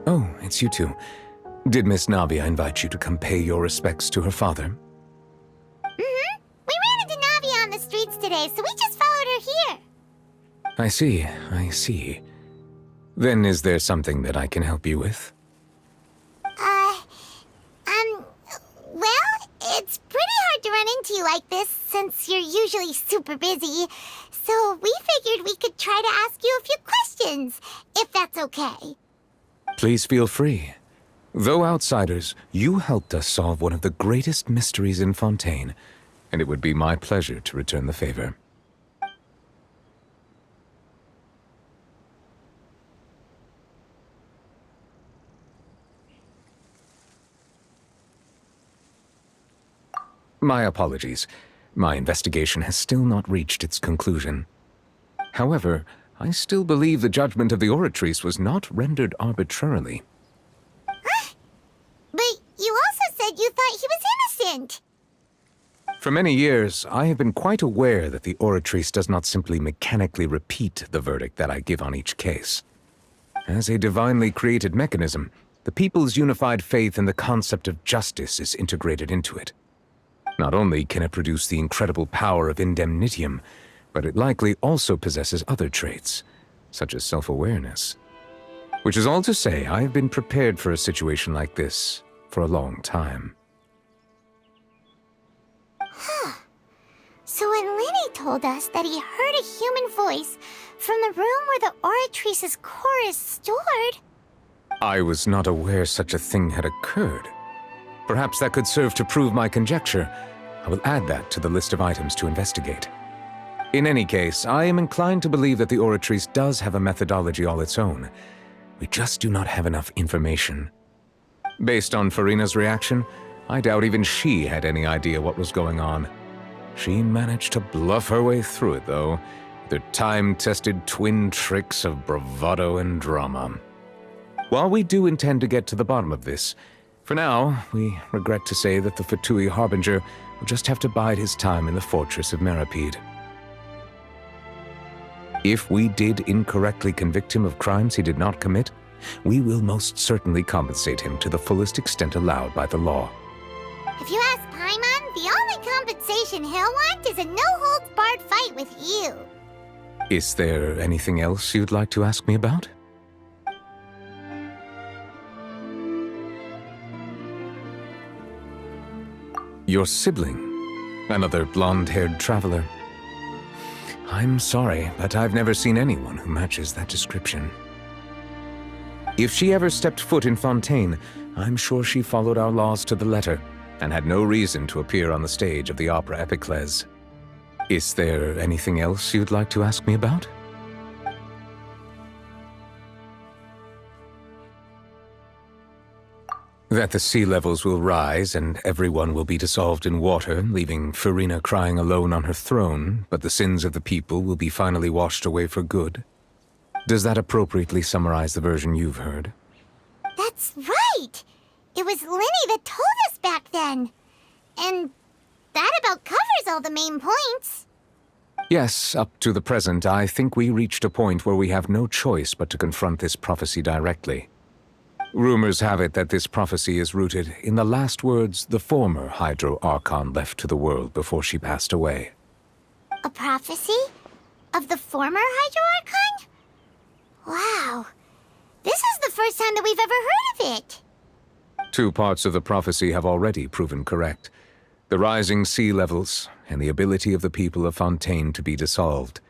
Oh, it's you two. Did Miss Navia invite you to come pay your respects to her father? Mm-hmm. We ran into Navia on the streets today, so we just followed her here. I see. Then is there something that I can help you with? Well, it's pretty hard to run into you like this, since you're usually super busy. So we figured we could try to ask you a few questions, if that's okay. Please feel free. Though outsiders, you helped us solve one of the greatest mysteries in Fontaine, and it would be my pleasure to return the favor. My apologies. My investigation has still not reached its conclusion. However, I still believe the judgment of the Oratrice was not rendered arbitrarily. But you also said you thought he was innocent. For many years, I have been quite aware that the Oratrice does not simply mechanically repeat the verdict that I give on each case. As a divinely created mechanism, the people's unified faith in the concept of justice is integrated into it. Not only can it produce the incredible power of indemnitium, but it likely also possesses other traits, such as self-awareness. Which is all to say, I have been prepared for a situation like this for a long time. So when Lenny told us that he heard a human voice from the room where the Oratrice's core is stored... I was not aware such a thing had occurred. Perhaps that could serve to prove my conjecture. I will add that to the list of items to investigate. In any case, I am inclined to believe that the Oratrice does have a methodology all its own. We just do not have enough information. Based on Farina's reaction, I doubt even she had any idea what was going on. She managed to bluff her way through it, though, with her time-tested twin tricks of bravado and drama. While we do intend to get to the bottom of this, for now, we regret to say that the Fatui Harbinger will just have to bide his time in the fortress of Meripede. If we did incorrectly convict him of crimes he did not commit, we will most certainly compensate him to the fullest extent allowed by the law. If you ask Paimon, the only compensation he'll want is a no-holds-barred fight with you. Is there anything else you'd like to ask me about? Your sibling, another blonde-haired traveler. I'm sorry, but I've never seen anyone who matches that description. If she ever stepped foot in Fontaine, I'm sure she followed our laws to the letter, and had no reason to appear on the stage of the opera Epiclese. Is there anything else you'd like to ask me about? That the sea levels will rise and everyone will be dissolved in water, leaving Farina crying alone on her throne, but the sins of the people will be finally washed away for good. Does that appropriately summarize the version you've heard? That's right! It was Lenny that told us back then. And that about covers all the main points. Yes, up to the present, I think we reached a point where we have no choice but to confront this prophecy directly. Rumors have it that this prophecy is rooted in the last words the former Hydro Archon left to the world before she passed away. A prophecy? Of the former Hydro Archon? Wow. This is the first time that we've ever heard of it. 2 parts of the prophecy have already proven correct. The rising sea levels and the ability of the people of Fontaine to be dissolved.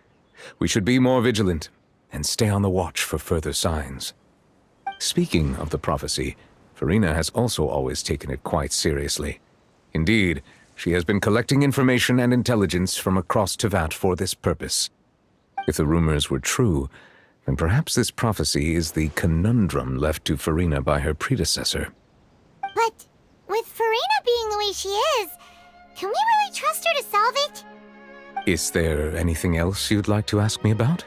We should be more vigilant and stay on the watch for further signs. Speaking of the prophecy, Farina has also always taken it quite seriously. Indeed, she has been collecting information and intelligence from across Tevat for this purpose. If the rumors were true, then perhaps this prophecy is the conundrum left to Farina by her predecessor. But with Farina being the way she is, can we really trust her to solve it? Is there anything else you'd like to ask me about?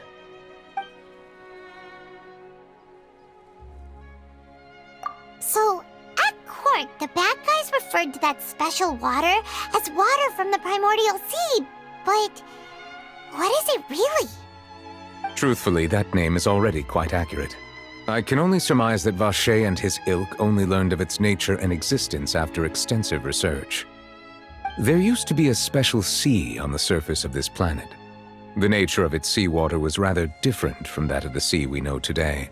So, at court, the bad guys referred to that special water as water from the primordial sea, but what is it really? Truthfully, that name is already quite accurate. I can only surmise that Vacher and his ilk only learned of its nature and existence after extensive research. There used to be a special sea on the surface of this planet. The nature of its seawater was rather different from that of the sea we know today.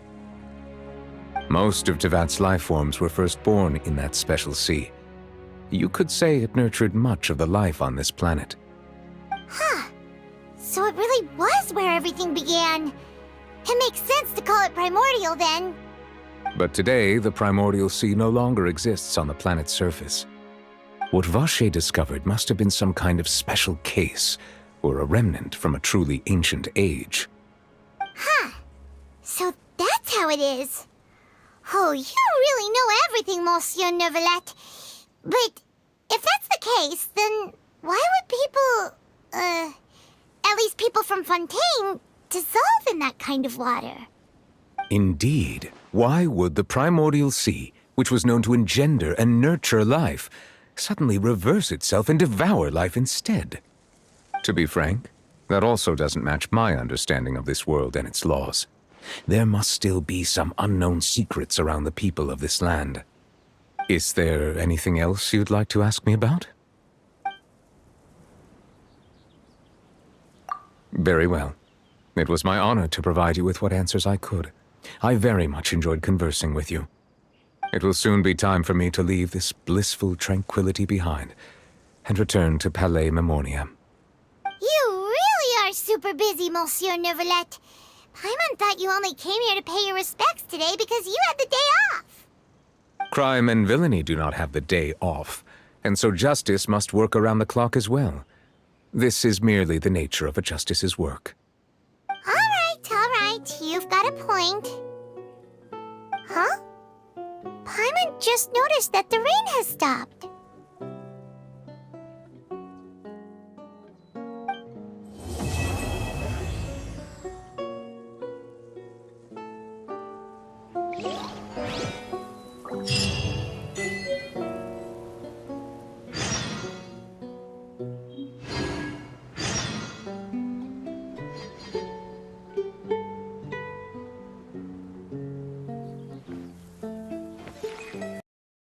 Most of Tevat's life forms were first born in that special sea. You could say it nurtured much of the life on this planet. Huh. So it really was where everything began. It makes sense to call it primordial then. But today, the primordial sea no longer exists on the planet's surface. What Vacher discovered must have been some kind of special case, or a remnant from a truly ancient age. Huh. So that's how it is. Oh, you really know everything, Monsieur Neuvillette. But if that's the case, then why would people, at least people from Fontaine, dissolve in that kind of water? Indeed. Why would the primordial sea, which was known to engender and nurture life, suddenly reverse itself and devour life instead? To be frank, that also doesn't match my understanding of this world and its laws. There must still be some unknown secrets around the people of this land. Is there anything else you'd like to ask me about? Very well. It was my honor to provide you with what answers I could. I very much enjoyed conversing with you. It will soon be time for me to leave this blissful tranquility behind and return to Palais Memoria. You really are super busy, Monsieur Neuvillette. Paimon thought you only came here to pay your respects today because you had the day off. Crime and villainy do not have the day off, and so justice must work around the clock as well. This is merely the nature of a justice's work. All right, you've got a point. Huh? Paimon just noticed that the rain has stopped.